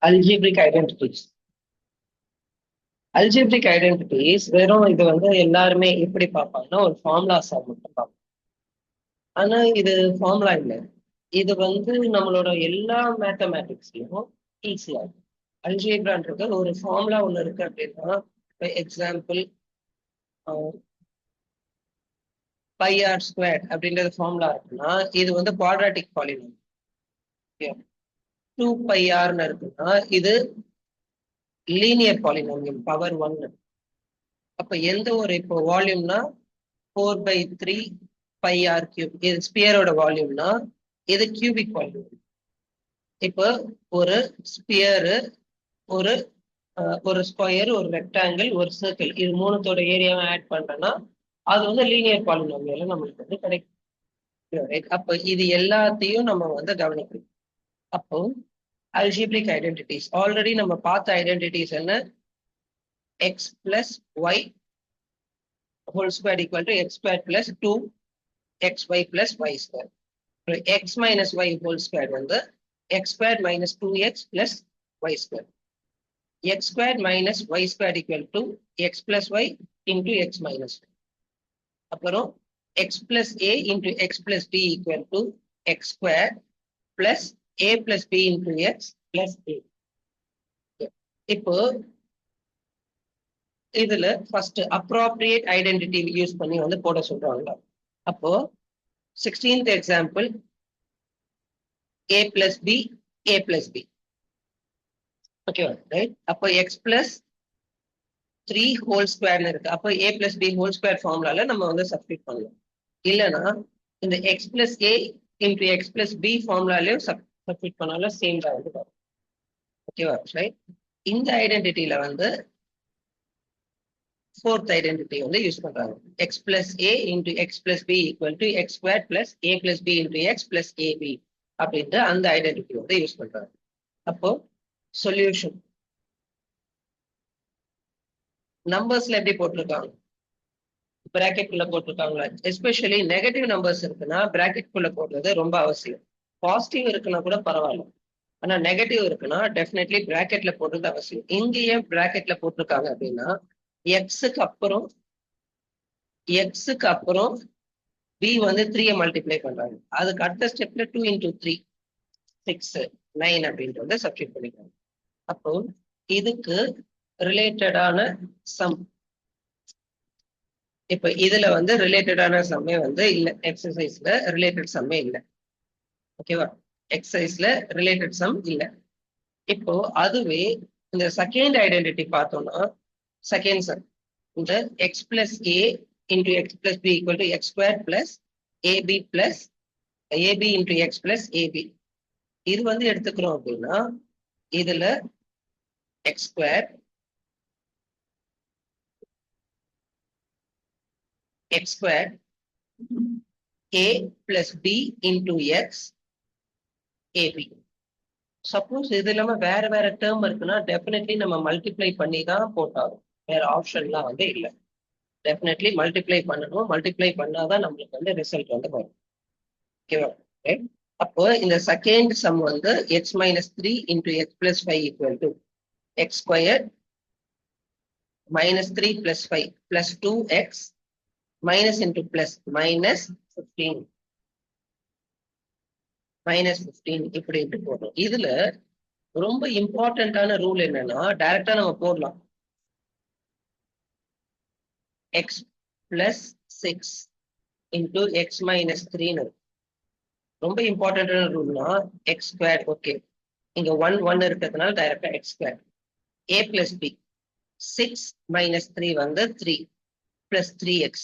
Algebraic identities. Algebraic identities வெறும் இது வந்து எல்லாருமே எப்படி பார்ப்பாங்கன்னா ஒரு ஃபார்முலாஸா மட்டும் பார்ப்பாங்க. ஆனா இது ஃபார்முலா இல்லை. இது வந்து நம்மளோட எல்லா மேத்தமேட்டிக்ஸ்லயும் ஈஸியா இருக்கும். அல்ஜிப்ரான்றது ஒரு ஃபார்முலா ஒண்ணு இருக்கு அப்படின்னா, எக்ஸாம்பிள் பை ஆர் ஸ்கொயர் அப்படின்றது ஃபார்முலா இருக்குன்னா இது வந்து குவாட்ராட்டிக் பாலினாமியல். 2πr இருக்குன்னா இது லீனியர் பாலினாமியல் பவர் 1. அப்ப எந்த ஒரு இப்போ வால்யூம்னா 4/3 πr கியூப், இது ஸ்பியரோட வால்யூம்னா இது கியூபிக் வால்யூம். இப்போ ஒரு ஸ்பியரு, ஒரு ஒரு ஸ்கொயர், ஒரு ரெக்டாங்கிள், ஒரு சர்க்கிள், இது மூணுத்தோட ஏரியாவை ஆட் பண்றேன்னா அது வந்து லீனியர் பாலினாமியல் நம்மளுக்கு வந்து கிடைக்கும். அப்போ இது எல்லாத்தையும் நம்ம வந்து கவனிக்கணும். அப்போ அல்ஜிப்ரிக் ஐடென்டிட்டிஸ் ஆல்ரெடி நம்ம பார்த்த ஐடென்டிட்டிஸ் என்ன? X plus y whole square equal to x square plus 2xy plus y square. x minus y whole square வந்து x square minus 2x plus y square. x square minus y square equal to x plus y into x minus y. அப்புறம் x plus a into x plus b equal to x square plus a plus b into x plus a. இப்போ இதுல first appropriate identity use பண்ணி வந்து போட சொல்றாங்க. அப்போ 16th example a plus b, a plus b. ஓகேவா, right? அப்போ x plus 3 whole ஸ்கொயர்னு இருக்கு. அப்போ a plus b whole square ஃபார்முலால நம்ம வந்து சப்ஸ்டிட் பண்ணலாம். இல்லைன்னா இந்த x plus a into x plus b ஃபார்முலாலையும் சப்ஸ்டிட் பண்ணாலும் சேம் தான் வந்து வரும். ஓகேவா, ரைட்? இந்த ஐடென்டிட்டியில வந்து ஃபோர்த் ஐடென்டிட்டி வந்து யூஸ் பண்றாங்க. X plus a into x plus b equal to x square plus A plus b into x plus a b அப்படின்ட்டு அந்த ஐடென்டிட்டி வந்து யூஸ் பண்றாங்க. அப்போ சொல்யூஷன் நம்பர்ஸ்ல எப்படி போட்டிருக்காங்க? பிராக்கெட் குள்ள போட்டிருக்காங்களா? எஸ்பெஷலி நெகட்டிவ் நம்பர்ஸ் இருக்குன்னா பிராக்கெட் குள்ள போடுறது ரொம்ப அவசியம். பாசிட்டிவ் இருக்குன்னா கூட பரவாயில்ல, ஆனா நெகட்டிவ் இருக்குன்னா டெஃபினெட்லி பிராக்கெட்ல போடுறது அவசியம். இங்க ஏன் பிராக்கெட்ல போட்டிருக்காங்க அப்படின்னா எக்ஸுக்கு அப்புறம் பி வந்து 3 மல்டிப்ளை பண்றாங்க. அதுக்கு அடுத்த ஸ்டெப்ல 2 into 3 6 9 அப்படின்றத சப்ஸ்டிட் பண்ணிக்கிறாங்க. அப்போ இதுக்கு ரிலேட்டடான சம், இப்ப இதுல வந்து ரிலேட்டடான சம்மே வந்து இல்ல, எக்ஸசைஸ்ல ரிலேட்டட் சம்மே இல்ல. ஓகேவா, எக்ஸசைஸ்ல ரிலேட்டட் சம் இல்ல. இப்போ அதுவே இந்த செகண்ட் ஐடென்டிட்டி பார்த்தோம்னா செகண்ட் சம் இந்த x plus a into x plus b equal to x square plus a b plus a b into x plus a b. இது வந்து எடுத்துக்கிறோம் அப்படின்னா இதுல x square a plus b into x ab. Suppose இது இல்லாம வேற வேற டேர்ம் இருக்குன்னா டெஃபினெட்லி நம்ம மல்டிப்ளை பண்ணி தான் போட்டாகும், வேற ஆப்ஷன்லாம் வந்து இல்லை. டெஃபினெட்லி மல்டிப்ளை பண்ணணும், மல்டிப்ளை பண்ணாதான் நம்மளுக்கு வந்து ரிசல்ட் வந்து வரும். ஓகேவா, அப்போ இந்த செகண்ட் சம் வந்து x minus 3 into x plus 5 equal to x square minus 3 plus 5 plus 2x minus into plus minus 15 இப்படின்ட்டு போடுறோம். இதுல ரொம்ப இம்பார்ட்டன்டான ரூல் என்னன்னா டைரக்டா நம்ம போடலாம். X plus 6 into x minus 3 ரொம்ப இம்பார்ட்டன்டான ரூல்னா எக்ஸ் ஸ்கொயர். ஓகே, இங்க 1 இருக்கிறதுனால டைரக்டா எக்ஸ் ஸ்கொயர் ஏ பிளஸ் பி 6 மைனஸ் 3 வந்து 3 plus 3x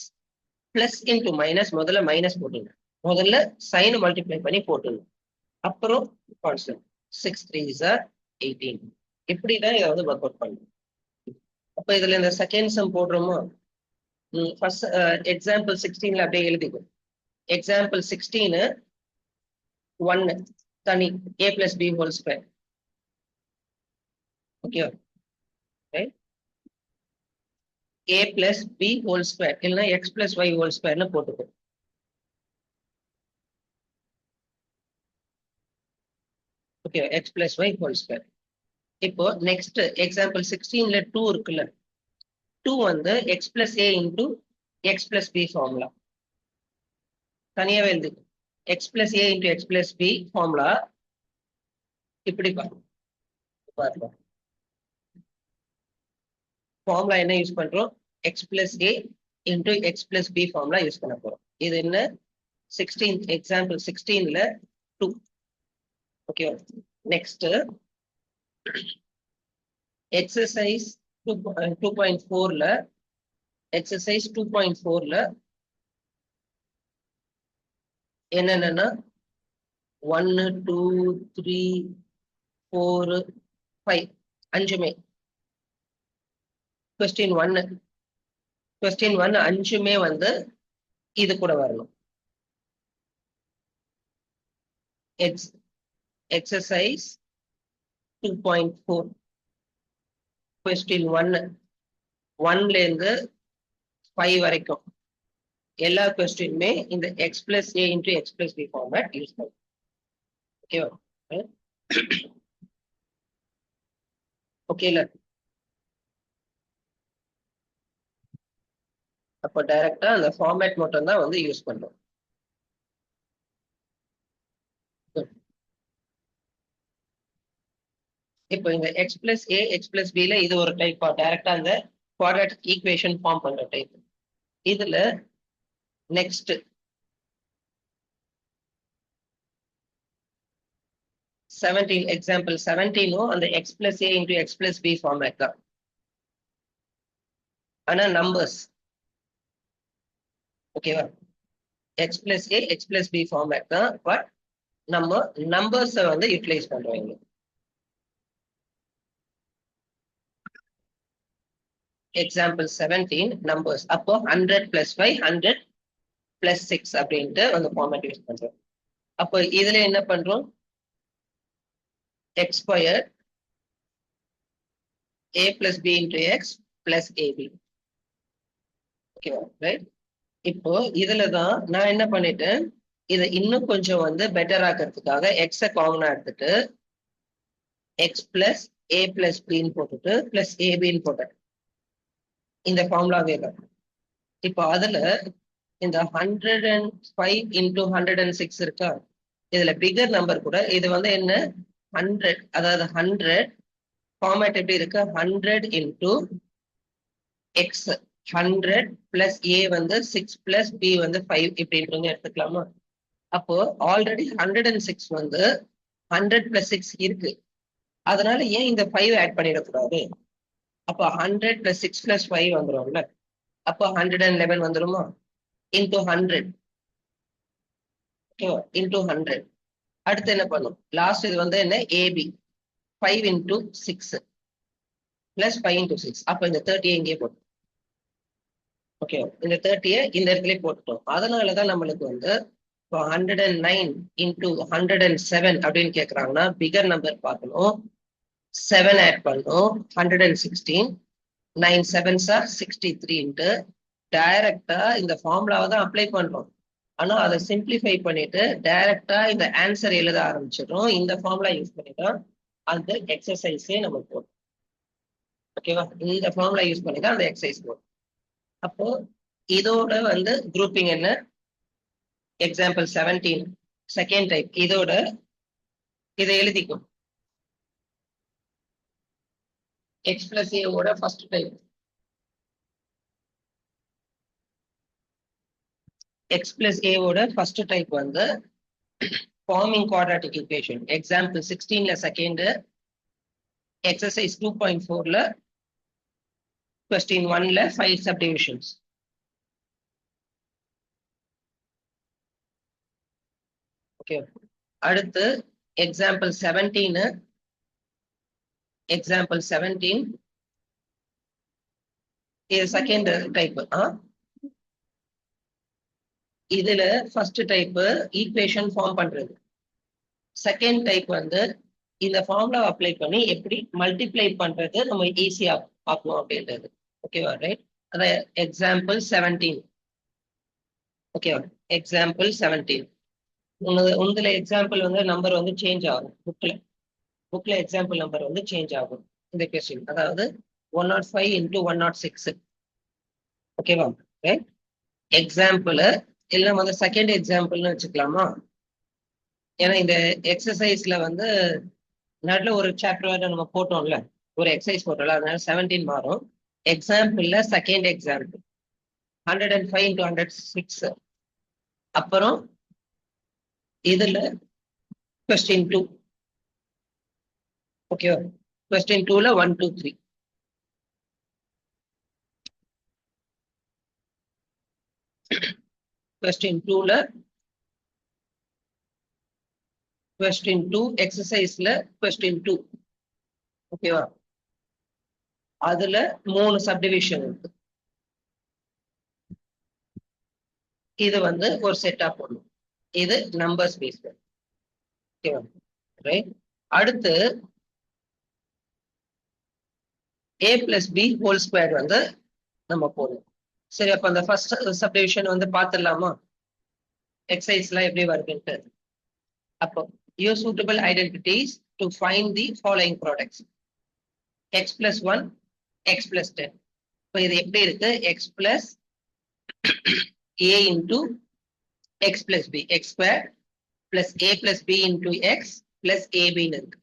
plus into minus, முதல்ல மைனஸ் போட்டுங்க, முதல்ல சைன் மல்டிப்ளை பண்ணி போட்டுங்க, அப்புறம் கான்ஸ்டன்ட் 6 3s are 18. இப்படிதான் இதை வந்து ஒர்க் அவுட் பண்ணும். அப்ப இதுல இந்த செகண்ட் சம் போடுறோமா? ஃபர்ஸ்ட் எக்ஸாம்பிள் 16ல அப்படியே எழுதிக்கும். எக்ஸாம்பிள் 16 1 தனி a plus b whole square. Okay, right? a plus b whole square இல்லைன்னா x plus y whole square போட்டுக்கும். ஓகே, x plus y whole square. இப்போ நெக்ஸ்ட் எக்ஸாம்பிள் 16ல 2 இருக்குல்ல, 2 வந்து x plus a into x plus b formula தனியாவே எழுது. x plus a into x plus b formula இப்படி பாருங்க. ஃபார்முலா என்ன யூஸ் பண்றோம்? x plus a into x plus b formula use பண்ண போறோம். இது என்ன? 16 எக்ஸாம்பிள் 16ல 2. ஓகே, நெக்ஸ்ட் எக்ஸசைஸ் 2.4ல எக்ஸசைஸ் 2.4ல என்னென்னா 1 2 3 4 5 அஞ்சுமே கொஸ்டின் 1 அஞ்சுமே வந்து இது கூட வரணும். எக்ஸசைஸ் 2.4 கொஸ்டின் 1ல இருந்து 5 வரைக்கும் எல்லா கொஸ்டினுமே இந்த x plus a into x plus b format use பண்ணும். ஓகேவா? ஓகேல? அப்போ டைரக்டா அந்த ஃபார்மேட் மட்டும் தான் வந்து யூஸ் பண்ணும். இப்போ இந்த x plus a x plus b ல இது ஒரு டைப் டைரக்டா அந்த குவாட்ராட்டிக் ஈக்குவேஷன் ஃபார்ம் பண்ற டைப். இதுல நெக்ஸ்ட் 17 எக்ஸாம்பிள் 17ம் அந்த x plus a into x plus b format தான். ஆனா நம்பர்ஸ் ஓகேவா? x plus a x plus b format தான், பட் நம்ம நம்பர்ஸை வந்து யூட்டிலைஸ் பண்றோம். Example 17 numbers. அப்போ 100 plus 5 100 plus 6 அப்படின்ட்டு அந்த ஃபார்மேட் யூஸ் பண்றோம். அப்போ இதுல என்ன பண்றோம்? x squared a plus b into x plus ab. ஓகேவா? ரைட். இப்போ இதுல தான் நான் என்ன பண்ணிட்டேன், இதை இன்னும் கொஞ்சம் வந்து பெட்டர் ஆக்கிறதுக்காக எக்ஸ காமனா எடுத்துட்டு எக்ஸ் பிளஸ் ஏ பிளஸ் பின்னு போட்டுட்டு பிளஸ் ஏபின்னு போட்டேன். இந்த ஃபார்முலாவே தான். இப்போ அதுல இந்த 105 into 106 இருக்கா, இதுல பிகர் நம்பர் கூட இது வந்து என்ன 100, அதாவது 100 ஃபார்மேட் எப்படி இருக்கு? 100 into x 100 plus a வந்து 6 plus b வந்து 5 இப்படின்றது எடுத்துக்கலாமா? அப்போ ஆல்ரெடி 106 வந்து 100 plus 6 இருக்கு. அதனால ஏன் இந்த 5 ஆட் பண்ணிடக்கூடாது? அப்போ 100 plus 6 plus 5 வந்துரும்ல. அப்போ 111 வந்துருமா? into 100 into 100. அடுத்து என்ன பண்ணும்? லாஸ்ட் இது வந்து என்ன? A b 5 into 6 plus 5 into 6. அப்போ இந்த 30 இங்கே போட்டோம். ஓகே, இந்த 30 இந்த இடத்துல போட்டுட்டோம். அதனாலதான் நம்மளுக்கு வந்து 109 into 107 அப்படின்னு கேக்குறாங்கன்னா பிகர் நம்பர் பார்க்கணும், 7 ஆட் பண்ணும், 116 9 7s are 63 டைரக்டா இந்த ஃபார்முலாவை தான் அப்ளை பண்றோம். ஆனா அதை சிம்பிளிஃபை பண்ணிட்டு டைரக்டா இந்த ஆன்சர் எழுத ஆரம்பிச்சிடும். இந்த ஃபார்முலா யூஸ் பண்ணிதான் அந்த எக்ஸசைஸே நம்ம போடும். ஓகேவா? இந்த ஃபார்முலா யூஸ் பண்ணி தான் அந்த எக்ஸசைஸ் போடும். அப்போ இதோட வந்து குரூப்பிங் என்ன? Example 17 second type. இதோட இதை எழுதிக்கும். எக்ஸ் பிளஸ் ஏவோட ஃபர்ஸ்ட் டைப், எக்ஸ் பிளஸ் ஏவோட ஃபர்ஸ்ட் டைப் வந்து ஃபார்மிங் குவாட்ராட்டிக் ஈக்குவேஷன். எக்ஸாம்பிள் 16ல செகண்ட், எக்ஸசைஸ் 2.4ல கொஸ்டின் 1ல 5 சப்டிவிஷன்ஸ். ஓகே, அடுத்து எக்ஸாம்பிள் 17 இது செகண்ட் டைப். இதுல ஃபர்ஸ்ட் டைப் ஈக்குவேஷன் ஃபார்ம் பண்றது. செகண்ட் டைப் வந்து இந்த ஃபார்முலா அப்ளை பண்ணி எப்படி மல்டிப்ளை பண்றது நம்ம ஈஸியா பார்க்கணும் அப்படின்றது. ஓகேவா? ரைட். அதான் எக்ஸாம்பிள் 17. ஓகேவா? எக்ஸாம்பிள் 17 உங்களதுல எக்ஸாம்பிள் வந்து நம்பர் வந்து சேஞ்ச் ஆகும் புக்ல. புக்ல எக்ஸாம்பிள் நம்பர் வந்து சேஞ்ச் ஆகும் இந்த கொஸ்டின். அதாவது 105 into 106. ஓகேவா? எக்ஸாம்பிள் இல்ல வந்து செகண்ட் எக்ஸாம்பிள்னு வச்சுக்கலாமா? ஏன்னா இந்த எக்ஸசைஸ்ல வந்து நடுவில் ஒரு சாப்டர் நம்ம போட்டோம்ல, ஒரு எக்ஸசைஸ் போட்டோம்ல, அதனால 17 மாறும். எக்ஸாம்பிள்ல செகண்ட் எக்ஸாம்பிள் 105 into 106. அப்புறம் இதுல கொஸ்டின் 2. ஓகேவா? கொஸ்டின் 2ல 1 2 3. கொஸ்டின் 2ல கொஸ்டின் 2 எக்ஸசைஸ்ல கொஸ்டின் 2. ஓகேவா? அதுல 3 சப்டிவிஷன் இருக்கு. இது வந்து ஒரு செட்டா போடணும். இது நம்பர்ஸ் பேஸ்ட். ஓகேவா? ரைட். அடுத்து a plus b whole square வந்து நம்ம போடணும். சரி, அப்ப அந்த ஃபர்ஸ்ட் சப்டிவிஷன் வந்து பார்த்துடலாமா? எக்ஸசைஸ்லாம் எப்படி வருதுன்ட்டு. அப்போ use suitable identities to find the following products. x plus 1, x plus 10. இப்போ இது எப்படி இருக்கு? x plus a into x plus b, x square plus a plus b into x plus ab ன்னு இருக்கு.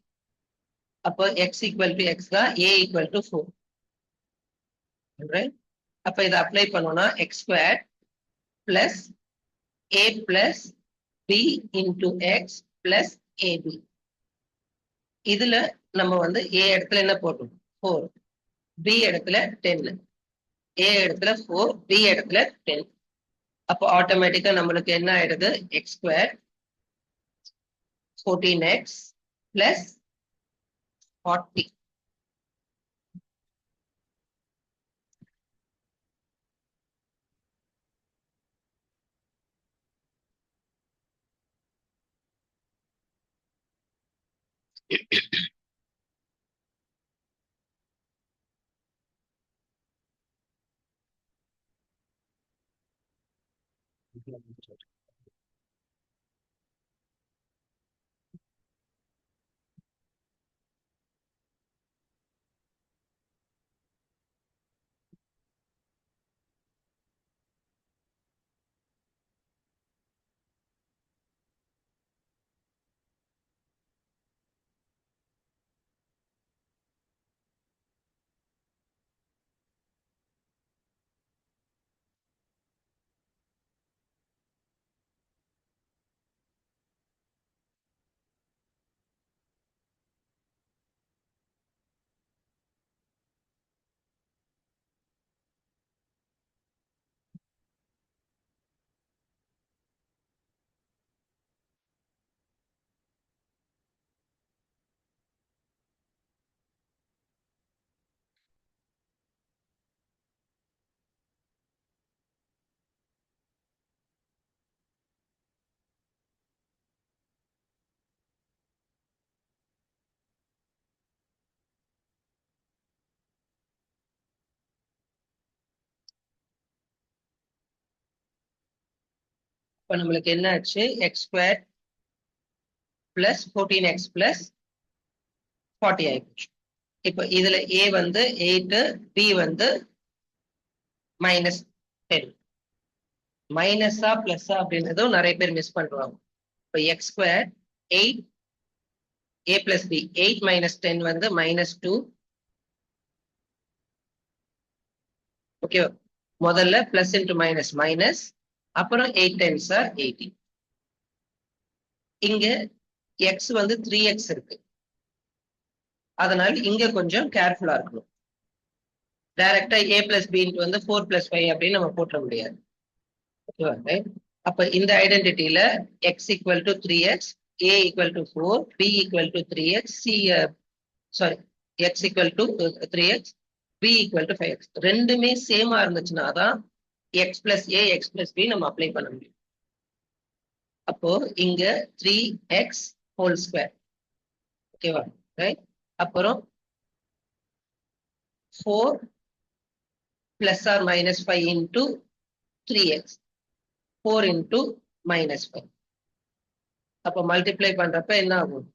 அப்போ x equal to x தான், a equal to 4. அப்ப இதை அப்ளை பண்ணோம்னா x square plus a plus b into x plus ab. இதுல நம்ம வந்து a இடத்துல என்ன போட்டோம்? 4. b இடத்துல 10. a இடத்துல 4, b இடத்துல 10. அப்போ ஆட்டோமேட்டிக்கா நம்மளுக்கு என்ன ஆயிடுது? x square 14x plus 40. இப்ப நம்மளுக்கு என்ன ஆச்சு? x square plus 14x plus 40 ஆயிடுச்சு. இப்ப இதுல a வந்து 8, b வந்து -10. மைனஸா பிளஸ்ஸா அப்படின்றதும் நிறைய பேர் மிஸ் பண்றாங்க. இப்போ x square 8, a plus b 8 minus 10 வந்து -2. ஓகே, முதல்ல பிளஸ் இன்டு மைனஸ் மைனஸ், அப்புறம் 8 times are 80. இங்க x வந்து 3x இருக்கு, அதனால இங்க கொஞ்சம் கேர்ஃபுல்லா இருக்கணும். டைரக்டா a plus b வந்து 4 plus 5 அப்படின்னு நம்ம போட்ட முடியாது. ஓகேவா? அப்ப இந்த ஐடென்டிட்டியில x equal to 3x, a equal to 4, b equal to 3x, x equal to 3x, b equal to 5x. ரெண்டுமே சேமா இருந்துச்சுன்னா தான் x plus a, x plus b நம்ம அப்ளை பண்ண முடியும். அப்போ இங்க 3x whole square. ஓகேவா? ரைட். அப்புறம் 4 plus or minus 5 into 3x, 4 into minus 5. அப்போ மல்டிப்ளை பண்றப்ப என்ன ஆகும்?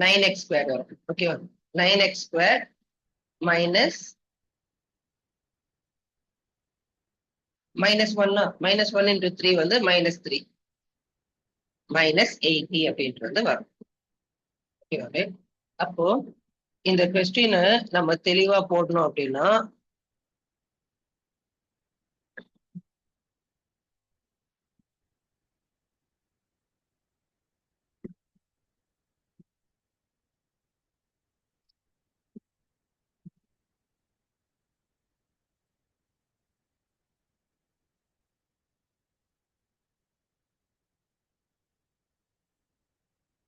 9x square வரும். ஓகேவா? 9x square minus -1 into 3 வந்து -3 -80 அப்படின்றது வரும். ஓகேவாவே? அப்போ இந்த கொஸ்டினை நம்ம தெளிவா போடணும் அப்படின்னா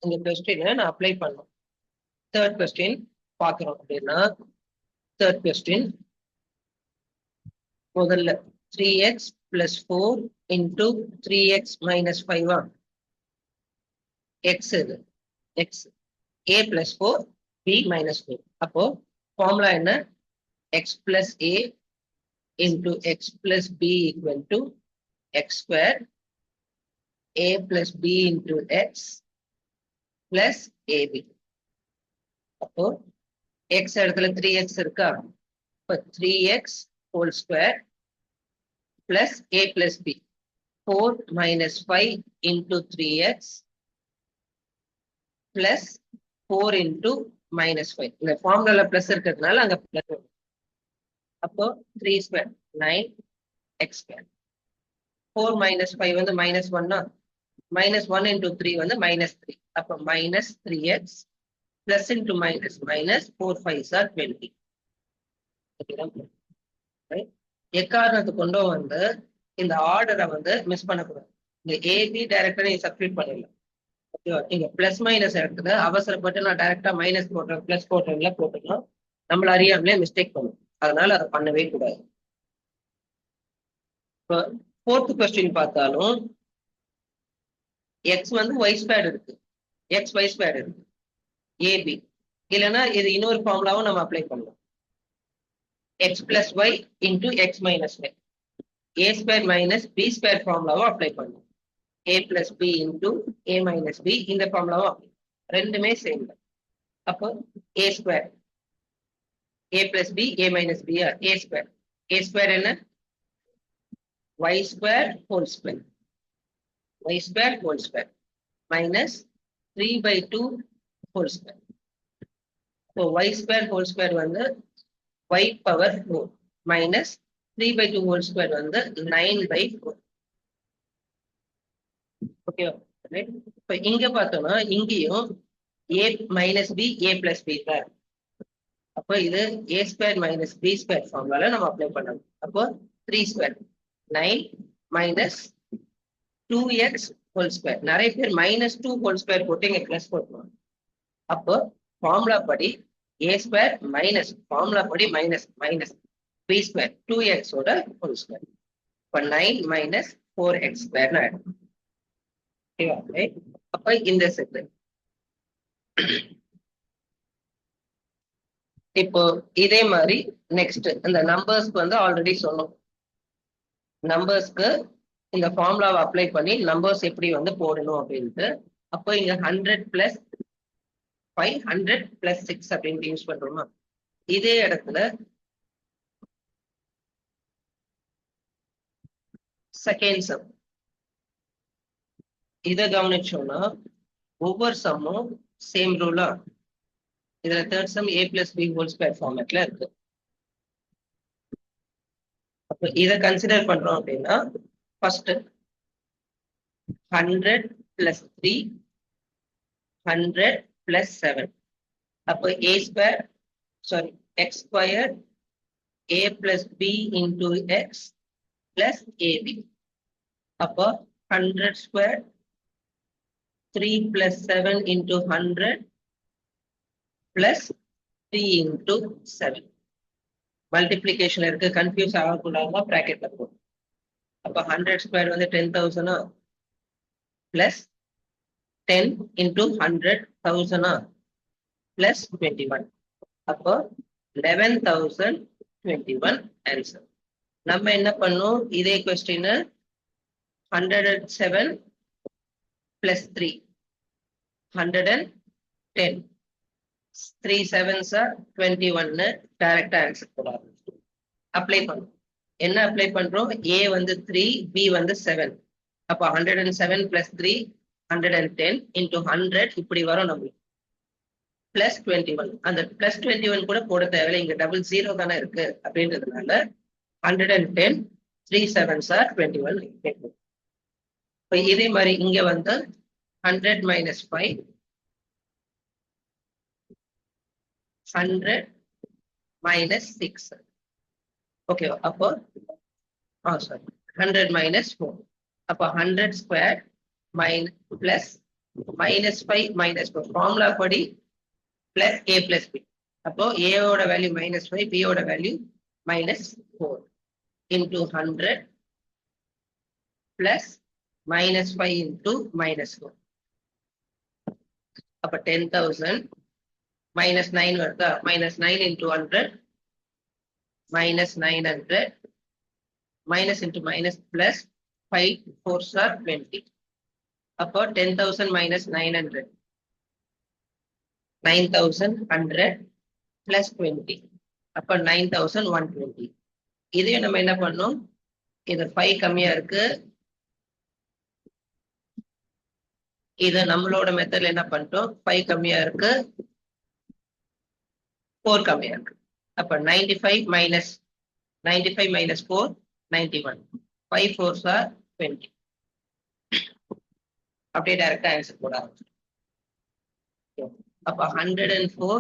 இந்த கொஸ்டினை நான் அப்ளை பண்ணணும். தேர்ட் கொஸ்டின் பார்க்குறோம் அப்படின்னா தேர்ட் கொஸ்டின் முதல்ல 3x plus 4 into 3x minus 5 x இது x a plus 4 b minus 4 அப்போ ஃபார்முலா என்ன x plus a into x plus b equal to x square a plus b into x plus ab அப்போ x இடத்துல 3x இருக்கா இப்போ 3x whole square plus a plus b 4 minus 5 into 3x plus 4 into minus 5 இந்த ஃபார்முலால plus இருக்கிறதுனால அங்க plus வரும். அப்போ 3 square 9x square 4 minus 5 வந்து -1 -1 into 3 வந்து -3 அப்போ -3x plus into minus 4 5s are 20 எக்காரணத்தை கொண்டு வந்து இந்த ஆர்டரை வந்து மிஸ் பண்ணக்கூடாது. இந்த ஏபி டைரக்டா நீங்க சப்ஸ்டிட் பண்ணிடலாம். ஓகேவா? நீங்க பிளஸ் மைனஸ் இடத்துல அவசரப்பட்டு நான் டைரக்டா மைனஸ் போடுறேன் பிளஸ் போடுறேன்ல போட்டுக்கலாம். நம்மள அறியாமலே மிஸ்டேக் பண்ணும். அதனால அதை பண்ணவே கூடாது. இப்போ ஃபோர்த் கொஸ்டின் பார்த்தாலும் எக்ஸ் வந்து ஒய் ஸ்கொயர் இருக்கு எக்ஸ் ஒய் ஸ்கொயர் இருக்கு ஏபி இல்லைன்னா இது இன்னொரு ஃபார்முலாவும் நம்ம அப்ளை பண்ணலாம். x plus y into x minus y a square minus b square ஃபார்முலாவும் அப்ளை பண்ணும். a plus b into a minus b இந்த ஃபார்முலாவும் அப்ளை ரெண்டுமே சேம் தான். அப்போ a square a plus b a minus b a square என்ன y square whole square minus 3/2 whole square. So y square whole square வந்து y power 4 minus 3/2 whole square வந்து 9/4. Okay இப்போ இங்க பார்த்தோம்னா இங்கேயும் a minus b a plus b தான். அப்போ இது a square minus b square ஃபார்முலால நம்ம அப்ளை பண்ணணும். அப்போ 3 square 9 minus 2x whole square நிறைய பேர் -2 whole square போட்டு இங்க பிளஸ் போட்டுருவாங்க. அப்போ ஃபார்முலா படி a square minus ஃபார்முலா படி மைனஸ் b square 2x ஓட whole square. இப்போ 9 minus 4x square ஆயிடும். அப்ப இந்த செட் இப்போ இதே மாதிரி நெக்ஸ்ட் இந்த நம்பர்ஸ்க்கு வந்து ஆல்ரெடி சொன்னோம். நம்பர்ஸ்க்கு இந்த ஃபார்முலாவை அப்ளை பண்ணி நம்பர்ஸ் எப்படி வந்து போடணும் அப்படின்ட்டு. அப்போ இங்க 100 + 5 100 + 6 அப்படின்னு யூஸ் பண்றோமா. இதே இடத்துல செகண்ட் சம் இதை கவனிச்சோம்னா ஒவ்வொரு சம்மும் சேம் ரூலா. இதுல third sum a + b whole square ஃபார்மேட்ல இருக்கு. அப்ப இதை கன்சிடர் பண்றோம் அப்படின்னா ஃபர்ஸ்ட் 100 + 3 100 + 7 அப்போ x square a + b into x plus ab அப்போ 100 square 3 + 7 into 100 plus 3 into 7 multiplication இருக்கு கன்ஃபியூஸ் ஆகக்கூடாதுன்னா பிராக்கெட்ல போடும். அப்போ 100 ஸ்கொயர் வந்து 10,000 plus 10 into 100,000 plus 21 அப்போ 11,021 ஆன்சர். நம்ம என்ன பண்ணோம் இதே கொஸ்டின் 107 + 3 110 3 sevens are 21 டைரக்டா ஆன்சர் போட அப்ளை பண்ணும். என்ன அப்ளை பண்றோம்? A வந்து 3, B வந்து 7. அப்ப 107 plus 3 110 into 100 இப்படி வரும் நம்மளுக்கு. பிளஸ் 21. அந்த பிளஸ் 21 கூட போட தேவையில்லை, இங்க டபுள் ஜீரோ தானே இருக்கு அப்படின்றதுனால 110 3 sevens are 21. இப்போ இதே மாதிரி இங்க வந்து 100 minus 5 100 minus 6. ஓகே, அப்போ சாரி 100 minus 4. அப்போ 100 square plus minus 5 minus 4 formula படி plus a plus b. அப்போ a ஓட வேல்யூ -5, b ஓட வேல்யூ -4 into 100 plus -5 into -4. அப்ப 10,000 -9 வருதா? -9 into 100 -900 minus into minus plus 5 4s are 20. அப்போ 10,000 minus 900 9,100 plus 20. அப்ப 9,120. இதையும் நம்ம என்ன பண்ணோம்? இது 5 கம்மியா இருக்கு. இது நம்மளோட மெத்தட்ல என்ன பண்ணிட்டோம்? 5 கம்மியா இருக்கு, 4 கம்மியா இருக்கு. அப்ப 95 minus 4 91. 5 4s are 20. அப்படியே டைரக்டா ஆன்சர் போட ஆரம்பிச்சோம். அப்ப 104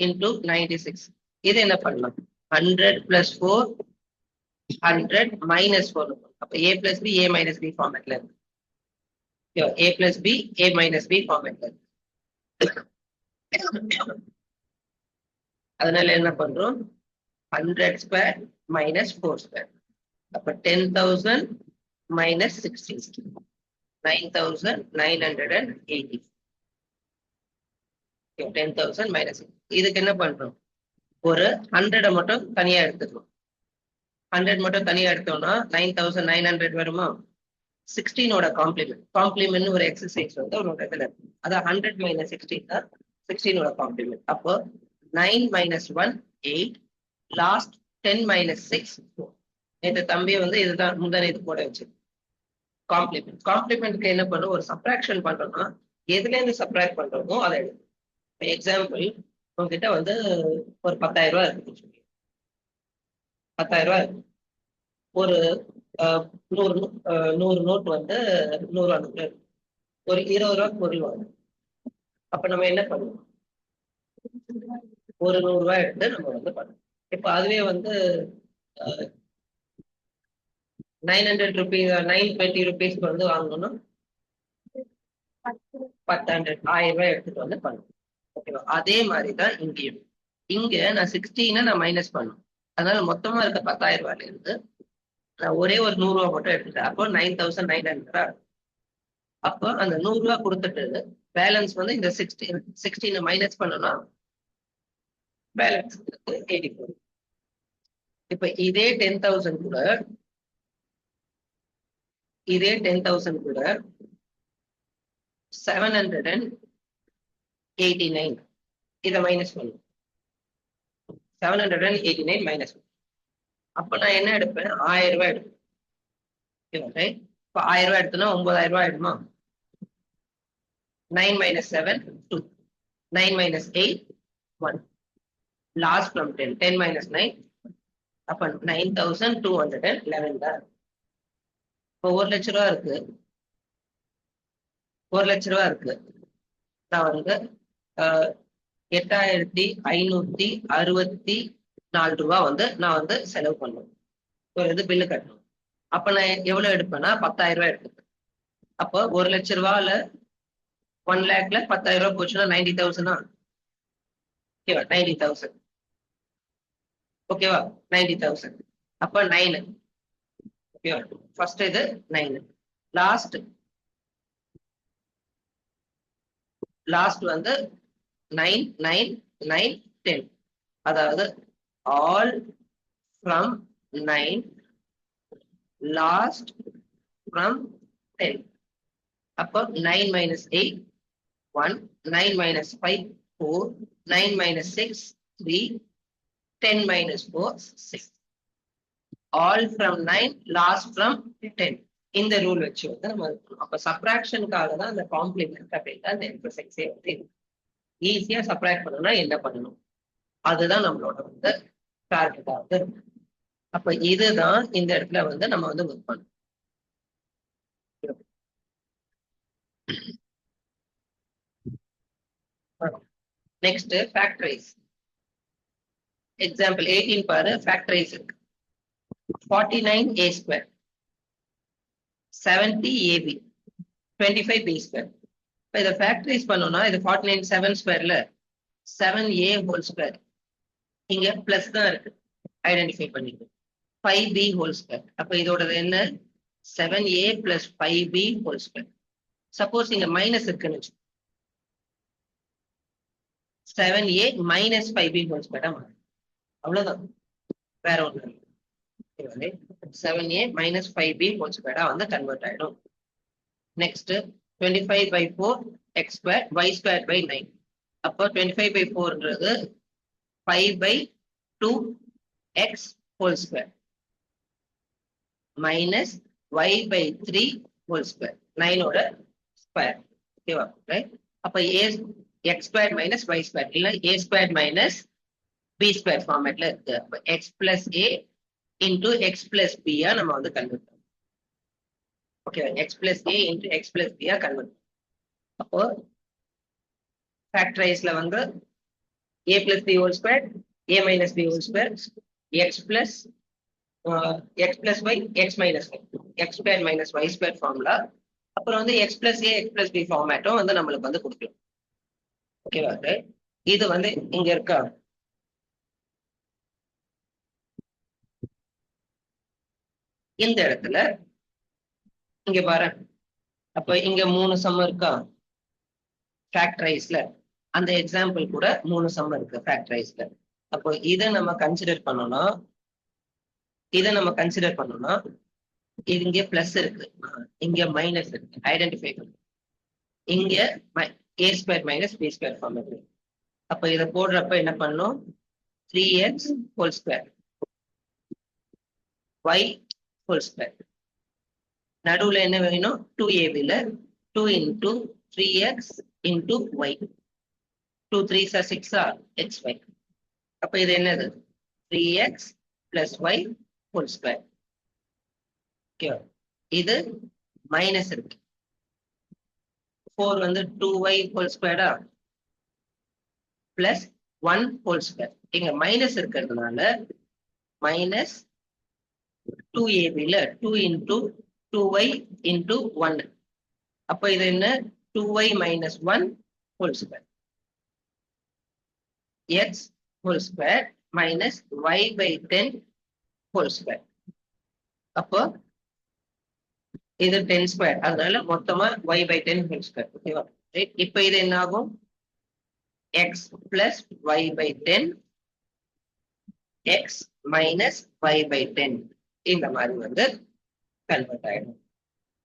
into 96. இது என்ன பண்ணலாம்? 100 plus 4 100 minus 4. அப்ப a plus b a minus b ஃபார்மேட்ல இருக்கு. a plus b a minus b ஃபார்மேட்ல இருக்கு. அதனால என்ன பண்றோம்? 100 square minus 4 square. அப்ப 10,000 minus 16. 9,980. 10,000 minus. இதுக்கு என்ன பண்றோம்? ஒரு 100 மட்டும் தனியா எடுத்துக்கணும். 100 மட்டும் தனியா எடுத்தோம்னா 9,900 வருமா? 16 ஓட காம்ப்ளிமெண்ட் ஒரு எக்ஸசைஸ் வந்து உங்களோட இதுல இருக்கு. அதான் 100 minus 16 தான் 16 ஓட காம்ப்ளிமெண்ட். அப்போ 9 minus 1 8, லாஸ்ட் 10 minus 6 4. இந்த தம்பி வந்து இதுதான் முந்தான இது போட வச்சு காம்ப்ளிமெண்ட்க்கு என்ன பண்ணும்? ஒரு சப்ராக்ஷன் பண்றோம்னா எதுல இருந்து சப்ராக்ட் பண்றோமோ அதை எடுக்கும். எக்ஸாம்பிள், உங்ககிட்ட வந்து ஒரு 10,000 ரூபாய் இருக்கு. 10,000 ரூபாய் இருக்கு. ஒரு 100 நோட் வந்து 100 ரூபாய் இருக்கு. ஒரு 20 ரூபாய் பொருள் வாங்க. அப்ப நம்ம என்ன பண்ணுவோம்? ஒரு 100 ரூபாய் எடுத்து நம்ம வந்து பண்ணுவோம். இப்ப அதுவே வந்து 900 rupees 920 rupeesக்கு வந்து வாங்கணும்னா 10,000 ரூபாய் எடுத்துட்டு வந்து பண்ணுவோம். ஓகேவா? அதே மாதிரிதான் இங்கேயும். இங்க நான் 16 நான் மைனஸ் பண்ணும். அதனால மொத்தமா இருக்க 10,000 ரூபாயில இருந்து நான் ஒரே ஒரு 100 ரூபாய் மட்டும் எடுத்துட்டேன். அப்போ 9,900. அப்போ அந்த 100 ரூபாய் கொடுத்துட்டு பேலன்ஸ் வந்து இந்த 16 மைனஸ் பண்ணணும். பேலன்ஸ் 84. இப்ப இதே 10,000 கூட 789 இதை மைனஸ் பண்ணும். 789 மைனஸ். அப்ப நான் என்ன எடுப்பேன்? 1000 ரூபாய் எடுப்பேன். இப்ப 1000 ரூபாய் எடுத்தோம்னா 9,000 ரூபாய் ஆயிடுமா? 9 minus 7 2. 9 minus 8 1. Last from 10. 10 minus 9. அப்ப 9,211 தான். இப்போ 1 லட்ச ரூபா இருக்கு. 1 லட்ச ரூபா இருக்கு. நான் வந்து 8,564 ரூபாய் வந்து நான் வந்து செலவு பண்ணுவேன். ஒரு இது பில்லு கட்டணும். அப்ப நான் எவ்வளவு எடுப்பேன்னா 10,000 ரூபாய் எடுப்பேன். அப்போ 1 லட்ச ரூபாயில 1 lakhல 10,000 ரூபாய் போச்சுன்னா 90,000. ஓகேவா? 90,000. ஓகேவா? 90,000. அப்ப 9. ஓகேவா? ஃபர்ஸ்ட் இது 9. லாஸ்ட் வந்து 9 9 9 10. அதாவது all from 9 last from 10. அப்போ 9 minus 8 1, 9 minus 5 4, 9 minus 6 3, 10 minus 4 6. All from 9, last from 10. இந்த ரூல் வச்சு வந்து நம்ம அப்ப சப்ராக்ஷனுக்காக தான் அந்த காம்ப்ளிமெண்ட் அப்படின்ட்டு அந்த எக்ஸசைஸே வந்து ஈஸியா சப்ராக்ட் பண்ணணும்னா என்ன பண்ணணும், அதுதான் நம்மளோட வந்து டார்கெட்டா வந்து. அப்ப இதுதான் இந்த இடத்துல வந்து நம்ம வந்து ஒர்க் பண்ணணும். Next factorise. எக்ஸாம்பிள் 18 பாரு, ஃபேக்டரைஸ் இருக்கு. 49a square, 70ab, 25b square. இப்ப இதை ஃபேக்டரைஸ் பண்ணோம்னா இது 49 7 ஸ்கொயர்ல 7a ஹோல் ஸ்கொயர், இங்க பிளஸ் தான் இருக்கு, ஐடென்டிஃபை பண்ணிக்கணும். 5b ஹோல் ஸ்கொயர், அப்ப இதோட என்ன 7a plus 5b whole square. Suppose இங்க மைனஸ் இருக்குன்னு வச்சு 7a minus 5b whole square, அவ்வளவுதான், வேற ஒண்ணு. 7a minus 5b ஹோல் ஸ்கொயரா வந்து கன்வெர்ட் ஆயிடும். Next 25 by 4 x square y square by 9. அப்போ 25 by 4ன்றது 5 by 2 x whole square minus y by 3 whole square. 9 ஓட ஸ்கொயர். ஓகேவா, ரைட்? அப்ப a x squared minus y squared இல்ல a squared minus b squared ஃபார்மேட்ல இருக்கு. அப்ப x plus a into x plus b ஆ நம்ம வந்து convert பண்ணோம். Okay, x plus a into x plus b ஆ கன்வெர்ட். அப்போ ஃபேக்டரைஸ்ல வந்து a plus b whole square, a minus b whole square, x plus y, x minus y, x square minus y square formula. அப்புறம் வந்து x plus a, x plus b ஃபார்மேட்டும் வந்து நம்மளுக்கு வந்து கொடுக்கலாம். ஓகேவா, இது வந்து இங்க இருக்கா, இந்த இடத்துல இங்க பாரு. அப்ப இங்க 3 சம் இருக்கா ஃபேக்டரைஸ்ல, அந்த எக்ஸாம்பிள் கூட 3 சம் இருக்கு ஃபேக்டரைஸ்ல. அப்போ இதை நம்ம கன்சிடர் பண்ணோம்னா இங்க பிளஸ் இருக்கு, இங்க மைனஸ் இருக்கு, ஐடென்டிஃபை பண்ணு. இங்க a square minus b square form இருக்கு. அப்ப இதை போடுறப்ப என்ன பண்ணும், 3x whole square y whole square. நடுவுல என்ன வேணும், 2ab-ல 2 into 3x into y, 2 3s are 6 are xy. அப்ப இது என்னது, 3x plus y whole square. Okay, இது மைனஸ் இருக்கு, 4 வந்து 2y whole square plus 1 whole square. இங்க மைனஸ் இருக்கிறதுனால மைனஸ் 2ab-ல 2 into 2y into 1. அப்ப இது என்ன, 2y minus 1 whole square, x whole square minus y by 10 whole square. அப்போ இது 10 ஸ்கொயர், அதனால மொத்தமா y by 10 whole square. ஓகேவா, ரைட்? இப்போ இது என்ன ஆகும், x plus y by 10 x minus y by 10 இந்த மாதிரி வந்து கன்வெர்ட் ஆயிடும்.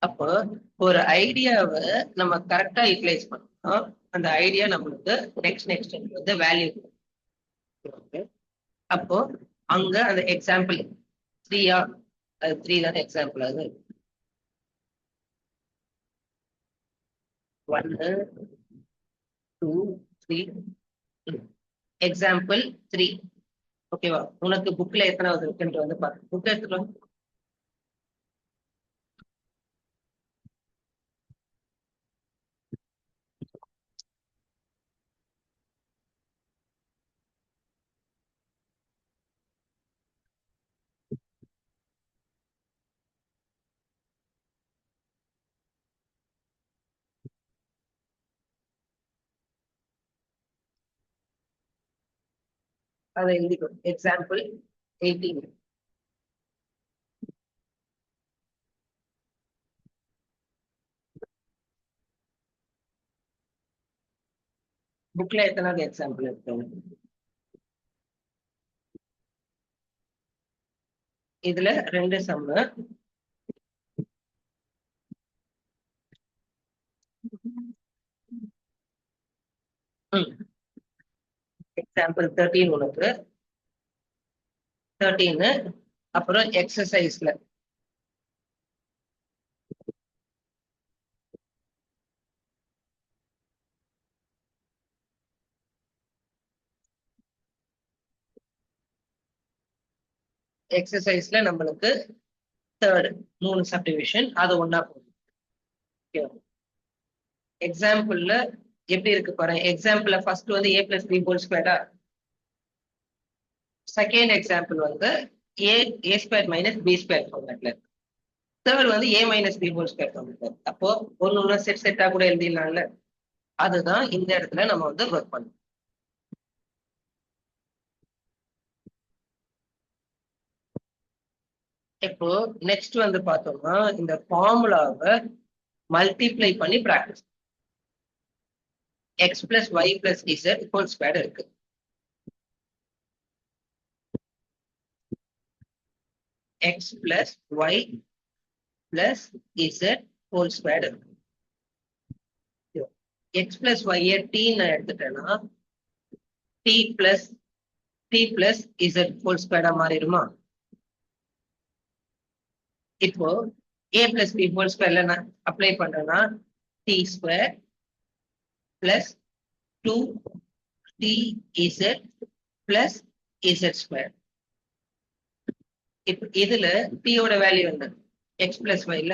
அப்போ ஒரு ஐடியாவை நம்ம கரெக்டா யூட்டிலைஸ் பண்ணோம், அந்த ஐடியா நம்மளுக்கு நெக்ஸ்ட் வந்து வேல்யூ. அப்போ அங்க அந்த எக்ஸாம்பிள் 3-ஆ, அது 3 தானே எக்ஸாம்பிள், அது 1 2 3 எக்ஸாம்பிள் 3. ஓகேவா, உனக்கு புக்ல எத்தனாவது இருக்குன்ற வந்து பாரு, புக் எடுத்துட்டு அதை எழுதிக்கோ. எக்ஸாம்பிள் 18. புக்ல எத்தனாவது எக்ஸாம்பிள் இருக்கு, இதுல 2 சம்மு. சாம்பிள் 13 உனக்கு 13 அப்புறம் எக்ஸசைஸ்ல நம்மளுக்கு தேர்ட் 3 சப்டிவிஷன் அது ஒண்ணா போகும். எக்ஸாம்பிள்ல எப்படி இருக்கு பாருங்க. எக்ஸாம்பிள்ல ஃபர்ஸ்ட் வந்து a plus b whole square. Second example வந்து a square minus b square ஃபார்மேட்ல இருக்கு. தேர்ட் வந்து a minus b whole square ஃபார்மேட்ல இருக்கு. அப்போ ஒன்னு செட்டா கூட எழுதிடலாம்ல. அதுதான் இந்த இடத்துல நம்ம வந்து ஒர்க் பண்ணணும். இப்போ நெக்ஸ்ட் வந்து பார்த்தோம்னா இந்த ஃபார்முலாவை மல்டிப்ளை பண்ணி practice. x plus y plus z whole square இருக்கு. x plus y plus z whole square இருக்கு. x plus y t ன்னு எடுத்துட்டேன்னா t plus z whole square மாறிடுமா? இப்போ a plus b whole square நான் அப்ளை பண்றேன்னா t square plus 2tz plus z square. இப்போ இதுல t ஓட value என்ன? x plus y இல்ல,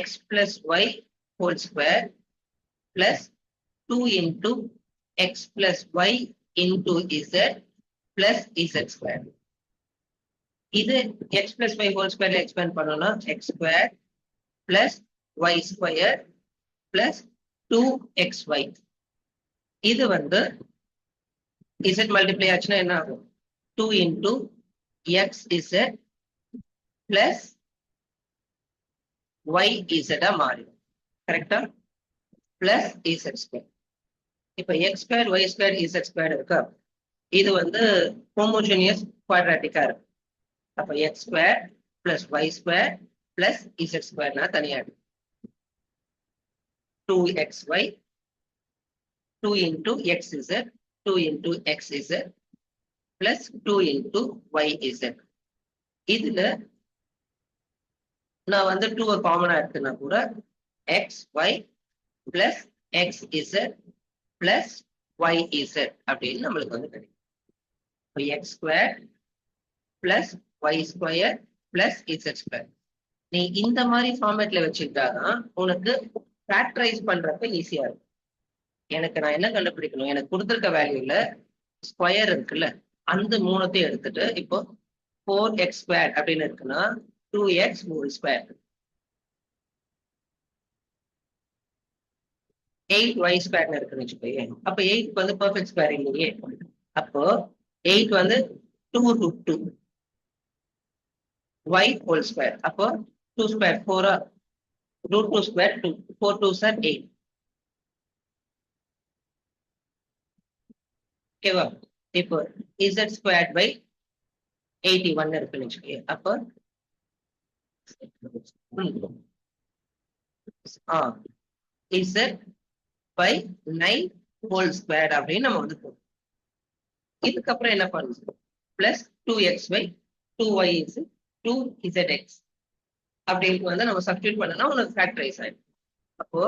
x plus y whole square plus 2 into x plus y into z plus z square. இது x plus y whole square expand பண்ணோம்னா x square plus y square plus 2xy. இது வந்து z multiply ஆச்சுன்னா என்ன ஆகும்? 2 into xz plus yz மாறிடும். கரெக்டா? plus z square. இப்ப x square y square z square இருக்கா? இது வந்து ஹோமோஜெனியஸ் குவாட்ராட்டிக்கா இருக்கு. அப்ப x square plus y square plus z square நான் தனியா 2xy 2 into xz 2 into xz plus 2 into yz. இதுல நான் வந்து 2 காமனா எடுத்துனா கூட xy plus xz plus yz அப்படின்னு நம்மளுக்கு வந்து கிடைக்கும். x square plus y square plus z square. நீ இந்த மாதிரி ஃபார்மேட்ல வச்சுக்கிட்டாதான் உனக்கு ஃபேக்டரைஸ் பண்றப்ப ஈஸியா இருக்கும். எனக்கு நான் என்ன கண்டுபிடிக்கணும்? எனக்கு கொடுத்துருக்க வேல்யூல ஸ்கொயர் இருக்குல்ல, அந்த மூணுத்தையும் எடுத்துட்டு இப்போ 4x square அப்படின்னு இருக்குன்னா 2x whole square 8y square இருக்குன்னு வச்சுக்கோயே. அப்ப 8 வந்து பெர்ஃபெக்ட் ஸ்கொயர் இல்லையே. அப்போ 8 வந்து 2 root 2 y whole square. அப்போ 2 square 4 root 2 square 2 4 2s are 8. ஓகேவா? இப்போ z squared by 81 இருக்குன்னு வச்சுக்கோயே. அப்போ z by 9 whole square அப்படின்னு நம்ம வந்து போடுறோம். இதுக்கப்புறம் என்ன பண்ணுவோம்? Plus 2xy 2y is 2zx அப்படின்னு வந்து நம்ம சப்ஸ்டியூட் பண்ணனா உனக்கு ஃபேக்டரைஸ் ஆயிடும். அப்போ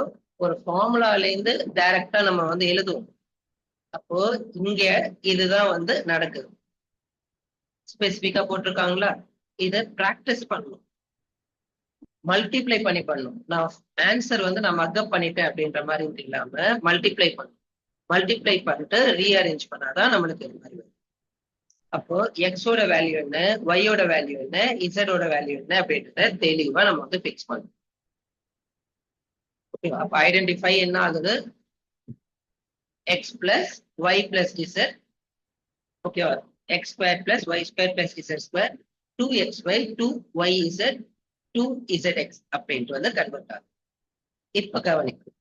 ஒரு ஃபார்முலால இருந்து டைரக்டா நம்ம வந்து எழுதுவோம். அப்போ இங்க இதுதான் வந்து நடக்குது. ஸ்பெசிபிக்கா போட்டிருக்காங்களா? இதை பிராக்டிஸ் பண்ணணும், மல்டிப்ளை பண்ணி பண்ணணும். நான் ஆன்சர் வந்து நான் மக்கப் பண்ணிட்டேன் அப்படின்ற மாதிரி இல்லாம மல்டிப்ளை பண்ணணும். மல்டிப்ளை பண்ணிட்டு ரீஅரேஞ்ச் பண்ணாதான் நம்மளுக்கு இது மாதிரி வரும். அப்போ எக்ஸோட வேல்யூ என்ன, ஒய்யோட வேல்யூ என்ன, இசடோட வேல்யூ என்ன அப்படின்றத தெளிவா நம்ம வந்து பிக்ஸ் பண்ணணும். ஓகேவா? அப்ப ஐடென்டிஃபை என்ன ஆகுது? X plus y plus z. ஓகேவா? X square plus y square plus z square 2xy 2yz 2zx அப்படின்ட்டு வந்து கன்வெர்ட் ஆகும். இப்ப கவனிக்கும்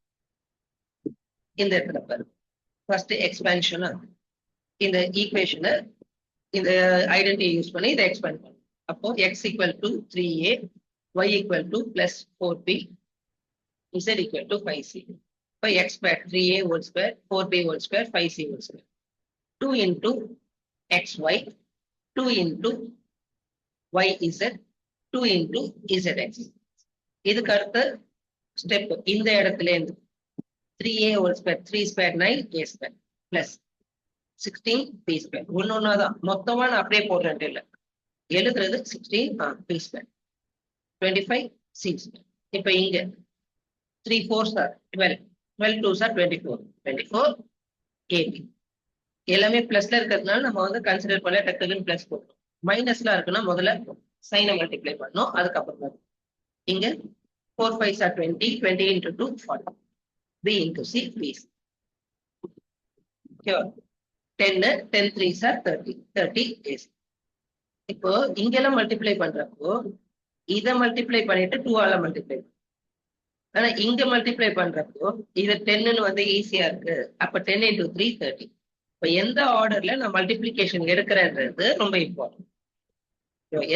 இந்த இடத்துல பாருங்க. ஃபர்ஸ்ட் எக்ஸ்பேன்ஷனா இந்த ஈக்குவேஷனை இந்த ஐடென்டிட்டி யூஸ் பண்ணி இதை எக்ஸ்பேண்ட் பண்ணும். அப்போ x equal to 3a, y equal to plus 4b, z equal to 5c. இப்போ x square 3a whole square 4b whole square 5c whole square. 2 into xy, 2 into yz, 2 into zx. இதுக்கு அடுத்து step இந்த இடத்துல இருந்து 3a whole square, 3 square 9 a square plus 16 b square. ஒன்னொன்னாதான் மொத்தமா நான் அப்படியே போடுறேன் இல்ல, எழுதுறது 16 b square, 25 c square. இப்ப இங்க 3 4s are 12, 12 2s are 24, 24 ab. எல்லாமே பிளஸ்ல இருக்கிறதுனால நம்ம வந்து கன்சிடர் பண்ணல, டக்குன்னு பிளஸ் போடுறோம். மைனஸ்ல இருக்குன்னா முதல்ல சைனை மல்டிப்ளை பண்ணணும், அதுக்கப்புறம் இங்க 4 5s are 20, 20 into 2 40, b into c b. ஓகேவா? 10 10 3s are 30, 30 is. இப்போ இங்கெல்லாம் மல்டிப்ளை பண்றப்போ இதை மல்டிப்ளை பண்ணிட்டு 2 ஆல மல்டிப்ளை. ஆனா இங்க மல்டிப்ளை பண்றப்போ இது 10ன்னு வந்து ஈஸியா இருக்கு. அப்ப 10 into 3 30. இப்ப எந்த ஆர்டர்ல நான் மல்டிப்ளிகேஷன் எடுக்கிறேன்றது ரொம்ப இம்பார்ட்டன்ட்.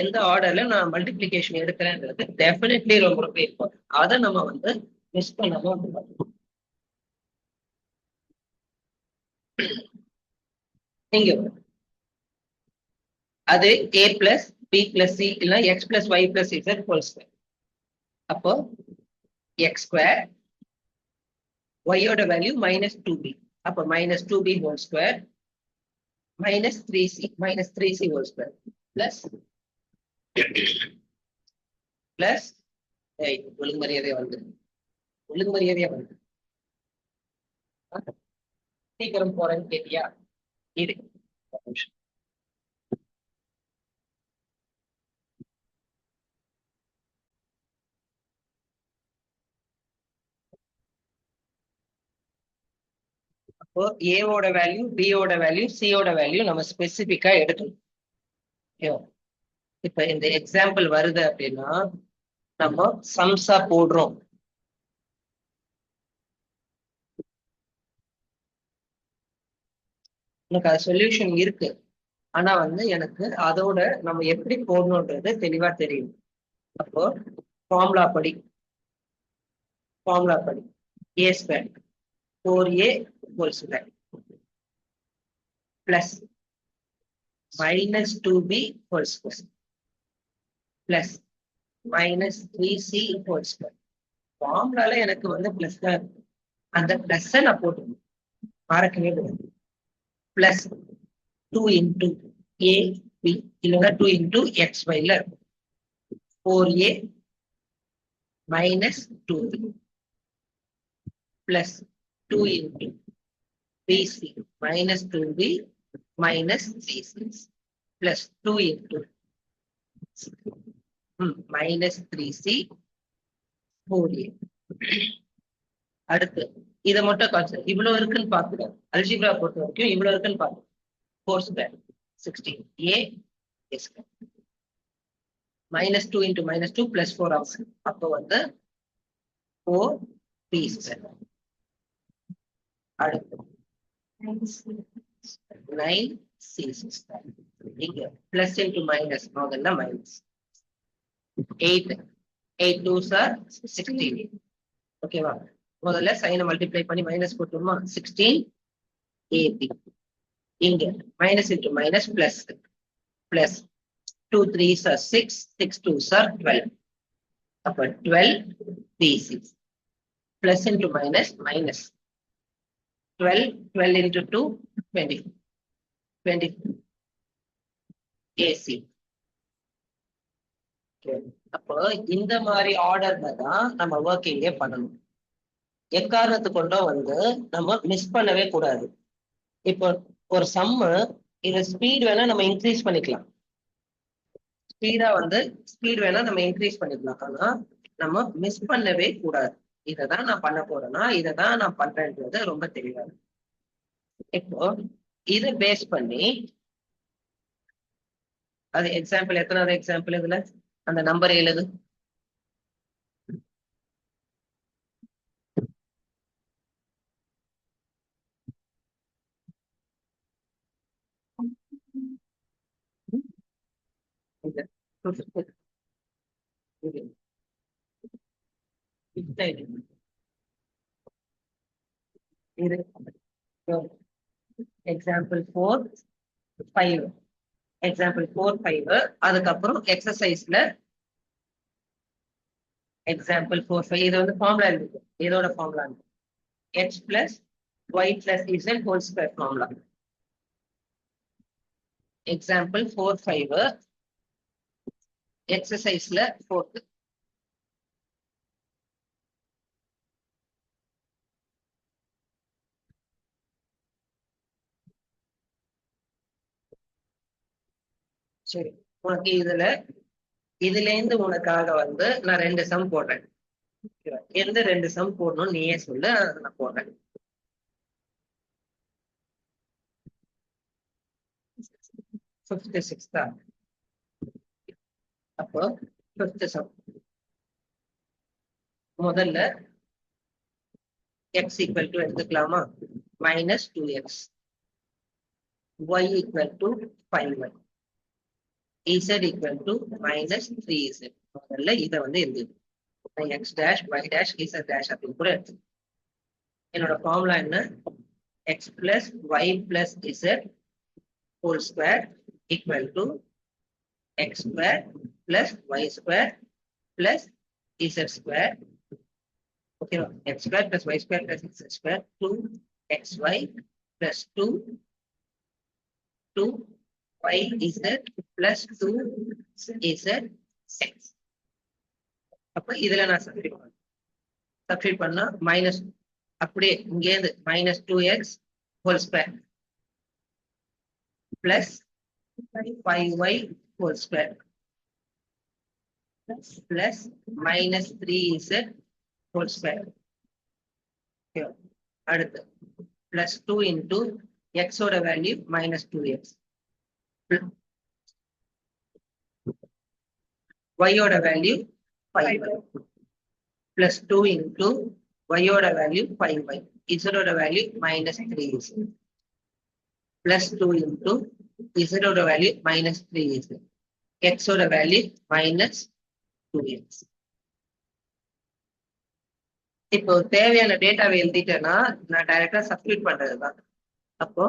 எந்த ஆர்டர்ல நான் மல்டிப்ளிகேஷன் எடுக்கிறேன்றது டெஃபினெட்லி ரொம்ப ரொம்ப இம்பார்ட்டன்ட். அதை நம்ம வந்து மிஸ் பண்ணாம நீங்க அது a plus b plus c இல்ல x plus y plus z whole square. அப்போ x ஸ்கொயர், y ஓட வேல்யூ மைனஸ் 2b, அப்போ minus 2b whole square minus 3c whole square plus plus ஒழுங்கு மரியாதையா வந்து சீக்கிரம் போறேன்னு கேட்டியா? இது அப்போ ஏவோட வேல்யூ, பியோட வேல்யூ, சியோட வேல்யூ நம்ம ஸ்பெசிபிக்கா எடுக்கணும். இப்ப இந்த எக்ஸாம்பிள் வருது அப்படின்னா நம்ம சம்ஸா போடுறோம். எனக்கு அது சொல்யூஷன் இருக்கு, ஆனா வந்து எனக்கு அதோட நம்ம எப்படி போடணுன்றது தெளிவா தெரியும். அப்போ ஃபார்முலா படி a square 4a whole square plus minus 2b whole square plus minus 3c whole square. ஃபார்முலால எனக்கு வந்து பிளஸ் தான் இருக்கு, அந்த பிளஸ் நான் போட்டுக்கணும், மறக்கவே கூடாது. பிளஸ் 2 into a b இல்லைன்னா 2 into xy ல 4a minus 2b plus 2 into bc minus 2b minus 3c plus 2 into minus 3c 4a. அடுத்து இதை மட்டும் கான்செப்ட் இவ்வளவு இருக்குன்னு பார்த்துக்கோ. அல்ஜிப்ரா பொறுத்த வரைக்கும் இவ்வளவு இருக்குன்னு பார்த்து 4 square 16a is minus 2 into minus 2 plus 4 ஆகும். அப்போ வந்து 4b square. அடுத்து 9c square. இங்க பிளஸ் into மைனஸ், முதல்ல மைனஸ் 8 8 2s are 16. ஓகேவா? முதல்ல சைனை மல்டிப்ளை பண்ணி மைனஸ் போட்டுமா 16ab. இங்க minus into minus plus plus 2 3s are 6, 6 2s are 12. அப்ப 12b6 plus into minus minus 12 12 into 2 20 20 ac. அப்போ இந்த மாதிரி ஆர்டர்ல தான் நம்ம ஒர்க்கிங்கே பண்ணணும். எக்காரணத்து கொண்டும் வந்து நம்ம மிஸ் பண்ணவே கூடாது. இப்போ ஒரு சம்மு, இத ஸ்பீட் வேணா நம்ம இன்க்ரீஸ் பண்ணிக்கலாம், ஸ்பீட் வேணா நம்ம இன்க்ரீஸ் பண்ணிக்கலாம், ஆனா நம்ம மிஸ் பண்ணவே கூடாது. இதைதான் நான் பண்ண போறேன்னா இதைதான் நான் பண்றேன்றது ரொம்ப தெளிவா இருக்கு. இப்போ இதை பேஸ் பண்ணி அது எக்ஸாம்பிள், எத்தனாவது எக்ஸாம்பிள் இதுல அந்த நம்பர் எழுது. எக்ஸாம்பிள் 4 5 எக்ஸாம்பிள் 4 5 அதுக்கப்புறம் எக்ஸசைஸ்ல எக்ஸாம்பிள் 4 5 இது வந்து ஃபார்முலா இருக்கு இதோட formula x plus y plus z whole square formula. Example 4 5 exercise ல 4th சரி உனக்கு இதுல இருந்து உனக்காக வந்து நான் 2 சம் போடுறேன் எந்த 2 சம் போடணும் நீயே சொல்லு நான் போடுறேன் 5th 6th அப்போ 5th சம் முதல்ல x equal to எடுத்துக்கலாமா minus 2x y equal to 5y z equal to minus 3z முதல்ல இதை வந்து எழுதுது x dash y dash z dash அப்படின்னு கூட எடுத்து என்னோட ஃபார்முலா என்ன x plus y plus z whole square equal to x square plus y square plus z square okay x square plus y square plus z square 2xy plus 2yz plus 2z x அப்ப இதுல நான் substitute பண்ணா minus அப்படியே இங்க இருந்து minus 2x whole square plus 5y whole square plus minus 3z whole square அடுத்து plus 2 into x ஓட value minus 2x y ஓட value 5y plus 2 into y ஓட வேல்யூ 5y z ஓட value minus 3z plus 2 into z ஓட value minus 3z x ஓட value minus 2x இப்போ தேவையான டேட்டாவை எழுதிட்டேன்னா நான் டைரக்டா சப்ஸ்டிட்யூட் பண்றதுதான் அப்போ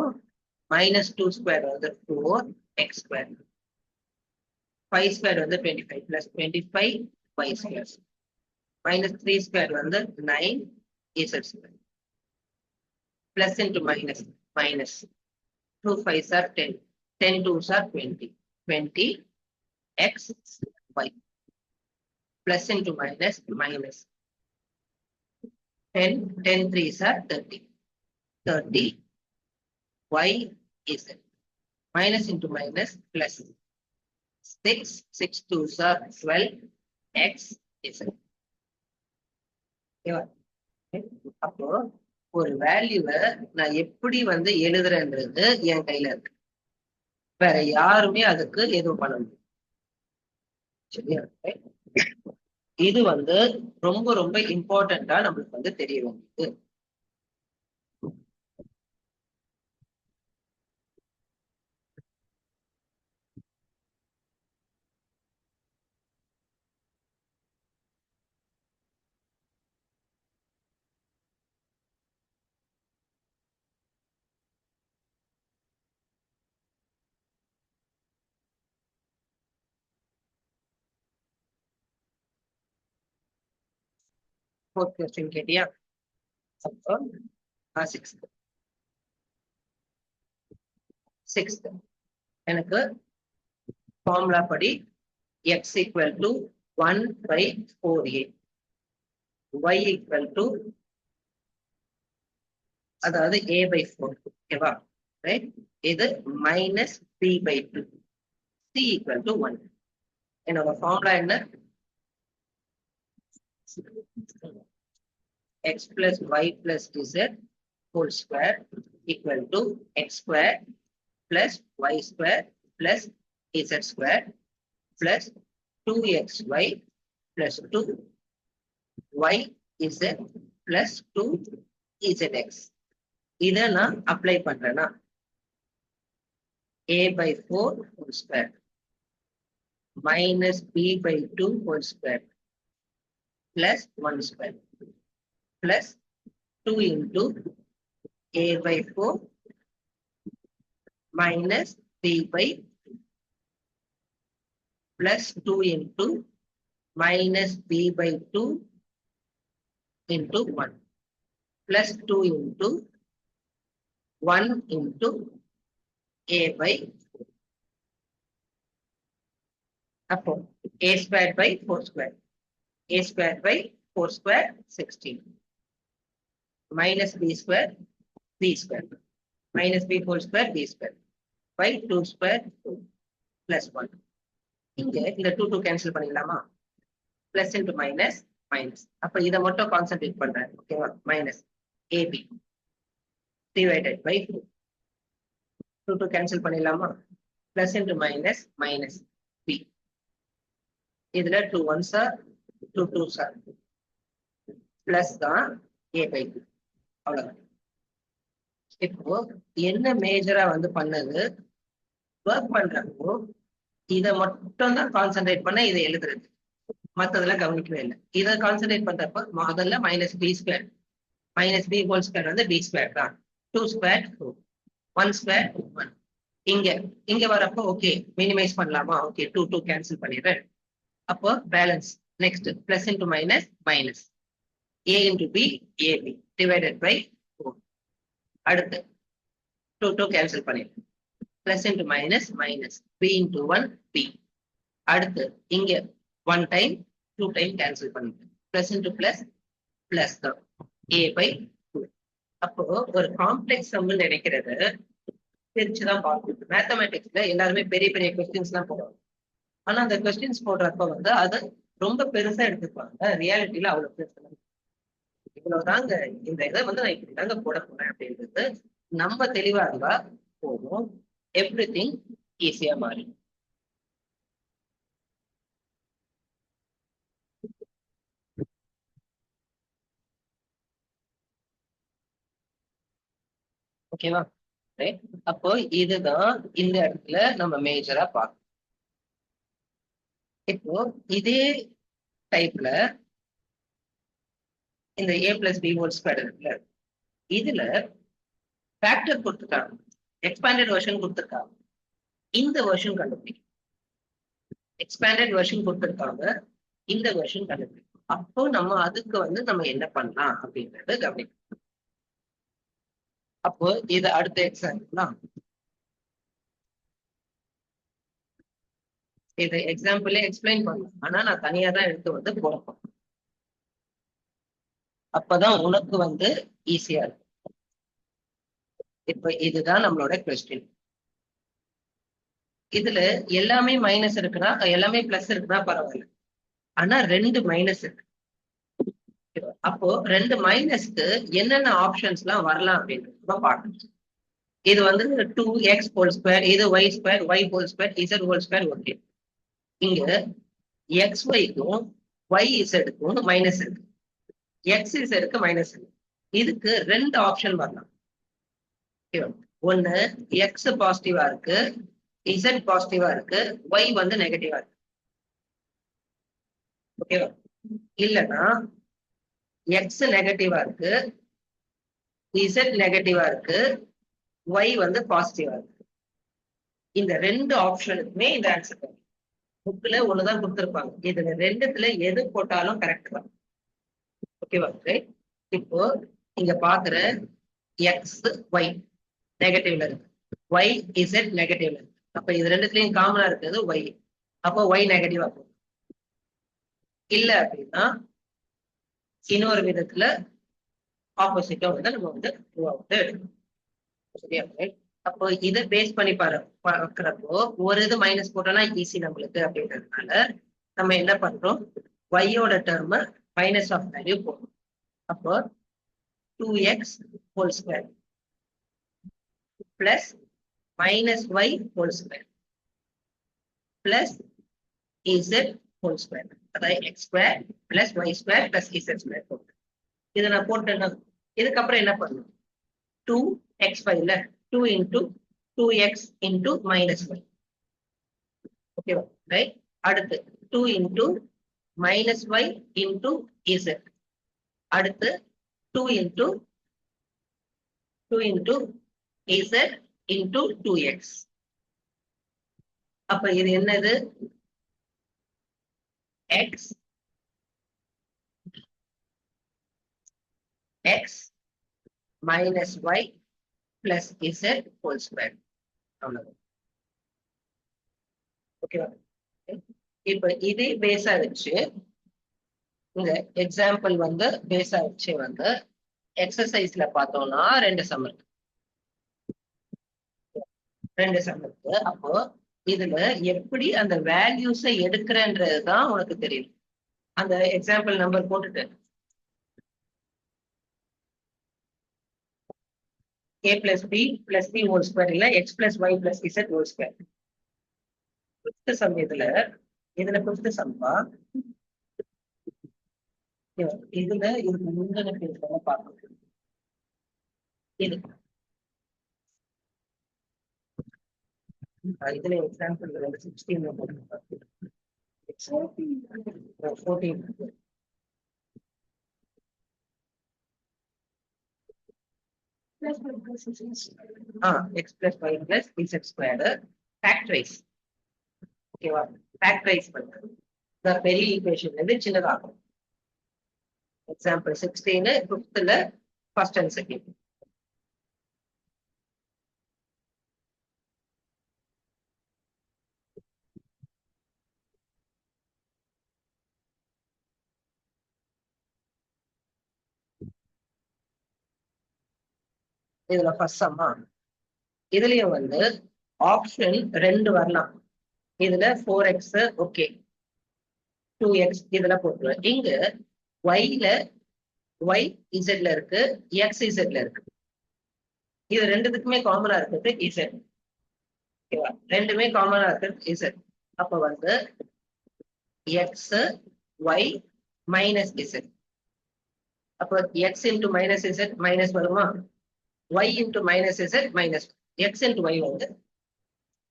minus 2 ஸ்கொயர் வந்து 4x ஸ்கொயர் 5 ஸ்கொயர் வந்து 25 plus 25 y square minus 3 square வந்து 9 z square plus into minus 2 5s are 10 10 2s are 20 20 x y plus into minus 10 3s are 30 30 y z minus into minus plus 6 2s are 12 x z அப்போ ஒரு வேல்யூவை நான் எப்படி வந்து எழுதுறேன்றது என் கையில இருக்கு வேற யாருமே அதுக்கு எதுவும் பண்ண முடியும் சரியா இது வந்து ரொம்ப ரொம்ப இம்பார்ட்டண்டா நம்மளுக்கு வந்து தெரிய வேண்டியது ஃபோர்த் கொஸ்டின் கேட்டியா அப்போ சிக்ஸ்த் எனக்கு ஃபார்முலா படி x equal to 1/4a y equal to அதாவது a/4 ஓகேவா ரைட் இது minus b/2 c equal to 1 என்னோட ஃபார்முலா என்ன x plus y plus z whole square equal to x square plus y square plus z square plus 2xy plus 2yz plus 2zx இதை நான் apply பண்றேன்னா a/4 whole square minus b/2 whole square plus 1 square plus 2 into a/4 minus b by 2 plus 2 into minus b by 2 into 1 plus 2 into 1 into a by 4. அப்போ a square by 4 square. A square by 4 square 16. Minus b square b square. Minus b whole square b square. By 2 square 2 plus 1. இங்க இந்த 2 cancel பண்ணிடலாமா? Plus into minus minus. அப்ப இதை மட்டும் concentrate பண்றேன். ஓகேவா? Minus ab divided by 4. 2 cancel பண்ணிடலாமா? Plus into minus minus b. இதுல 2 1s are 2 2s are. Plus தான் a by 2. அவ்வளவுதான். இப்போ என்ன மேஜரா வந்து பண்ணது? ஒர்க் பண்றப்போ இதை மட்டும் தான் கான்சென்ட்ரேட் பண்ண இதை எழுதுறது. மற்றதெல்லாம் கவனிக்கவே இல்லை. இதை கான்சென்ட்ரேட் பண்றப்ப முதல்ல minus b square minus b whole square வந்து பி ஸ்கொயர் தான். 2 ஸ்கொயர் 2 1 ஸ்கொயர் 1. இங்க வரப்போ ஓகே மினிமைஸ் பண்ணலாமா? ஓகே 2 2 கேன்சல் பண்ணிடுறேன். அப்போ balance next plus into minus minus a into b a b divided by 4. அடுத்து 2 2 கேன்சல் பண்ணிடுறேன். Plus into minus minus b into 1 b. அடுத்து இங்க 1 டைம் 2 டைம் கேன்சல் பண்ணிடுறேன். பிளஸ் இன்டு பிளஸ் பிளஸ் தான் a by 2. அப்போ ஒரு காம்ப்ளெக்ஸ் சம்னு நினைக்கிறது பிரிச்சுதான் பார்க்கணும். மேத்தமேட்டிக்ஸ்ல எல்லாருமே பெரிய பெரிய கொஸ்டின்ஸ் எல்லாம் போடுவாங்க. ஆனா அந்த கொஸ்டின்ஸ் போடுறப்ப வந்து அது ரொம்ப பெருசா எடுத்துப்பாங்க. ரியாலிட்டியில அவ்வளவு பெருசா இவ்வளவுதாங்க இந்த இதை வந்து நான் இப்படி தாங்க போட போறேன் அப்படின்றது நம்ம தெளிவா இருந்தா போதும். எவ்ரி திங் ஈஸியா மாறி. ஓகேவா? அப்போ இதுதான் இந்த இடத்துல நம்ம மேஜரா பார்க்கணும். இப்போ இதே டைப்ல இந்த a plus b whole square இருக்குல்ல, இதுல ஃபேக்டர் கொடுத்துருக்காங்க, எக்ஸ்பேண்டட் வெர்ஷன் கொடுத்துருக்காங்க. இந்த வெர்ஷன் கண்டுபிடிக்கும். எக்ஸ்பேண்டட் வெர்ஷன் கொடுத்துருக்காங்க, இந்த வெர்ஷன் கண்டுபிடிக்கும். அப்போ நம்ம அதுக்கு வந்து நம்ம என்ன பண்ணலாம் அப்படின்றது கவனிக்கணும். அப்போ இது அடுத்த எக்ஸாம்பிள். இது எக்ஸாம்பிளே எக்ஸ்பிளைன் பண்ணலாம். ஆனா நான் தனியா தான் எடுத்து வந்து போடணும். அப்பதான் உனக்கு வந்து ஈஸியா இருக்கும். இப்ப இதுதான் நம்மளோட கொஸ்டின். இதுல எல்லாமே மைனஸ் இருக்குன்னா, எல்லாமே பிளஸ் இருக்குன்னா பரவாயில்ல. ஆனா 2 மைனஸ் இருக்கு. அப்போ 2 மைனஸ்க்கு என்னென்ன ஆப்ஷன்ஸ் எல்லாம் வரலாம் அப்படின்னு பார்க்கணும். இது வந்து 2x ஹோல் ஸ்கொயர், இது y square, y whole square, z whole square. Okay, இங்க xyக்கும் yzக்கும் மைனஸ் இருக்கு, xzக்கு மைனஸ் இருக்கு. இதுக்கு 2 ஆப்ஷன் வரலாம். ஒண்ணு x பாசிட்டிவா இருக்கு, z பாசிட்டிவா இருக்கு, y வந்து நெகட்டிவா இருக்கு. ஓகேவா? இல்லைன்னா x நெகட்டிவா இருக்கு, z நெகட்டிவா இருக்கு, y வந்து பாசிட்டிவா இருக்கு. இந்த 2 ஆப்ஷனுக்குமே இந்த ஆன்சர் தான். புக்ல ஒண்ணுதான் கொடுத்துருப்பாங்க. இதுல 2த்துல எது போட்டாலும் கரெக்ட் தான். ஓகேவா? இப்போ இங்க பாக்குற எக்ஸ் ஒய் நெகட்டிவ்ல இருக்கு, ஒய் இசட் நெகட்டிவ்ல இருக்கு. அப்ப இது 2த்துலயும் காமனா இருக்கிறது ஒய். அப்போ ஒய் நெகட்டிவா போகும். இல்ல அப்படின்னா இன்னொரு விதத்துல ஆப்போசிட்டா வந்து நம்ம வந்து எடுக்கணும். சரியா? அப்போ இதை பேஸ் பண்ணி பார்க்கிறப்போ ஒரு இது மைனஸ் போட்டோம்னா ஈஸி நம்மளுக்கு அப்படின்றதுனால நம்ம என்ன பண்றோம், ஒய்யோட டேர்ம் மைனஸ் ஆஃப் வேல்யூ போடும். அப்போ 2x whole square plus minus y whole square plus z whole square, அதாவது x square plus y square plus z square போட்டு இதை நான் போட்டேன்னா இதுக்கப்புறம் என்ன பண்ணணும், 2x5 இல்ல 2 into 2x into minus 1. ஓகேவா? ரைட். அடுத்து 2 into minus y into z. அடுத்து 2 into z இன்டூ 2x. அப்ப இது என்னது? x minus y plus z whole square. அவ்வளவு. ஓகேவா? இப்ப இதே பேஸா வச்சு இந்த எக்ஸாம்பிள் வந்து பேஸா வச்சு வந்து எக்ஸசைஸ்ல பார்த்தோம்னா ரெண்டு சம் இருக்கு. அப்போ இதுல எப்படி அந்த வேல்யூஸை எடுக்கிறன்றதுதான் உனக்கு தெரியும். அந்த எக்ஸாம்பிள் நம்பர் போட்டுட்டு a plus b plus c whole square இல்ல x plus y plus z whole square. Fifth some இதுல ஃபிஃப்த் சம்பா இதுல இதுக்கு முந்தின பேஜ்ல பார்க்கணும். இது இதுல example 16 14 x plus y plus z squared factorize. ஓகேவா? factorize பண்றது இந்த பெரிய ஈக்குவேஷன்ல இருந்து சின்னதாகும். எக்ஸாம்பிள் 16 ஃபிஃப்த்ல ஃபர்ஸ்ட் அண்ட் செகண்ட். இதுல ஃபர்ஸ்ட் சம்மா இதுலயும் வந்து ஆப்ஷன் 2 வரலாம். இதுல 4x ஓகே 2x இதுல போட்டுருவேன். இங்க y-ல y z-ல இருக்கு, x z-ல இருக்கு. இது ரெண்டுத்துக்குமே காமனா இருக்கிறது z. ஓகேவா? ரெண்டுமே காமனா இருக்கிறது z. அப்ப வந்து x y மைனஸ் z. அப்ப x into minus z minus வருமா? y into minus z minus x into y வந்து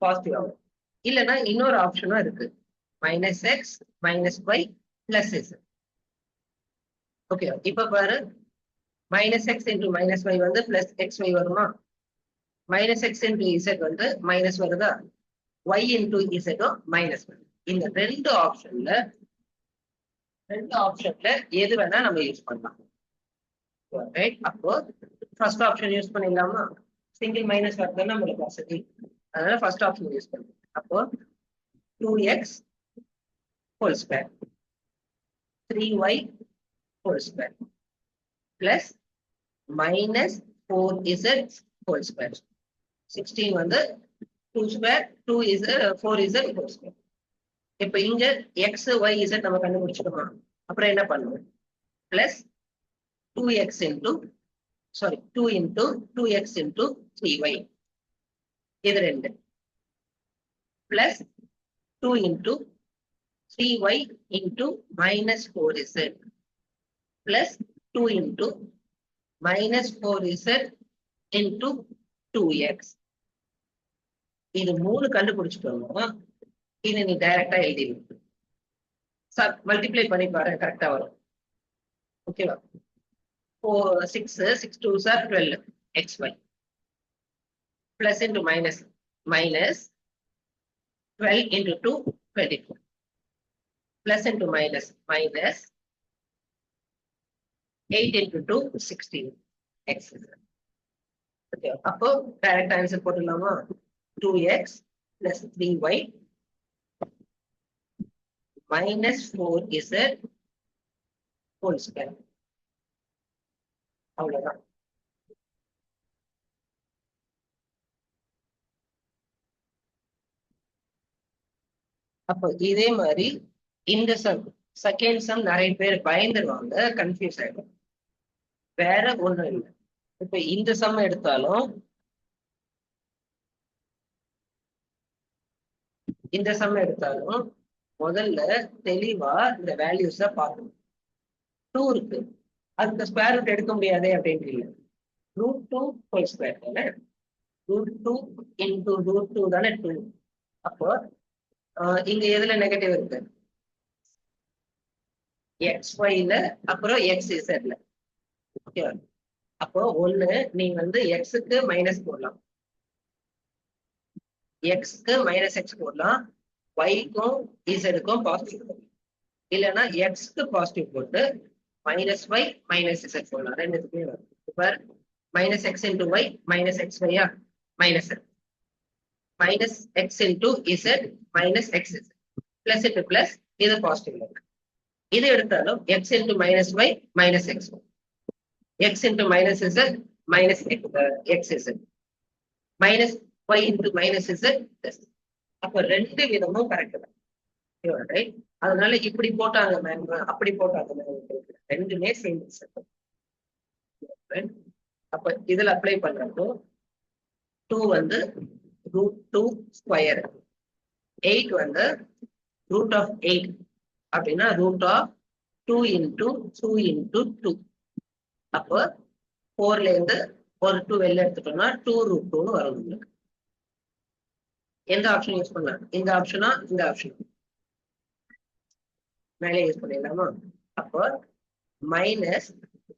பாசிட்டிவ் ஆகும். இல்லைன்னா இன்னொரு ஆப்ஷனும் இருக்கு, minus x minus y plus z. Okay, இப்ப பாரு minus x into minus y வந்து பிளஸ் எக்ஸ் ஒய் வருமா? மைனஸ் எக்ஸ் இன்டு இசட் வந்து மைனஸ் வருதா? ஒய் இன்டு இசட்டும் மைனஸ் வருது. இந்த ரெண்டு ஆப்ஷன்ல எது வேணா நம்ம யூஸ் பண்ணலாம். ரைட்? அப்போ ஃபர்ஸ்ட் ஆப்ஷன் யூஸ் பண்ணிடலாமா? சிங்கிள் மைனஸ் வருதுன்னா நம்மளுக்கு வசதி, அதனால ஃபர்ஸ்ட் ஆப்ஷன் யூஸ் பண்ணுவோம். அப்போ 2x whole square 3y whole square plus minus 4z whole square. 16 வந்து 2 square 4z whole square. இப்ப இங்க x y z நம்ம கண்டுபிடிச்சிட்டோமா? அப்புறம் என்ன பண்ணுவோம்? Plus 2x into 2 into 2x into 3y இது ரெண்டு plus 2 into 3y into minus 4z plus 2 into minus 4z into 2x. இது மூணு கண்டுபிடிச்சிட்டோம். இது நீ டைரக்டா எழுதிடு, மல்டிப்ளை பண்ணி பாரு, கரெக்டா வரும். ஓகேவா? 6 2s are 12 xy plus into minus 12 into 2 24 plus into minus 8 into 2 16 x. Okay, அப்போ டைரக்ட் ஆன்சர் போட்டுடலாமா? 2x plus 3y minus 4z whole square. அவ்வளவுதான். அப்போ இதே மாதிரி இந்த சம் செகண்ட் சம் நிறைய பேர் பயந்துருவாங்க, கன்ஃபியூஸ் ஆயிடும். வேற ஒண்ணும் இல்லை. இப்ப இந்த சம் எடுத்தாலும் முதல்ல தெளிவா இந்த வேல்யூஸ பார்க்கணும். 2 இருக்கு, அதுக்கு ஸ்கொயர் ரூட் எடுக்க முடியாதே அப்படின்னு இல்லை. √2 ஹோல் ஸ்கொயர் தானே, √2 into √2 தானே 2. அப்போ இங்க எதுல நெகட்டிவ் இருக்கு? xy-ல அப்புறம் xz-ல. ஓகே, அப்போ ஒண்ணு நீ வந்து x-க்கு மைனஸ் போடலாம், எக்ஸ்க்கு மைனஸ் எக்ஸ் போடலாம், ஒய்க்கும் இசடுக்கும் பாசிட்டிவ் போடலாம். இல்லைன்னா எக்ஸ்க்கு பாசிட்டிவ் போட்டு மைனஸ் ஒய் மைனஸ் இசட் போடலாம். ரெண்டுத்துக்குமே வரும். இப்போ minus x into y minus x ஒய்யா minus minus x into z minus x z plus into plus இது பாசிட்டிவ் இருக்கு. இது எடுத்தாலும் x into minus y minus x x into minus z minus x z minus y into minus z plus. அப்போ ரெண்டு விதமும் correct தான். Right? அதனால இப்படி போட்டாங்க மேம், அப்படி போட்டாங்க மேம், ரெண்டுமே சேம் ரிசல்ட். அப்ப இதுல அப்ளை பண்றப்போ 2 வந்து √2 ஸ்கொயர், 8 வந்து √8 அப்படின்னா √2 இன்டூ 2 இன்டூ 2. அப்போ 4ல இருந்து ஒரு 2 வெளில எடுத்துட்டோம்னா 2√2 வரும் உங்களுக்கு. எந்த ஆப்ஷன் யூஸ் பண்ணலாம்? இந்த ஆப்ஷனா இந்த ஆப்ஷன் மேலே யூஸ் பண்ணிடலாமா? அப்போ மைனஸ்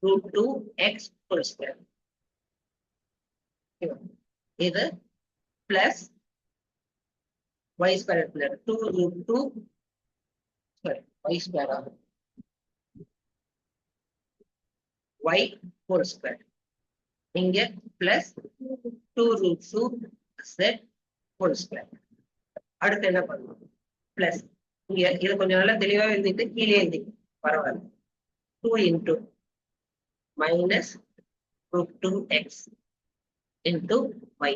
√2x ஹோல் ஸ்கொயர், இது plus y square plus 2√2 sorry y square ஆகும், y ஹோல் ஸ்கொயர், இங்க பிளஸ் 2√2 z ஹோல் ஸ்கொயர். அடுத்து என்ன பண்ணுவோம்? பிளஸ் இங்க இது கொஞ்சம் நல்லா தெளிவா எழுதிட்டு கீழே எழுதி பரவாயில்ல. 2 into minus √2x into y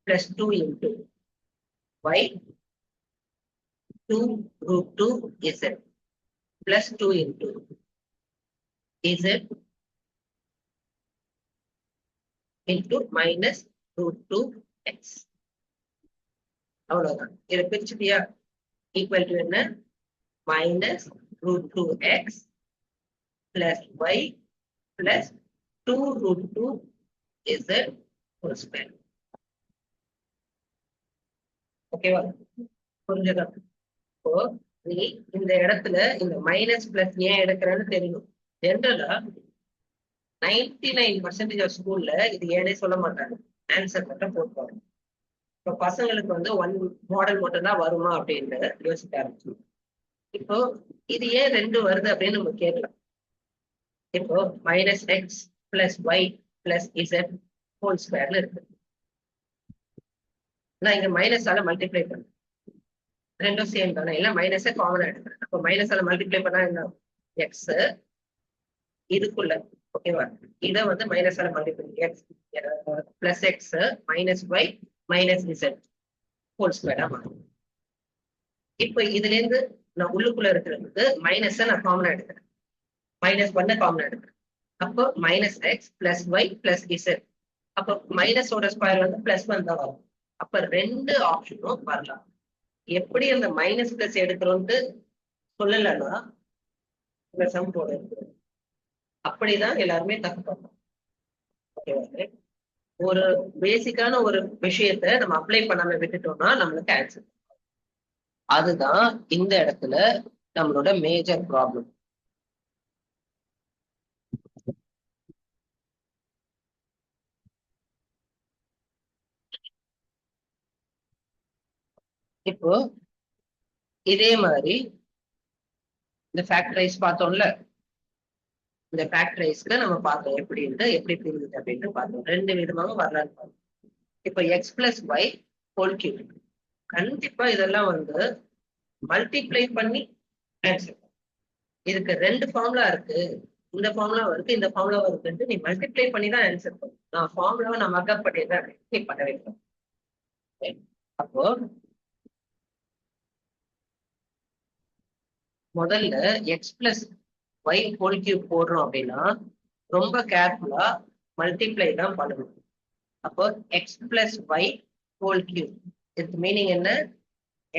plus 2 into y 2√2z plus 2 into z into minus √2x. அவ்வளவுதான். இதை பிரிச்சுட்டியா? ஈக்குவல் டு என்ன? Minus √2x plus y plus 2√2z whole square. ஓகேவா? புரிஞ்சதா? இப்போ நீ இந்த இடத்துல இந்த மைனஸ் பிளஸ் ஏன் எடுக்கிறேன்னு தெரியும். ஜென்ரலா 99% ஆஃப் ஸ்கூல்ல இது ஏனே சொல்ல மாட்டாங்க, ஆன்சர் மட்டும் போட்டுவாங்க. இப்போ பசங்களுக்கு வந்து 1 மாடல் மட்டும் தான் வருமா அப்படின்னு யோசிக்க ஆரம்பிச்சு. இப்போ இது ஏன் 2 வருது அப்படின்னு நம்ம கேட்கலாம். இப்போ minus x plus y plus z whole ஸ்கொயர்ல இருக்கு. நான் இங்க மைனஸால மல்டிப்ளை பண்ணேன், ரெண்டும் சேம் தானே, இல்லை மைனஸை காமனா எடுக்கிறேன். அப்போ மைனஸால மல்டிப்ளை பண்ணா என்ன? எக்ஸ் இதுக்குள்ள, ஓகேவா? இதை வந்து மைனஸால multiply x plus x minus y minus z whole ஸ்கொயரா மாறும். இப்போ இதுல இருந்து நான் உள்ளுக்குள்ள இருக்கிறதுக்கு மைனஸை நான் காமனா எடுக்கிறேன், -1 காமனா எடுக்கிறேன். அப்போ minus x plus y plus z. அப்போ மைனஸோட ஸ்கொயர் வந்து +1 தான் வரும். அப்ப 2 ஆப்ஷனும் வரலாம். எப்படி அந்த மைனஸ் பிளஸ் எடுக்கிறோம்னு சொல்லலைன்னா இந்த சம் போடுறது அப்படிதான் எல்லாருமே தப்பு பண்ணுவோம். ஒரு பேசிக்கான ஒரு விஷயத்த நம்ம அப்ளை பண்ணாம விட்டுட்டோம்னா நம்மளுக்கு ஆன்சர். அதுதான் இந்த இடத்துல நம்மளோட மேஜர் ப்ராப்ளம். இப்போ இதே மாதிரி இந்த ஃபேக்டரைஸ் பார்த்தோம்ல, இந்த ஃபேக்டரைஸ்க்கு நம்ம பார்த்தோம் எப்படின்ட்டு, எப்படி புரியுது அப்படின்ட்டு பார்த்தோம். 2 விதமாக வரலான்னு பார்த்தோம். இப்போ x plus y whole cube, கண்டிப்பா இதெல்லாம் வந்து மல்டிப்ளை பண்ணி ஆன்சர். இதுக்கு 2 ஃபார்முலா இருக்கு, இந்த ஃபார்முலா இருக்கு, இந்த ஃபார்முலா இருக்குன்ட்டு நீ மல்டிப்ளை பண்ணி தான் ஆன்சர் பண்ணும். நான் ஃபார்முலாவை நான் மக்கப் பண்ணிடுறேன், நீ பண்ண வைக்கிறேன். அப்போ முதல்ல x plus y whole cube போடுறோம் அப்படின்னா ரொம்ப கேர்ஃபுல்லா மல்டிப்ளை தான் பண்ணணும். அப்போ x plus y whole cube, இதுக்கு மீனிங் என்ன?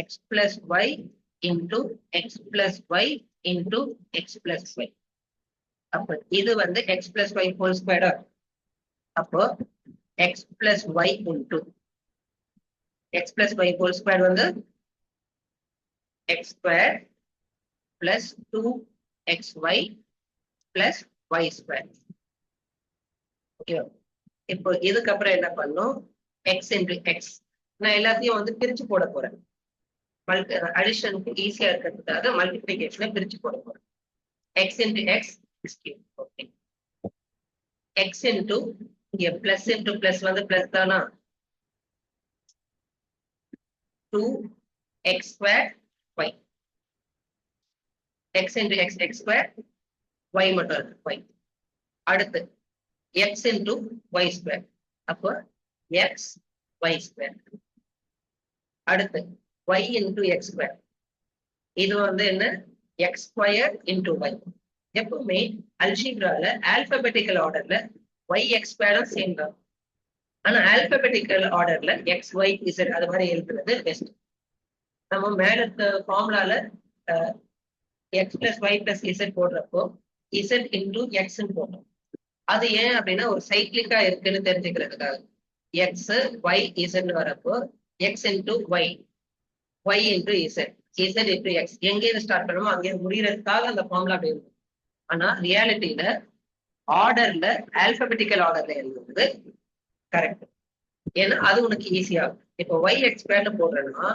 X plus y into x plus y into x plus y. அப்போ இது வந்து எக்ஸ் பிளஸ் ஒய் ஹோல் ஸ்கொயரா. அப்போ x plus y into x plus y whole square வந்து x square plus 2xy plus y square. Okay, இப்போ இதுக்கப்புறம் என்ன பண்ணும்? எக்ஸ் இன்டூ எக்ஸ் நான் எல்லாத்தையும் வந்து பிரிச்சு போட போறேன். அடிஷனுக்கு ஈஸியா இருக்கிறதுக்காக மல்டிபிளிகேஷனை பிரிச்சு போட போறேன். X into X okay. X into இங்க பிளஸ் இன்டு பிளஸ் வந்து பிளஸ் தானா, 2x square y. X into X X square, y மட்டும் இருக்கு y. அடுத்து எக்ஸ் இன்டு ஒய் ஸ்கொயர், அப்போ எக்ஸ் ஒய் ஸ்கொயர். அடுத்து y இன்டு எக்ஸ் ஸ்கொயர், இது வந்து என்ன, எக்ஸ் ஸ்கொயர் இன்டு ஒய். எப்பவுமே அல்ஜிப்ரால ஆல்பபெட்டிக்கல் ஆர்டர்ல ஒய் எக்ஸ் ஸ்கொயரும் சேம் தான். ஆனா ஆல்பபெட்டிக்கல் ஆர்டர்ல எக்ஸ் ஒய் இசட் அது மாதிரி எழுதுறது பெஸ்ட். நம்ம மேல இருக்க ஃபார்முலால x plus y plus z போடுறப்போ இசட் இன்டு எக்ஸ்ன்னு போட்டோம். அது ஏன் அப்படின்னா ஒரு சைக்கிளிக்கா இருக்குன்னு தெரிஞ்சுக்கிறதுக்காக. எக்ஸ் ஒய் இசட் வரப்போ x into y, y into z, z into x, எங்கேயிருந்து ஸ்டார்ட் பண்ணுமோ அங்கே முடியறதுக்காக அந்த ஃபார்முலா அப்படி இருக்கும். ஆனா ரியாலிட்டியில ஆர்டர்ல ஆல்பபெட்டிக்கல் ஆர்டர்ல எழுதுறது கரெக்ட். ஏன்னா அது உனக்கு ஈஸியா இருக்கும். இப்போ ஒய் எக்ஸ் ஸ்கொயர்ல போடுறேன்னா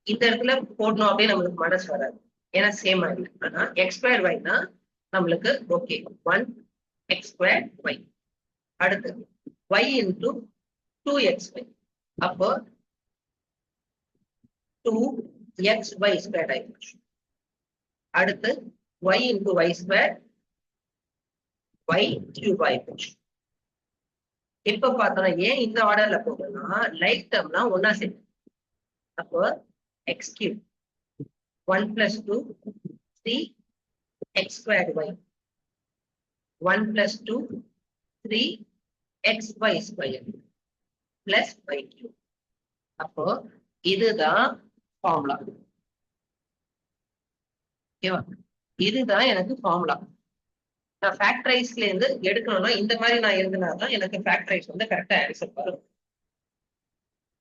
இந்த இடத்துல போடணும் அப்படின்னு நம்மளுக்கு மனசு வராது, ஏன்னா சேம் ஆயிடுது. ஆனா எக்ஸ் ஸ்கொயர் ஒய்னா நம்மளுக்கு ஓகே, 1 எக்ஸ் ஸ்கொயர் ஒய். அடுத்து ஒய் இன்டு 2xy, அப்போ 2xy ஸ்கொயர் ஆயிடுச்சு. அடுத்து y into y square, y cube ஆயிடுச்சு. இப்ப பார்த்தோம்னா ஏன் இந்த ஆர்டர்ல போகணும்னா லைக் டேர்ம்னா ஒன்னா சேர்த்து. அப்போ x cube 1 + 2 3x square y, 1 + 2 3xy square plus y cube. அப்போ இதுதான் ஃபார்முலா. ஓகேவா, இதுதான் எனக்கு ஃபார்முலா. நான் ஃபேக்டரைஸ்ல இருந்து எடுக்கணும்னா இந்த மாதிரி நான் எழுதினாதான் எனக்கு ஃபேக்டரைஸ் வந்து கரெக்டா ஆன்சர் வரும்.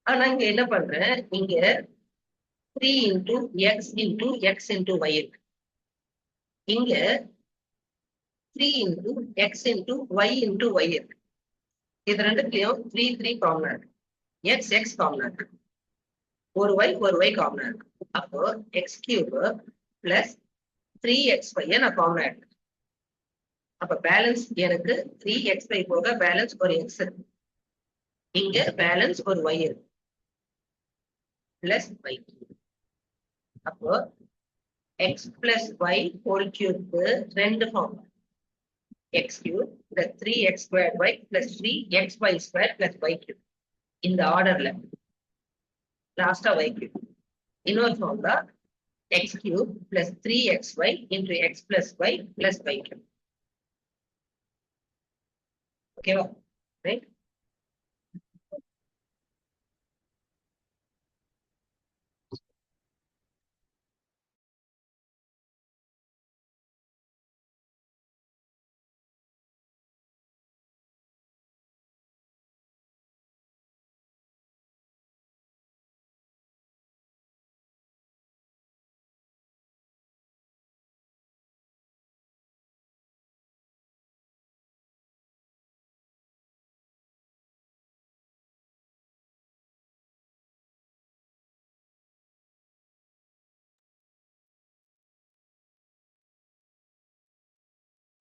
ஆனா இங்க என்ன பண்றேன், இங்க 3 into x into x into y இருக்கு. இங்க 3 into x into y into y இருக்கு. இது ரெண்டுலயும் 3 3 காமனா இருக்கு, எக்ஸ் எக்ஸ் காமனா இருக்கு, ஒரு ஒய் காமனா இருக்கு. அப்போ எக்ஸ் கியூப் பிளஸ் 3xy நான் காமனா எடுத்து, அப்ப பேலன்ஸ் எனக்கு 3xy போக பேலன்ஸ் ஒரு எக்ஸ் இருக்கு, இங்க பேலன்ஸ் ஒரு ஒய் இருக்கு பிளஸ் ஒய். அப்போ எக்ஸ் பிளஸ் ஒய் ஹோல் கியூப்க்கு ரெண்டு form, x cube plus 3x square y plus 3xy square plus y cube. இந்த ஆர்டர்ல லாஸ்டா ஒய் கியூப். இன்னொரு formula x cube plus 3xy into x plus y plus y cube. Okay, right?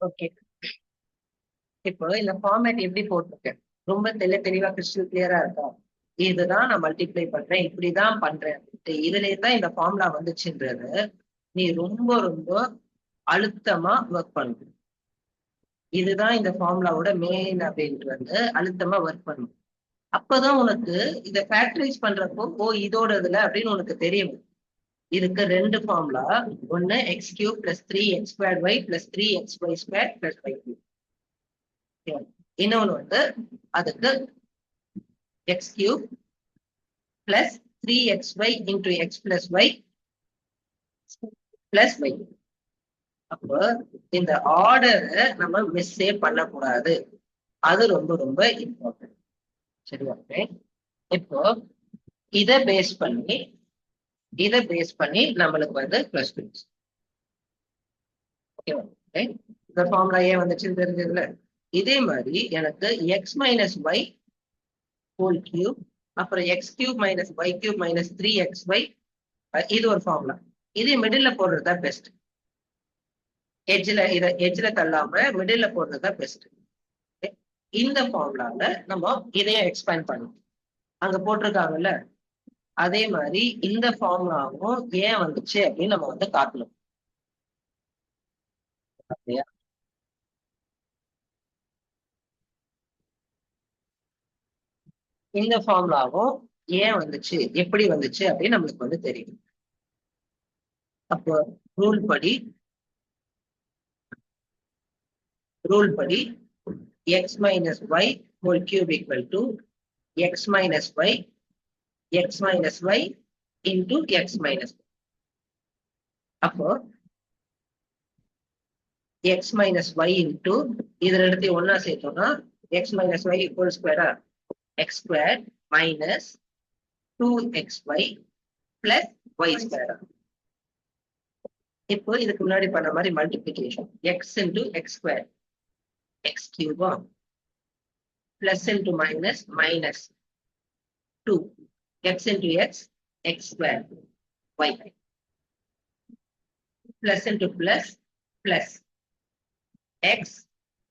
Okay, இப்போ இந்த format எப்படி போட்டிருக்கேன் ரொம்ப தெளிவா கிறிஸ்டல் கிளியரா இருக்கா? இதுதான் நான் மல்டிப்ளை பண்றேன், இப்படிதான் பண்றேன், இதுலயே தான் இந்த ஃபார்முலா வந்துச்சுன்றது நீ ரொம்ப ரொம்ப அழுத்தமா ஒர்க் பண்ணணும். இதுதான் இந்த ஃபார்முலாவோட மெயின் அப்படின்றது அழுத்தமா ஒர்க் பண்ணணும். அப்பதான் உனக்கு இதை ஃபேக்டரைஸ் பண்றப்போ ஓ இதோட இதுல அப்படின்னு உனக்கு தெரியும். இதுக்கு ரெண்டு ஃபார்முலா, ஒன்னு x cube plus 3x square y plus 3xy square plus y cube. இன்னொன்னு வந்து அதுக்கு x cube plus 3xy into x plus y plus y. அப்போ இந்த ஆர்டரை நம்ம மிஸ்ஸே பண்ணக்கூடாது, அது ரொம்ப ரொம்ப இம்பார்ட்டன்ட். சரி, ஓகே. இப்போ இதை பேஸ் பண்ணி நம்மளுக்கு வந்து பிளஸ் பிளஸ் ஓகேவா? இந்த ஃபார்முலா ஏன் வந்துச்சுன்னு தெரிஞ்சதுல இதே மாதிரி எனக்கு x minus y whole cube அப்புறம் x cube minus y cube minus 3xy, இது ஒரு ஃபார்முலா. இது மிடில் போடுறது தான் பெஸ்ட். எட்ஜ்ல தள்ளாம மிடில் போடுறது தான் பெஸ்ட். இந்த ஃபார்முலால நம்ம இதையும் எக்ஸ்பேண்ட் பண்ணுவோம். அங்க போட்டிருக்காங்கல்ல, அதே மாதிரி இந்த ஃபார்முலாவும் ஏன் வந்துச்சு அப்படின்னு நம்ம வந்து காட்டணும். இந்த ஃபார்முலாவும் ஏன் வந்துச்சு, எப்படி வந்துச்சு அப்படின்னு நம்மளுக்கு வந்து தெரியும். அப்போ ரூல் படி x minus y whole cube equal to x minus y into x minus y. அப்போ x minus y into இது ரெண்டுத்தையும் ஒன்னா சேர்த்தோம்னா x minus y whole square, x square minus 2xy plus y square. இப்போ இதுக்கு முன்னாடி பண்ண மாதிரி multiplication x into x square x cube plus into minus minus 2 x into x x square y plus into plus plus x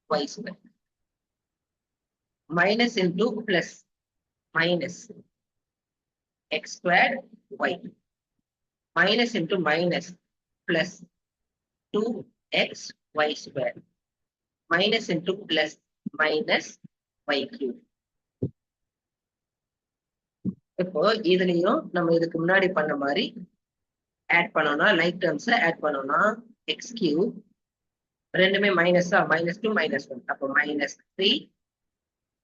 y square minus into plus minus x squared y minus into minus plus 2x y square minus into plus minus y cube. இப்போ இதுலயும் நம்ம இதுக்கு முன்னாடி பண்ண மாதிரி add பண்ணோம்னா like terms add பண்ணோம்னா x cube ரெண்டுமே மைனஸா -2 -1 அப்போ -3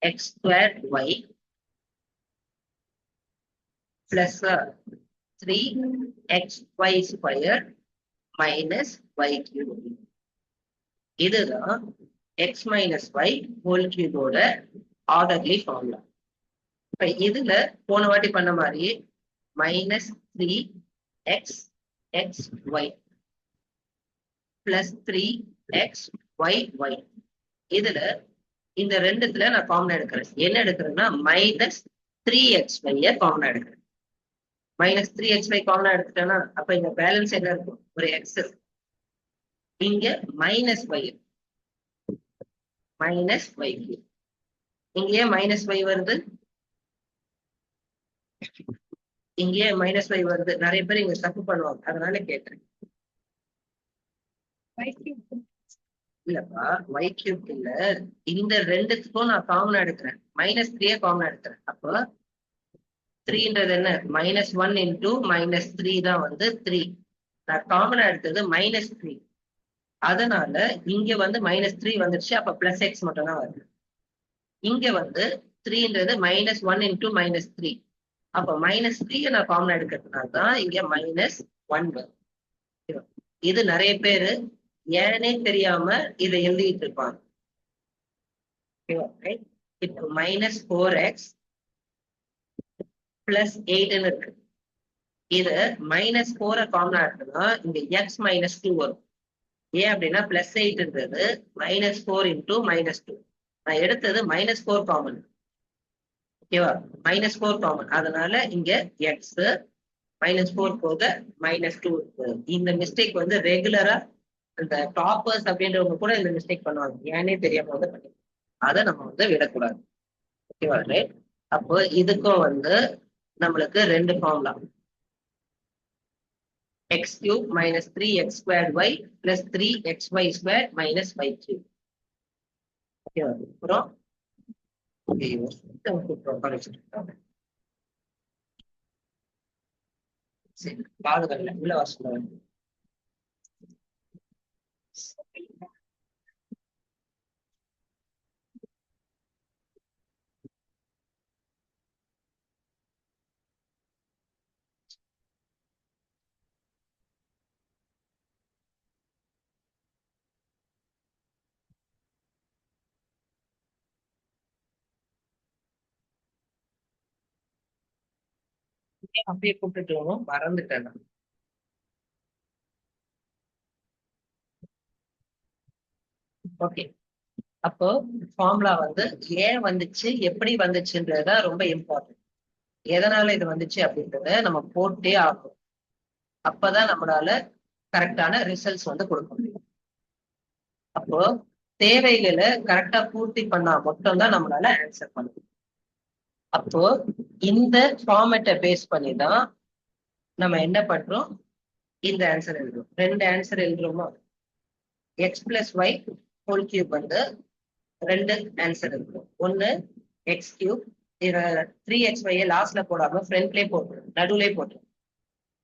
x square y plus 3 x y square minus y cube. இதுதான் எக்ஸ் மைனஸ் ஒய் ஹோல் கியூபோட ஆர்டர்லி ஃபார்முலா. இப்ப இதுல போன வாட்டி பண்ண மாதிரி -3 x x y plus 3 x y y. இதுல இந்த ரெண்டுத்துல நான் காமன் எடுக்கிறேன். என்ன எடுக்கிறேன்னா -3xy காமன் எடுக்கிறேன். -3xy காமன் எடுத்துட்டேன்னா அப்ப இந்த பேலன்ஸ் என்ன இருக்கும், ஒரு எக்ஸ். இங்க -y இங்க ஏன் -y வருது, இங்கே -y வருது. நிறைய பேர் இங்க தப்பு பண்ணுவாங்க, அதனால கேட்டேன். இல்லப்பா y கியூப் இல்ல, இந்த ரெண்டுத்துக்கும் நான் காமன் எடுக்கிறேன். -3 காமன் எடுக்கிறேன். அப்போ 3ன்றது என்ன, -1 into -3 தான் வந்து 3. நான் காமன் எடுத்தது -3. அதனால இங்க வந்து -3 வந்துருச்சு. அப்ப பிளஸ் எக்ஸ் மட்டும் தான் வருது. இங்க வந்து 3ன்றது -1 into -3. அப்ப -3 நான் காமன் எடுக்கிறதுனால தான் இங்க -1 வரும். இது நிறைய பேரு ஏனே தெரியாம இதை எழுதிட்டு இருப்பாங்க. இப்போ -4x பிளஸ் 8ன்னு இருக்கு. இது -4 காமனா இருக்குன்னா இங்க x -2 வரும். ஏன் அப்படின்னா +8ன்றது -4 into -2. நான் எடுத்தது -4 காமன். ஓகேவா, -4 காமன். அதனால இங்க x -4 போக -2 இருக்கு. இந்த மிஸ்டேக் வந்து ரெகுலரா இந்த டாப்பர்ஸ் அப்படின்றவங்க கூட இந்த மிஸ்டேக் பண்ணுவாங்க, ஏன்னே தெரியாம வந்து பண்ணி. அதை நம்ம வந்து விடக்கூடாது. ஓகேவா, ரைட். அப்போ இதுக்கும் வந்து நம்மளுக்கு ரெண்டு formula, x cube minus 3x squared y plus 3xy squared minus y cube. Okay, அப்புறம் சரி பாதுகால உள்ள வாசல் அப்படியே கூப்பிட்டு மறந்துட்டேன் நான். ஓகே, அப்போ ஃபார்முலா வந்து ஏன் வந்துச்சு எப்படி வந்துச்சுன்றதுதான் ரொம்ப இம்பார்ட்டன்ட். எதனால இது வந்துச்சு அப்படின்றத நம்ம போட்டே ஆகும். அப்பதான் நம்மளால கரெக்டான ரிசல்ட்ஸ் வந்து கொடுக்க முடியும். அப்போ தேவைகளை கரெக்டா பூர்த்தி பண்ணா மட்டும்தான் நம்மளால ஆன்சர் பண்ண முடியும். அப்போ இந்த ஃபார்மேட்டை பேஸ் பண்ணி தான் நம்ம என்ன பண்றோம், இந்த ஆன்சர் எழுதுறோம். 2 ஆன்சர் எழுதுறோமா, x plus y whole cube வந்து 2 ஆன்சர் எழுதுறோம். ஒன்னு எக்ஸ் கியூப், 3xy லாஸ்ட்ல போடாம ஃப்ரண்ட்லயே போட்டுரும், நடுவுலயே போட்டுரும்.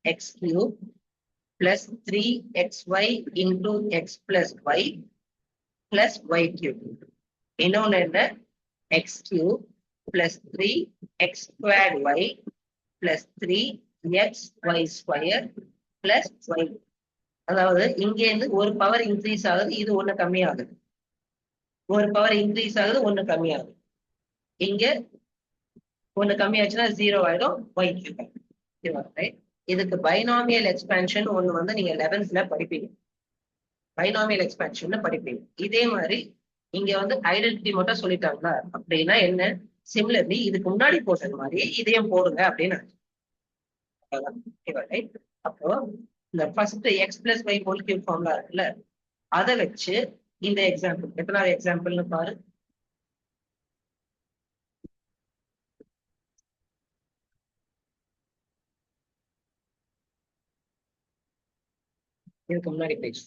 X cube plus 3xy into x plus y plus y cube. இன்னொன்னு என்ன, x cube plus 3x squared y plus 3xy square plus y. அதாவது இங்க இருந்து ஒரு பவர் இன்க்ரீஸ் ஆகுது, இது ஒண்ணு கம்மியாகுது. ஒரு பவர் இன்க்ரீஸ் ஆகுது, ஒண்ணு கம்மியாகுது. இங்க ஒண்ணு கம்மியாச்சுன்னா 0 ஆயிடும், ஒய் கியூப். இதுக்கு பைனாமியல் எக்ஸ்பேன்ஷன் ஒண்ணு வந்து நீங்க 11th படிப்பீங்க. பைனாமியல் எக்ஸ்பேன்ஷன் படிப்பீங்க. இதே மாதிரி இங்க வந்து ஐடென்டிட்டி மட்டும் சொல்லிட்டாங்களா, அப்படின்னா என்ன, சிமிலர்லி இதுக்கு முன்னாடி போட்டது மாதிரி இதையும் போடுங்க அப்படின்னு. அப்போ இந்த first x plus y whole cube formula இருக்குல்ல, அதை வச்சு இந்த எக்ஸாம்பிள், எத்தனாவது எக்ஸாம்பிள்னு பாரு. இதுக்கு முன்னாடி பேஜ்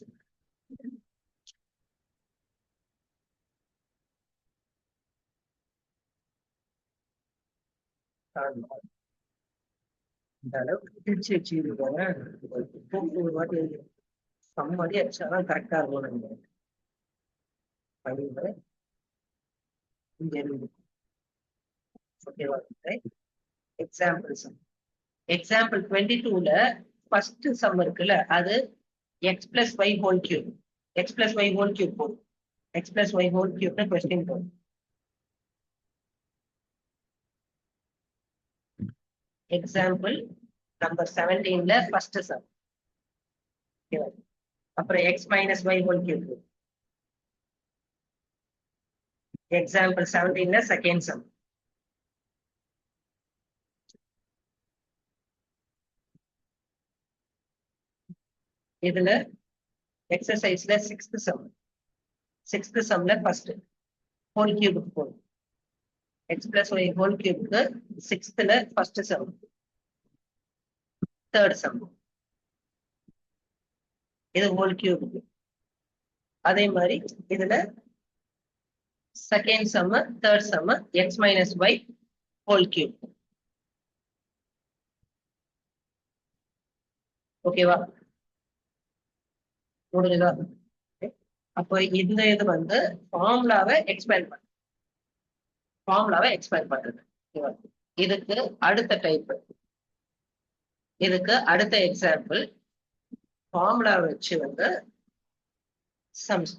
இந்த அளவுக்கு பிரிச்சு வச்சுருக்கோங்க. ஒரு வாட்டி சம்மதி அடிச்சாதான் கரெக்டா இருக்கும் நினைக்கிறேன். இங்க இருந்து ஓகேவா, எக்ஸாம்பிள் சம். எக்ஸாம்பிள் 22ல ஃபர்ஸ்ட் சம் இருக்குல்ல, அது x plus y whole cube, x plus y whole cube போடும். எக்ஸ் பிளஸ் ஒய் ஹோல் கியூப்னு கொஸ்டின் போடும். எக்ஸாம்பிள் நம்பர் 17ல ஃபர்ஸ்ட் சம். அப்புறம் x minus y whole cube. Example 17ல செகண்ட் சம். இதுல எக்ஸசைஸ்ல சிக்ஸ்த் சம். சிக்ஸ்த் சம்ல ஃபர்ஸ்ட் ஹோல் கியூபுக்கு போடும். எக்ஸ் பிளஸ் ஒய் ஹோல் கியூபுக்கு சிக்ஸ்த்ல ஃபர்ஸ்ட் சம், தேர்ட் சம். இது ஹோல் கியூபுக்கு. அதே மாதிரி இதுல second sum, third sum, x minus y whole cube. ஓகேவா, முடிஞ்சதா? அப்போ இந்த இது வந்து ஃபார்முலாவை எக்ஸ்பேண்ட் பண்ண, ஃபார்முலாவை எக்ஸ்பேண்ட் பண்றது. இதுக்கு அடுத்த டைப், இதுக்கு அடுத்த எக்ஸாம்பிள் ஃபார்முலா வச்சு வந்து சம்ஸ்.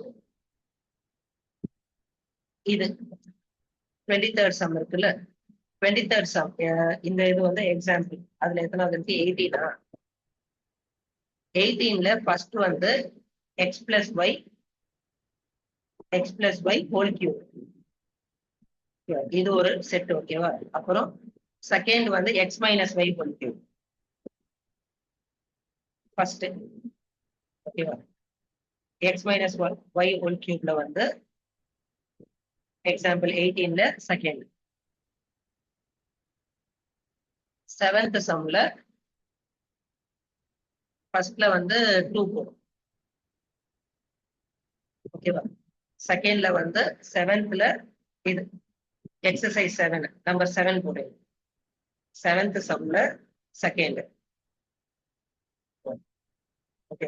இது 23rd சம் இருக்குல்ல, 23rd சம். இந்த இது வந்து எக்ஸாம்பிள். அதுல எத்தனாவது இருக்கு, 18. 18ல ஃபர்ஸ்ட் வந்து x plus y, x plus y whole cube. இது ஒரு செட், ஓகேவா. அப்புறம் செகண்ட் வந்து x minus y whole cube first, ஓகேவா. எக்ஸ் மைனஸ் ஒய் ஹோல் கியூப்ல வந்து எக்ஸாம்பிள் 18ல செகண்ட். செவன்த் சம்ல ஃபர்ஸ்ட்ல வந்து 2 போடும், ஓகேவா. செகண்ட்ல வந்து செவன்த்ல இது எக்ஸசைஸ் 7 நம்பர் 7 போடு. செவன்த் சம்ல செகண்ட், ஓகே.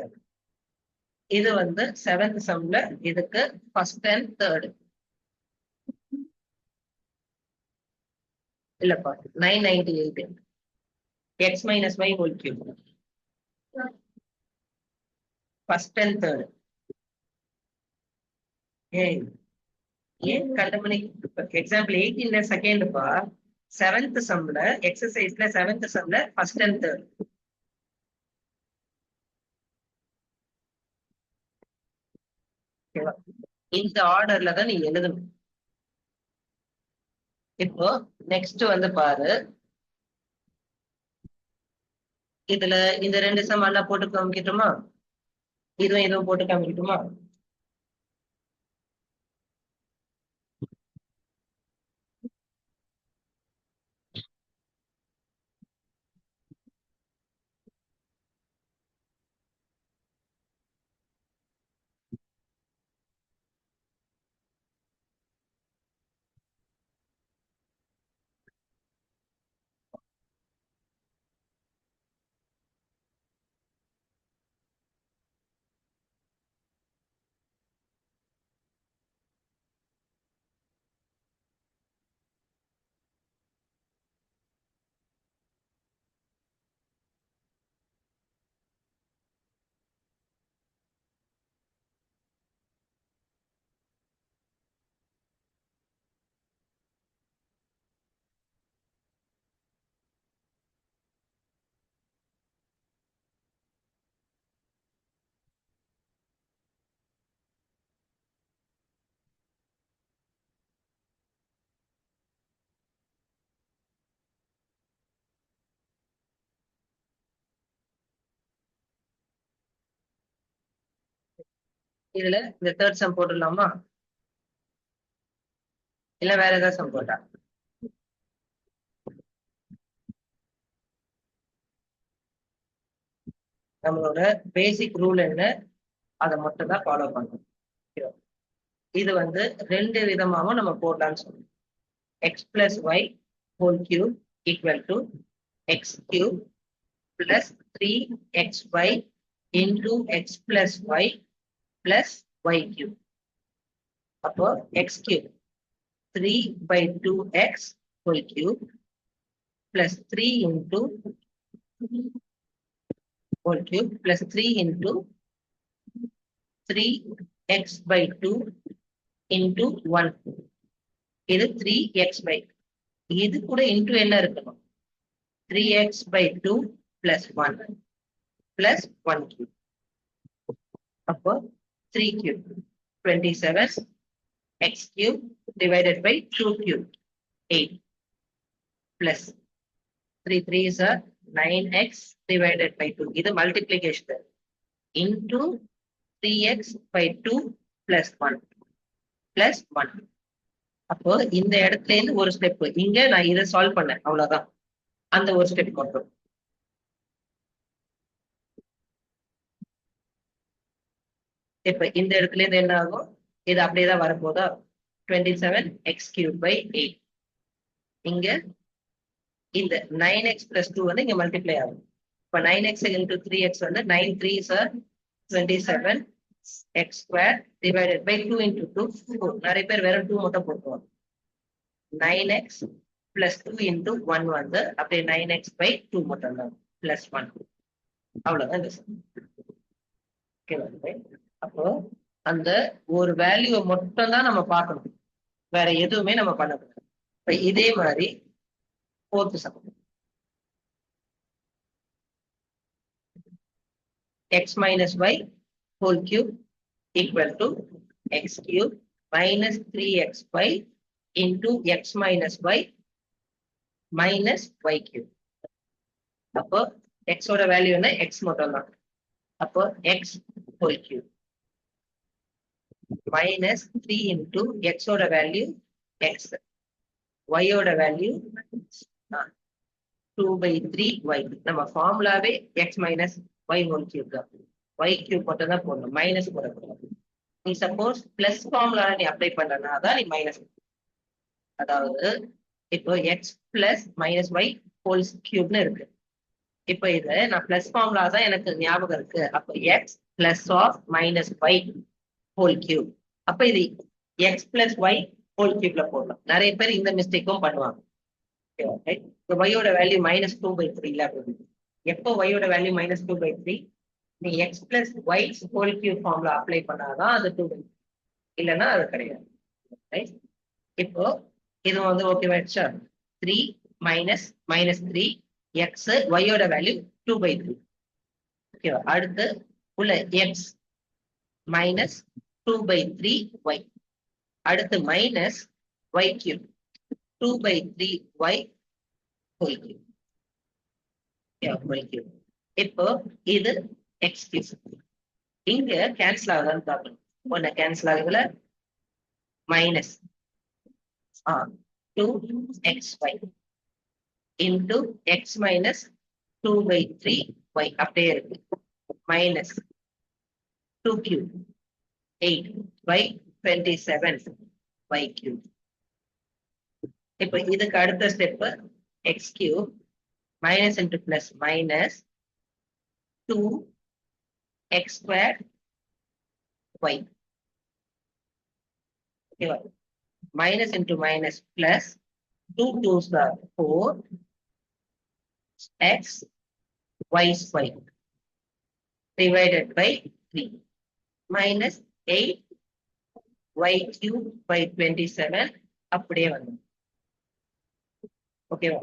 இது வந்து செவன்த் சம்ல இதுக்கு ஃபர்ஸ்ட் அண்ட் தேர்ட். இல்லப்பா, 998 x minus y whole cube first and third. ஏன் கண்டமணி, எக்ஸாம்பிள் 18ல செகண்ட்ப்பா, செவன்த் சம்ல எக்ஸசைஸ்ல செவன்த் சம்ல ஃபர்ஸ்ட் அண்ட் தேர்ட். இந்த ஆர்டர்ல தான் நீ எழுதணும். இப்போ நெக்ஸ்ட் வந்து பாரு, இதுல இந்த ரெண்டு சம் எல்லாம் போட்டு காமிக்கட்டுமா? இதுவும் போட்டு காமிக்கட்டுமா? இதுல இந்த தேர்ட் சம் போட்டுடலாமா? இல்ல வேற ஏதாவது சம் போட்டா? நம்மளோட பேசிக் ரூல் என்ன, அதை மட்டும் தான் ஃபாலோ பண்ணணும். இது வந்து ரெண்டு விதமாகவும் நம்ம போடலாம்னு சொல்லுவோம். X plus y whole cube equal to x cube plus 3xy into x plus y plus y cube. அப்போ x cube 3/2x whole cube plus 3 into whole cube plus 3 into 3x/2 into 1. இது 3x/, இது கூட into என்ன இருக்கணும்? 3x/2 plus 1 plus 1 cube. அப்போ 3 cube 27 x cube divided by 2 cube 8 plus 3 3s are 9x divided by 2. இது multiplication into 3x/2 plus 1 plus 1. அப்போ இந்த இடத்துல இருந்து ஒரு ஸ்டெப் இங்க நான் இதை சால்வ் பண்ணேன், அவ்வளவுதான். அந்த ஒரு ஸ்டெப் மட்டும். இப்ப இந்த இடத்துல இருந்து என்ன ஆகும்? இது அப்படியேதான் வரப்போதா? 27x³/8. இங்க இந்த 9x plus 2 வந்து இங்க மல்டிப்ளை ஆகும். இப்ப 9x into 3x வந்து 9 3s are 27 x² divided by 2 into 2 4. நிறைய பேர் வெறும் 2 மட்டும் போட்டுருவாங்க. 9x plus 2 into 1 வந்து அப்படியே 9x/2 மட்டும் தான் plus 1. அவ்வளவுதான். அப்போ அந்த ஒரு வேல்யூவை மட்டும் தான் நம்ம பார்க்கணும், வேற எதுவுமே நம்ம பண்ணக்கூடாது. இப்ப இதே மாதிரி fourth sum x minus y whole cube equal to x cube minus 3xy into x minus y minus y cube. அப்போ x ஓட வேல்யூ என்ன? x மட்டும் தான். அப்போ x whole cube minus 3 into x ஓட வேல்யூ x, y ஓட value 2/3y. நம்ம ஃபார்முலாவே x minus y whole cube தான். y cube மட்டும் தான் போடணும், மைனஸ் போடக்கூடாது. நீ சப்போஸ் பிளஸ் ஃபார்முலா நீ அப்ளை பண்றனா தான் நீ மைனஸ். அதாவது இப்போ x plus minus y whole கியூப்னு இருக்கு. இப்போ இதை நான் பிளஸ் ஃபார்முலா தான் எனக்கு ஞாபகம் இருக்கு. அப்போ x plus of minus y whole cube. அப்ப இது x பிளஸ் y ஹோல் கியூப்ல போடலாம். நிறைய பேர் இந்த மிஸ்டேக்கும் பண்ணுவாங்க. y ஓட வேல்யூ -2/3 எப்போ y ஓட வேல்யூ -2/3? நீ x plus y whole cube formula apply பண்ணாதான் அது 2/3, இல்லைன்னா அது கிடையாது. இப்போ இது வந்து ஓகே ஆயிடுச்சா? 3 minus -3 x, y ஓட வேல்யூ 2/3. ஓகேவா? அடுத்து உள்ள x minus 2/3y, அடுத்து minus y cube 2/3y whole cube. Yeah, whole cube. இப்போ இது எக்ஸ் கியூப் இங்க கேன்சல் ஆகுதான்னு பார்க்கணும். ஒன்னு கேன்சல் ஆகுதுல minus 2xy into x minus 2/3y அப்படியே இருக்கு. Minus 2 cube 8/27y cube. இப்போ இதுக்கு அடுத்த step x cube minus into plus minus 2x² y. ஓகேவா? minus into minus plus 2 2s are 4 x y square divided by 3 minus 8 y cube by 27 அப்படியே வந்து ஓகேவா?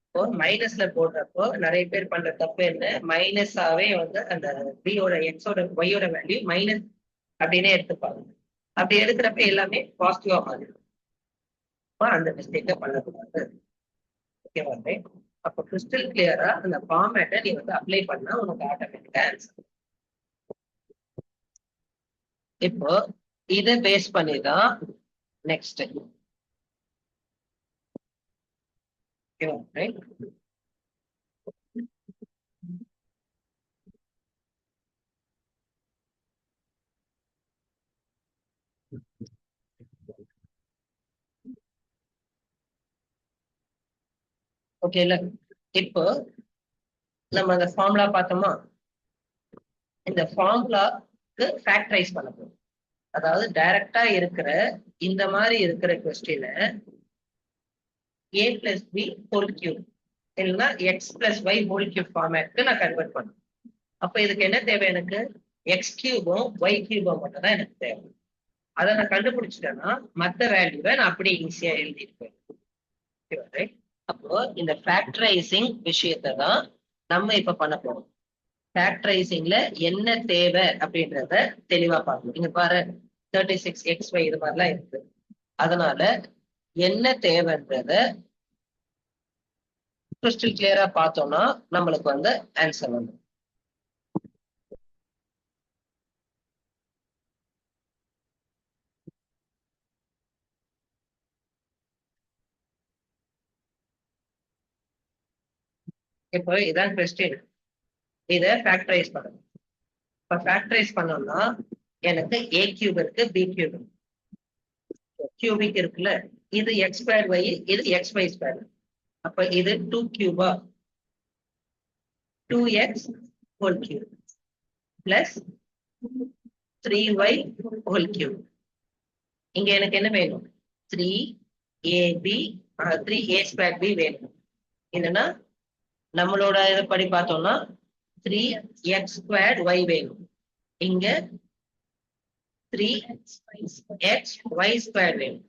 இப்போ மைனஸ்ல போடுறப்போ நிறைய பேர் பண்ற தப்பு என்ன, மைனஸாவே வந்து அந்த பியோட எக்ஸோட ஒய்யோட வேல்யூ மைனஸ் அப்படின்னே எடுத்துப்பாங்க. அப்படி எடுக்கிறப்ப எல்லாமே பாசிட்டிவா மாறிடும். அந்த மிஸ்டேக்க பண்ணக்கூடாது. ஓகேவா? அப்ப கிறிஸ்டல் கிளியரா அந்த ஃபார்மேட்டை நீ வந்து அப்ளை பண்ணா உனக்கு ஆட்டோமேட்டிக்கா ஆன்சர். இப்போ இதை பேஸ் பண்ணி தான் நெக்ஸ்ட். ஓகேவா? ரைட். ஓகே இல்ல, இப்போ நம்ம அந்த ஃபார்முலா பார்த்தோமா, இந்த ஃபார்முலாக்கு ஃபேக்டரைஸ் பண்ண போறோம். அதாவது டைரக்டா இருக்கிற இந்த மாதிரி இருக்கிற question a plus b whole cube இல்லைன்னா x plus y whole cube ஃபார்மேட்க்கு நான் கன்வெர்ட் பண்ணுவேன். அப்ப இதுக்கு என்ன தேவை, எனக்கு எக்ஸ் கியூபும் ஒய் கியூபும் மட்டும் தான் எனக்கு தேவை. அதை நான் கண்டுபிடிச்சிட்டேன்னா மற்ற வேல்யூவை நான் அப்படியே ஈஸியா எழுதியிருப்பேன். அப்போ இந்த ஃபேக்டரைசிங் விஷயத்தை தான் நம்ம இப்ப பண்ண போறோம். ஃபேக்டரைசிங்ல என்ன தேவை அப்படின்றத தெளிவா பார்க்கணும். இங்க பாரு 36xy இது மாதிரிலாம் இருக்கு. அதனால என்ன தேவைன்றத கிறிஸ்டல் கிளியரா பார்த்தோம்னா நம்மளுக்கு வந்து ஆன்சர் வந்து இப்போ இதான் கொஸ்டின். இதை ஃபேக்டரைஸ் பண்ணணும். இப்ப ஃபேக்டரைஸ் பண்ணோம்னா எனக்கு a கியூப் இருக்கு, b கியூப் இருக்கு. கியூபிக் இருக்குல்ல, இது எக்ஸ் ஸ்கொயர் ஒய், இது எக்ஸ் ஒய் ஸ்கொயர். அப்ப இது 2 Cuba 2x whole cube plus 3y whole cube. இங்க எனக்கு என்ன வேணும், 3ab 3a ஸ்கொயர் b வேணும். இல்லைன்னா நம்மளோட இதை படி பார்த்தோம்னா 3x ஸ்கொயர் y வேணும். இங்க 3x y ஸ்கொயர் வேணும்.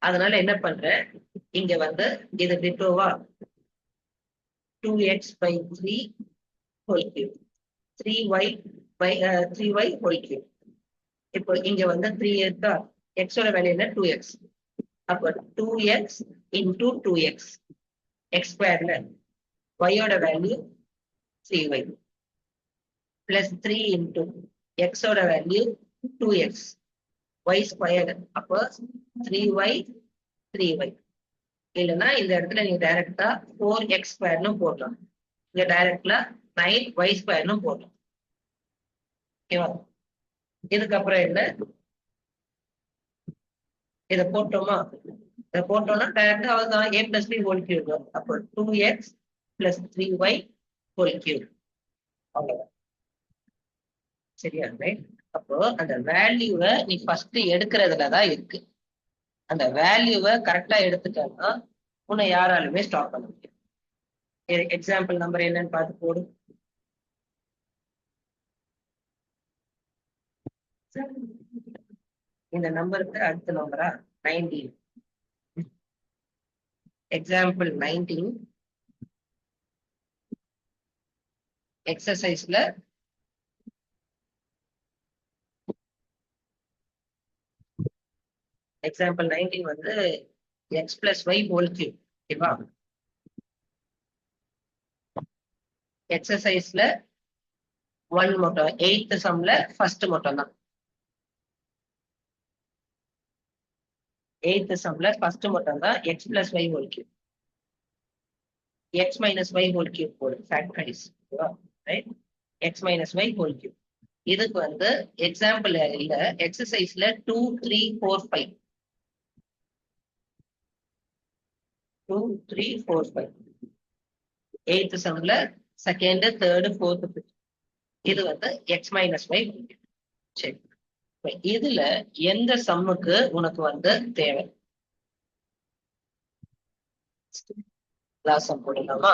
அதனால என்ன பண்றேன், இங்க வந்து இது டிட்டோவா 2x by 3 whole cube 3y by 3y whole cube. இப்போ இங்க வந்து 3 இருக்கா, x ஓட வேல்யூ என்ன 2x. அப்போ 2x into 2x x ஸ்கொயர்ல y ஓட value 3y plus 3 into x ஓட வேல்யூ 2x y ஸ்கொயர். அப்போ 3y 3y. இல்லைன்னா இந்த இடத்துல நீங்க டைரக்டா 4x ஸ்கொயர்னு போடலாம். இங்க டைரக்டா 9y ஸ்கொயர்னு போடலாம். ஓகேவா? இதுக்கப்புறம் என்ன, இதை போட்டோமா, இதை போட்டோம்னா டைரக்டா அவ்வளவுதான் a plus b whole cube. அப்போ 2x plus 3y whole cube. அவ்வளவுதான். சரியா? அப்போ அந்த வேல்யூவை நீ ஃபர்ஸ்ட் எடுக்கிறதுலதான் இருக்கு. அந்த வேல்யூவை கரெக்டா எடுத்துட்டோம்னா உன்னை யாராலுமே ஸ்டாப் பண்ண முடியும். எக்ஸாம்பிள் நம்பர் என்னன்னு பார்த்து போடு. இந்த நம்பருக்கு அடுத்த நம்பரா 19. எக்ஸாம்பிள் 19 எக்ஸசைஸ்ல எக்ஸாம்பிள் 19 வந்து x plus y whole cube. ஓகேவா? எக்ஸசைஸ்ல 1 மட்டும் 8th சம்ல ஃபர்ஸ்ட் மட்டும் தான் 8th சம்ல ஃபர்ஸ்ட் மட்டும் தான் x plus y whole cube x minus y whole cube போடு factorise right x minus y whole cube இதுக்கு வந்து எக்ஸாம்பிள் இல்ல எக்ஸசைஸ்ல 2 3 4 5 2 3 4 5 8th சம்ல செகண்ட் தேர்ட் ஃபோர்த் ஃபிஃப்த் இது வந்து x minus y whole cube சரி இதுல எந்த சம்முக்கு உனக்கு வந்து தேவை லாசம் போடலாமா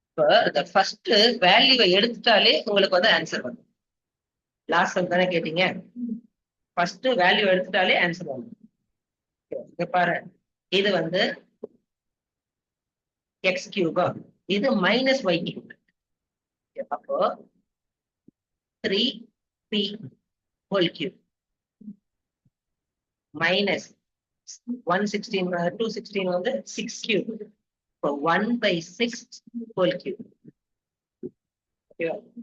இப்ப இந்த ஃபர்ஸ்ட் வேல்யூவை எடுத்துட்டாலே உங்களுக்கு வந்து ஆன்சர் வரும் லாஸ்ட் சம் தானே கேட்டீங்க ஃபர்ஸ்ட் வேல்யூ எடுத்துட்டாலே ஆன்சர் வரும் இங்க பாரு இது வந்து எக்ஸ் கியூபா இது மைனஸ் ஒய் கியூப் அப்போ 3p whole cube minus 116 216 வந்து 6 cube இப்போ 1/6 whole cube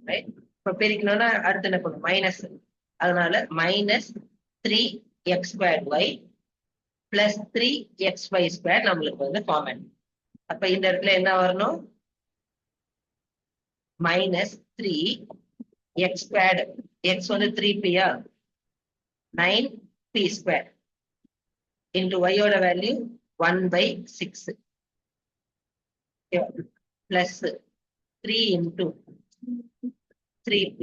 ரைட் இப்போ பெருக்கணும்னா அடுத்து என்ன பண்ணும் மைனஸ் அதனால minus 3x² plus 3xy² நம்மளுக்கு வந்து ஃபார்மேட் அப்ப இந்த இடத்துல என்ன வரணும் -3x². x வந்து 3p-யா 9p² into y ஓட value 1/6 plus 3 into 3p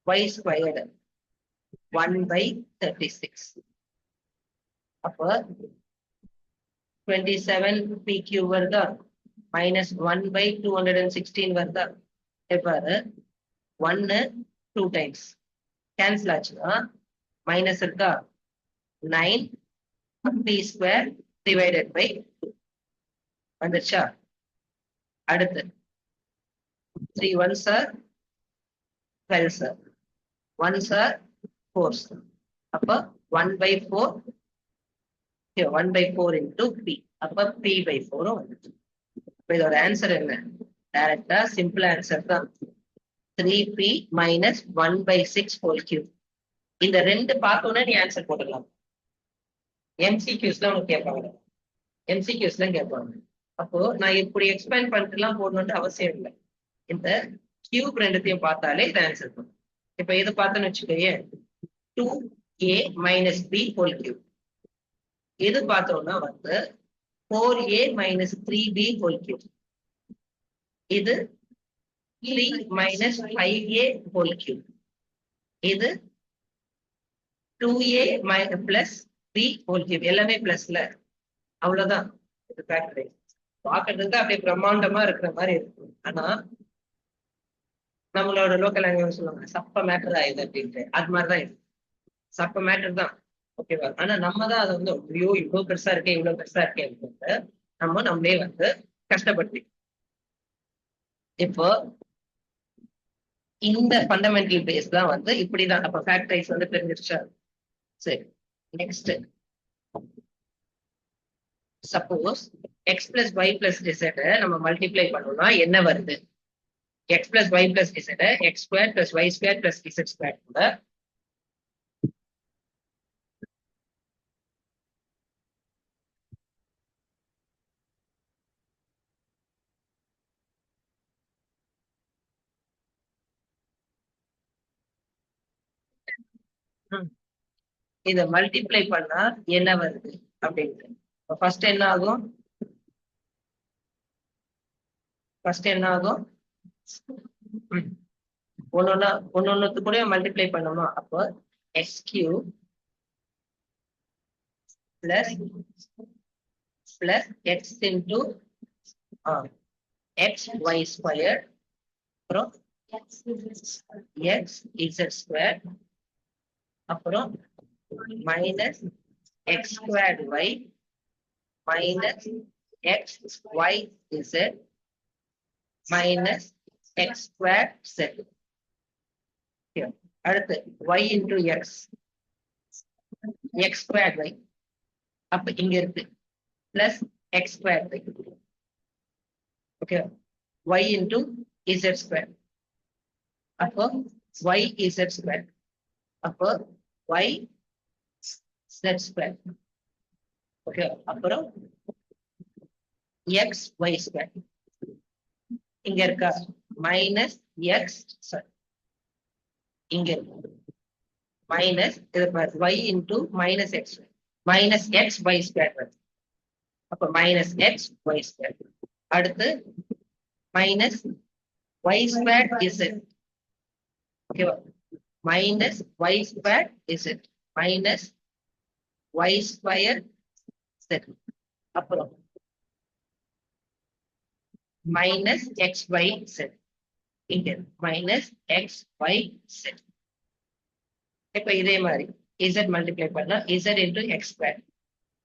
y² 1/36 அப்ப 27p³ வருதா minus 1/216 வருதா பாரு 1 2 times கேன்சல் ஆச்சுன்னா மைனஸ் இருக்கா 9p² divided by 2 வந்துருச்சா அடுத்து 3 1s are 12 sir 1s are 4 sir அப்ப 1/4 1/4 into p அப்ப p/4 வந்துச்சு இதோட ஆன்சர் என்ன டைரக்டா சிம்பிள் ஆன்சர் தான் 3p minus 1/6 whole cube இந்த ரெண்டு பார்த்தோன்னே நீ ஆன்சர் போட்டுக்கலாம் எம்சிக்யூஸ்ல உனக்கு கேட்பாங்க எம்சிக்யூஸ்ல கேட்பாங்க அப்போ நான் இப்படி எக்ஸ்பேண்ட் பண்ணிட்டுலாம் போடணும்னு அவசியம் இல்லை இந்த கியூப் ரெண்டுத்தையும் பார்த்தாலே இது ஆன்சர் பண்ணும் இப்ப இது பார்த்தோன்னு வச்சுக்கோயே 2a minus b whole cube இது பார்த்தோம்னா வந்து 4a minus 3b whole cube இது 3 minus 5a whole cube இது 2a plus b whole cube எல்லாமே பிளஸ்ல அவ்வளவுதான் இது ஃபேக்டரைஸ் பார்க்கறதுக்கு அப்படியே பிரம்மாண்டமா இருக்கிற மாதிரி இருக்கும் ஆனா நம்மளோட லோக்கல் லாங்குவேஜ் சொல்லுவாங்க சப்ப மேட்டர் தான் இது அப்படின்ட்டு அது மாதிரிதான் இது சப்ப மேட்டர் தான் ஓகேவா ஆனா நம்ம தான் அதை வந்து ஐயோ இவ்வளவு பெருசா இருக்கே இவ்வளவு பெருசா இருக்கே அப்படின்ட்டு நம்ம நம்மளே வந்து கஷ்டப்படுத்தி இப்போ இந்த ஃபண்டமெண்டல் பேஸ் தான் வந்து இப்படிதான் அப்ப ஃபேக்டரைஸ் வந்து தெரிஞ்சிருச்சா சரி next suppose x plus y plus z நம்ம மல்டிப்ளை பண்ணோம்னா என்ன வருது x plus y plus z x² plus y² plus z² கூட இத மல்டிப்ளை பண்ணா என்ன வருது அப்படின்ட்டு ஃபர்ஸ்ட் என்ன ஆகும் ஒன்னொன்னு கூட மல்டிப்ளை பண்ணுமா அப்போ x³ plus x into xy² அப்புறம் xz² அப்புறம் minus x²y minus xyz minus x²z அடுத்து y into x x²y அப்ப இங்க இருக்கு plus x square. Okay, y into z square. அப்போ y z square. அப்போ y z square. ஓகே, அப்புறம் x y square. இங்க இருக்கா மைனஸ் எக்ஸ், இங்க இருக்கு minus y into minus x, minus X y square வருது. அப்ப மைனஸ் எக்ஸ் y ஸ்கொயர். அடுத்து மைனஸ் y ஸ்கொயர் z. ஓகேவா, minus y square z minus y square z. அப்புறம் மைனஸ் எக்ஸ் y z. இங்க minus X y z. இப்ப இதே மாதிரி z multiply பண்ணா z இன்டூ எக்ஸ் ஸ்கொயர்.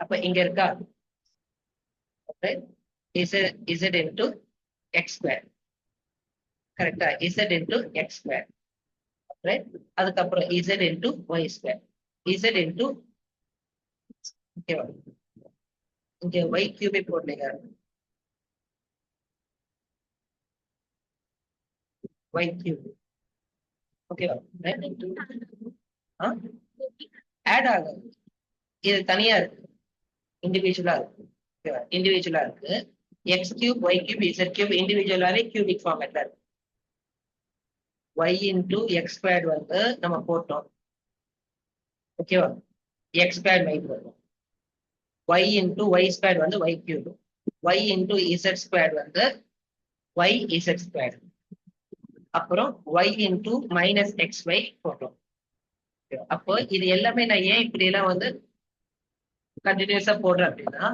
அப்ப இங்க இருக்கா z இன்டூ எக்ஸ் ஸ்கொயர். கரெக்டா, z இன்டூ எக்ஸ் ஸ்கொயர். அதுக்கப்புறம் z into y square, z into ஓகேவா, இங்க y கியூபே போடலைங்க, y கியூப். ஓகேவா, ஆட் ஆகும், இது தனியா இருக்கு, இண்டிவிஜுவலா இருக்கு. ஓகேவா, இண்டிவிஜுவலா இருக்கு. X cube y cube z cube இண்டிவிஜுவலாவே கியூபிக் ஃபார்மேட்ல இருக்கு. y இன்டூ எக்ஸ் ஸ்கொயர் வந்து நம்ம போட்டோம். ஓகேவா, எக்ஸ் ஸ்கொயர் y போட்டோம். y இன்டூ ஒய் ஸ்கொயர் வந்து y cube, y into z square வந்து y இசட் ஸ்கொயர். அப்புறம் y into minus x y போட்டோம். அப்போ இது எல்லாமே நான் ஏன் இப்படி எல்லாம் வந்து கண்டினியூஸா போடுறேன் அப்படின்னா,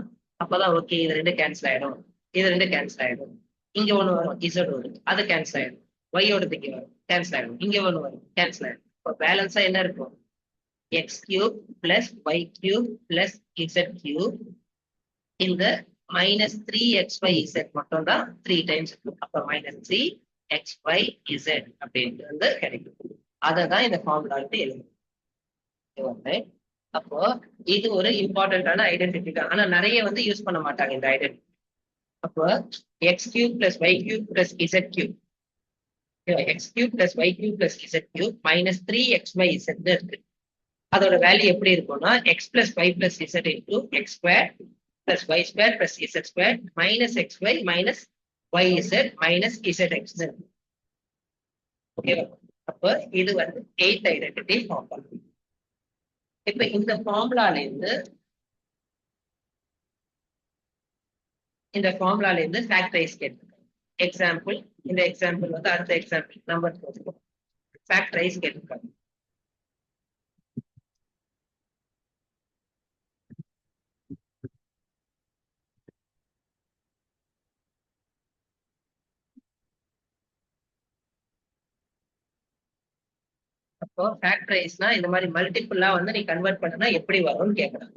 அப்பதான் ஓகே இது ரெண்டு கேன்சல் ஆயிடும், இது ரெண்டு கேன்சல் ஆயிடும். இங்க ஒண்ணு வரும் இசட் வரும், அது கேன்சல் ஆயிடும். ஒய்யோட இங்க வரும், கேன்சல் ஆயிடும். இங்க ஒண்ணு வரும், கேன்சல் ஆயிடும். இப்போ பேலன்ஸா என்ன இருக்கும், x cube plus y cube plus z cube. இந்த minus three x y z மட்டும் தான் 3 டைம்ஸ் இருக்கும். அப்ப மைனஸ் 3 எக்ஸ் ஒய் இசட் அப்படின்ட்டு வந்து கிடைக்கும். அதை தான் இந்த ஃபார்முலா எழுதும். அப்போ இது ஒரு இம்பார்ட்டன்டான ஐடென்டிட்டி தான், ஆனா நிறைய வந்து யூஸ் பண்ண மாட்டாங்க இந்த ஐடென்டிட்டி. அப்போ x cube plus y cube plus z cube, x cube plus y cube plus z cube minus 3 x y z இருக்கு. அதோட வேல்யூ எப்படி இருக்கும்னா x plus y plus z into x square plus y square plus z square minus x y minus y z minus z x. ஓகேவா, அப்போ இது வந்து 8th identity formula. இப்ப இந்த ஃபார்முலால இருந்து ஃபேக்டரைஸ் கேட்டிருக்காங்க. எக்ஸாம்பிள், இந்த எக்ஸாம்பிள் வந்து அடுத்த எக்ஸாம்பிள் நம்பர் ஃபேக்டரைஸ் கேட்டிருக்காங்க. அப்போ ஃபேக்டரைஸ்னா இந்த மாதிரி மல்டிபிளா வந்து நீ கன்வெர்ட் பண்ணனா எப்படி வரும்னு கேட்கறாங்க.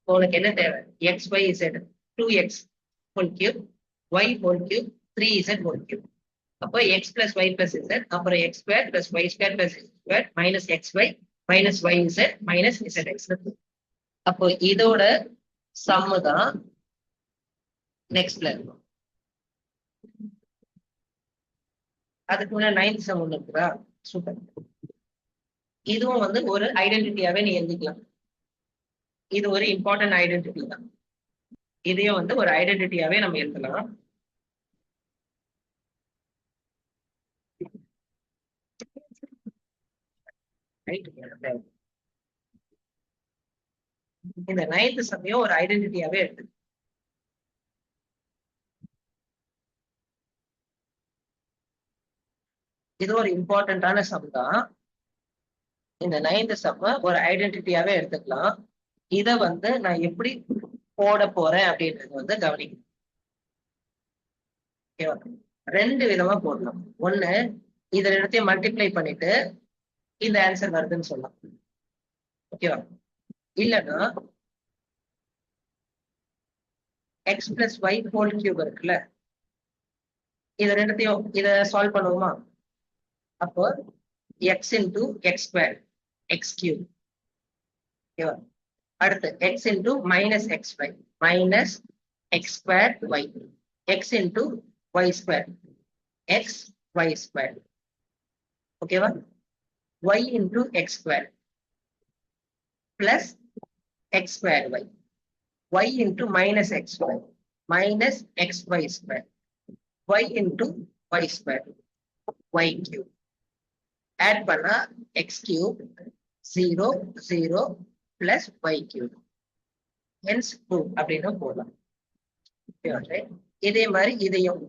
உனக்கு என்ன தேவை, x y z 2x whole cube, y whole cube 3z whole cube. அப்போ x plus y plus z, அப்புறம் x square plus y square plus square minus x y minus y z minus z x. அப்போ இதோட சம்மு தான் நெக்ஸ்ட்ல இருக்கும். அதுக்கு முன்னாடி 9th some ஒன்று இருக்குதா, சூப்பர். இதுவும் வந்து ஒரு ஐடென்டிட்டியாவே நீ எழுதிக்கலாம். இது ஒரு இம்பார்ட்டன்ட் ஐடென்டிட்டி தான், இதையும் வந்து ஒரு ஐடென்டிட்டியாவே நம்ம எழுதலாம். இந்த 9th சமையும் ஒரு ஐடென்டிட்டியாவே எடுத்து. இது ஒரு இம்பார்ட்டன்டான சம் தான். இந்த 9th சம்ம ஒரு ஐடென்டிட்டியாவே எடுத்துக்கலாம். இத வந்து நான் எப்படி போட போறேன் அப்படின்றது வந்து கவனிக்கணும். ஓகேவா, 2 விதமா போடலாம். ஒண்ணு, இத ரெண்டுத்தையும் மல்டிப்ளை பண்ணிட்டு இந்த ஆன்சர் வருதுன்னு சொல்லலாம். ஓகேவா, இல்லைன்னா x plus y whole cube இருக்குல்ல, இத ரெண்டுத்தையும் இத சால்வ் பண்ணுவோமா. அப்போ x into x square x cube. ஓகேவா, அடுத்து x into minus xy minus x squared y x into y squared x y squared ஓகேவா y into x squared plus x squared y into minus x squared minus xy squared y into y squared y cube add பண்ணா x cube 0 0 plus y cube hence 2 அப்படின்னு போடலாம் இதே மாதிரி இதையும்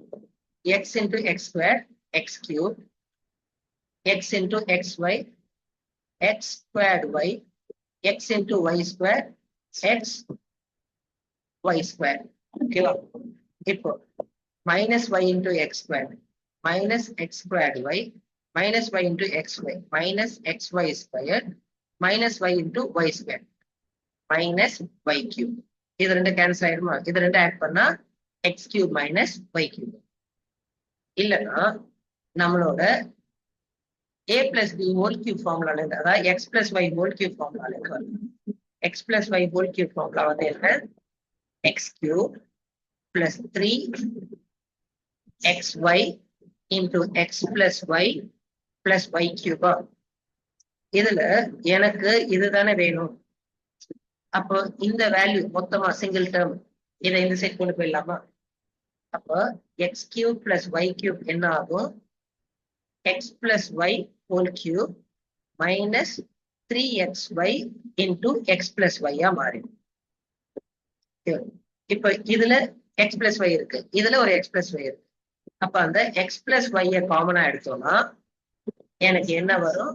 x into x squared x cube x into xy x squared y x into y squared x y squared ஓகேவா இப்போ minus y into x squared minus x squared y minus y into xy minus xy squared minus y into y squared minus y cube இது ரெண்டு cancel ஆயிடுமா இது ரெண்டு add பண்ணா x cube minus y cube இல்லைன்னா நம்மளோட a plus b whole cube formula அதாவது x plus y whole cube formula x plus y whole cube formula வந்து என்ன x cube plus 3 xy into x plus y plus y cube இதுல எனக்கு இதுதானே வேணும் அப்போ இந்த வேல்யூ மொத்தமா சிங்கிள் டேர்ம் இதை இந்த சைட் கொண்டு போயிடலாமா அப்போ x cube plus y cube என்ன ஆகும் x plus y whole cube minus 3xy into x plus y மாறிடும் இப்ப இதுல x plus y இருக்கு இதுல ஒரு x plus y இருக்கு அப்ப அந்த x plus y காமனா எடுத்தோம்னா எனக்கு என்ன வரும்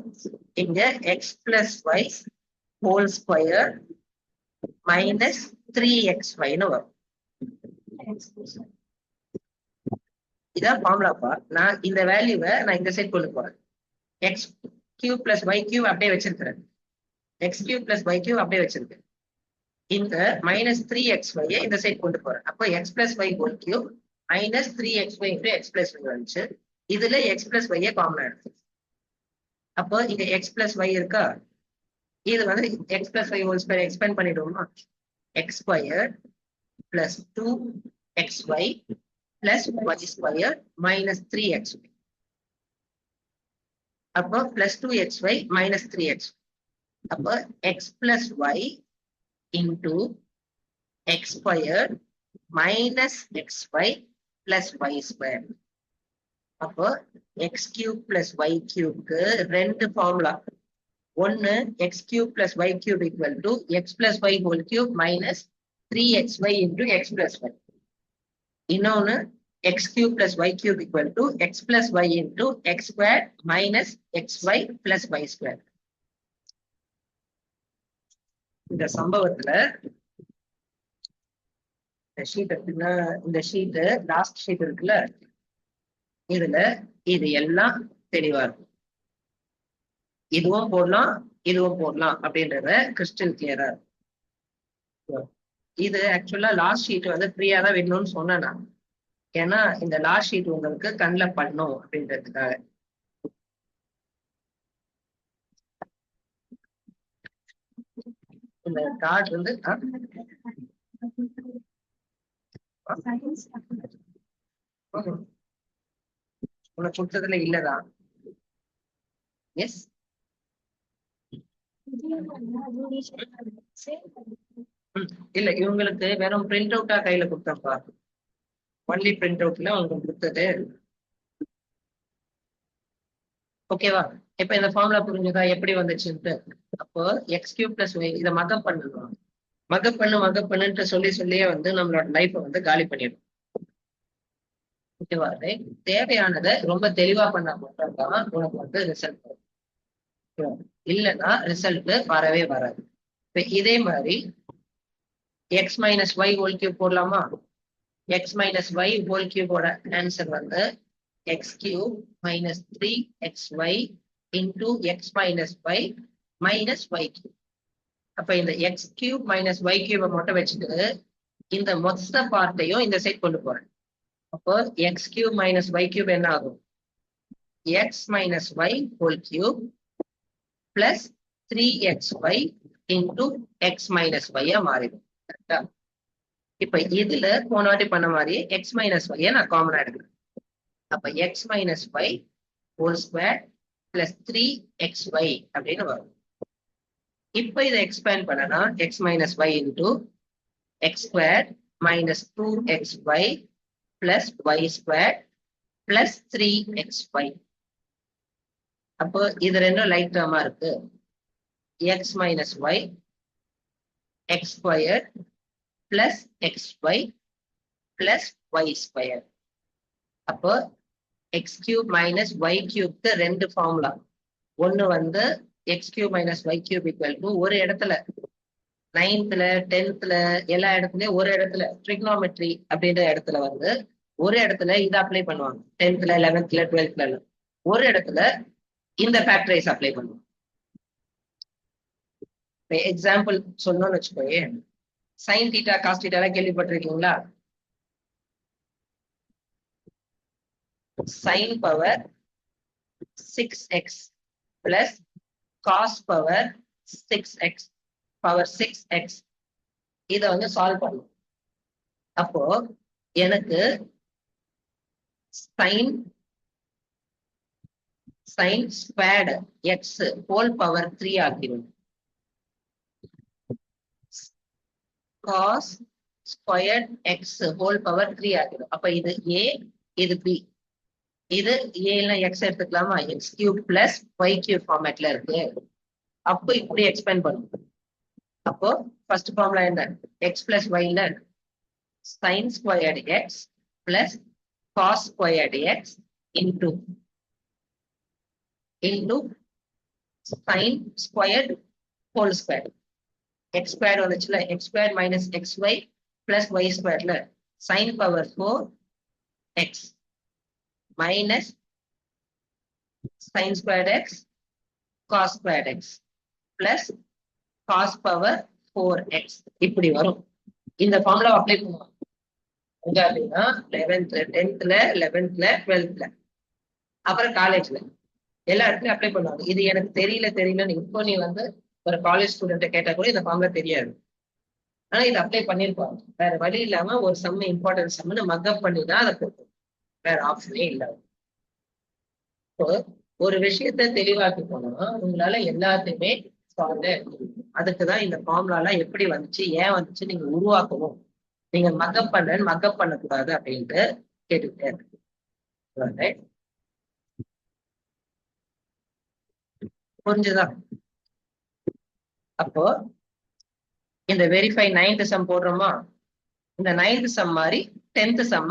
இங்க x plus y whole square minus 3xy வரும் இதான் ஃபார்முலாப்பா நான் இந்த வேல்யூவை நான் இந்த சைட் கொண்டு போறேன் x cube plus y cube அப்படியே வச்சிருக்கிறேன் x cube plus y cube அப்படியே வச்சிருக்கேன் இந்த minus 3xy இந்த சைட் கொண்டு போறேன் அப்போ x plus y whole cube minus 3xy into x plus y வந்துச்சு இதுல x plus y காமனா எடுத்து அப்போ இங்க x plus y இருக்கா இது வந்து x plus y whole square எக்ஸ்பேண்ட் பண்ணிடுவோமா x square plus 2xy plus y square minus 3xy அப்போ plus 2xy minus 3x அப்போ x plus y into x square minus xy plus y square அப்போ x cube plus y cube க்கு ரெண்டு formula ஒன்னு x cube plus y cube equal to x plus y whole cube minus 3xy into x plus y இன்னொன்னு x cube plus y cube equal to x plus y into x squared minus xy plus y squared இந்த சம்பவத்துல இந்த sheet last sheet இருக்குல்ல இதுல இது எல்லாம் தெளிவா இருக்கும் இதுவும் போடலாம் அப்படின்றத கிறிஸ்டல் கிளியரா இருக்கும் இது ஆக்சுவலா லாஸ்ட் ஷீட் வந்து ஃப்ரீயா தான் வேணும்னு சொன்னேன் நான் ஏன்னா இந்த லாஸ்ட் ஷீட் உங்களுக்கு கண்ணில் பண்ணும் அப்படின்றதுக்காக இந்த கார்டு வந்து உனக்கு கொடுத்ததுல இல்லதான் எஸ் இல்ல இவங்களுக்கு வெறும் பிரிண்ட் அவுட்டா கையில கொடுத்தப்பா ஒன்லி பிரிண்ட் அவுட்ல உங்களுக்கு கொடுத்தது ஓகேவா இப்ப இந்த ஃபார்முலா புரிஞ்சுதா எப்படி வந்துச்சுன்ட்டு அப்போ எக்ஸ் கியூப் பிளஸ் ஒய் இதை மகப் பண்ணணும் மகப் பண்ணுன்ட்டு சொல்லியே வந்து நம்மளோட லைஃப்பை வந்து காலி பண்ணிடும் ஓகேவா தேவையானதை ரொம்ப தெளிவா பண்ணா மட்டும்தான் உனக்கு வந்து ரிசல்ட் வரும் இல்லைன்னா ரிசல்ட் வரவே வராது இப்ப இதே மாதிரி x minus y whole cube போடலாமா எக்ஸ் மைனஸ் ஒய் ஹோல் கியூபோட ஆன்சர் வந்து x cube minus 3xy into x minus y minus y cube அப்ப இந்த எக்ஸ் கியூப் மைனஸ் ஒய் கியூபை மட்டும் வச்சுட்டு இந்த மொத்த பார்ட்டையும் இந்த சைட் கொண்டு போறேன் அப்போ x cube minus y cube என்ன ஆகும் x minus y whole cube plus 3xy into x minus ஒய்யா மாறிடும். கரெக்டா? இப்ப இதுல போன வாட்டி பண்ண மாதிரி எக்ஸ் மைனஸ் ஒய்யை நான் காமனா எடுக்கிறேன். அப்ப x minus y whole square plus 3xy அப்படின்னு வரும். இப்ப இதை எக்ஸ்பேண்ட் பண்ணனா x minus y into x square minus 2xy plus y square plus 3xy. அப்போ இது ரெண்டும் லைட் டேர்மா இருக்கு. X minus y x square plus xy plus y square. அப்போ எக்ஸ் கியூப் மைனஸ் ஒய் கியூப்க்கு ரெண்டு ஃபார்முலா. ஒன்னு வந்து x cube minus y cube equal to ஒரு இடத்துல 9th 10th எல்லா இடத்துலயும் ஒரு இடத்துல ட்ரிக்னாமெட்ரி அப்படின்ற இடத்துல வந்து ஒரு இடத்துல இதை அப்ளை பண்ணுவாங்க. 10th 11th 12th ஒரு இடத்துல இந்த ஃபேக்டரைஸ் அப்ளை பண்ணுவாங்க. எக்ஸாம்பிள் சொன்னோம்னு வச்சுக்கோயே, சைன் தீட்டா காஸ் தீட்டா எல்லாம் கேள்விப்பட்டிருக்கீங்களா? sin power 6x plus cos power 6x power 6x இதை வந்து சால்வ் பண்ணும். அப்போ எனக்கு sin squared x whole power 3 ஆக்கிடும். cos squared x whole power 3 ஆக்கிடும். அப்ப இது a இது b. இது ஏல எக்ஸ் எடுத்துக்கலாமா? X cube plus y cube ஃபார்மேட்ல இருக்கு. அப்போ இப்படி எக்ஸ்பேண்ட் பண்ணும். அப்போ ஃபர்ஸ்ட் ஃபார்முலா என்ன? எக்ஸ் பிளஸ் ஒய்ல sine squared x plus cos squared x into sine squared whole square. X square வந்துச்சுல, x square minus x y plus y ஸ்கொயர்ல sine power 4x minus sin squared x cos squared x plus cos power 4x இப்படி வரும். இந்த formula apply பண்ணுவோம். எங்க அப்படின்னா 11th 10th 11th 12th அப்புறம் காலேஜ்ல எல்லா இடத்துலயும் அப்ளை பண்ணுவாங்க. இது எனக்கு தெரியலன்னு இப்போ நீ வந்து ஒரு காலேஜ் ஸ்டூடெண்ட்டை கேட்டா கூட இந்த ஃபார்முலா தெரியாது. ஆனா இது அப்ளை பண்ணிருப்பாங்க. வேற வழி இல்லாம ஒரு சம் இம்பார்ட்டன்ட் சம்னு மக்கப் பண்ணி தான் அதை கொடுக்கும். வேற ஆப்ஷனே இல்லை. ஒரு விஷயத்த தெளிவாக்கி போனா உங்களால எல்லாத்தையுமே அதுக்குதான் இந்த ஃபார்முலா எப்படி வந்துச்சு, ஏன் வந்துச்சு நீங்க உருவாக்கணும். நீங்க மக்கப் பண்ணக்கூடாது அப்படின்ட்டு கேட்டுக்கிட்டே இருக்கு. புரிஞ்சுதா? அப்போ இந்த வெரிஃபை 9th சம் போடுறோமா? இந்த 9th சம் மாதிரி 10th சம்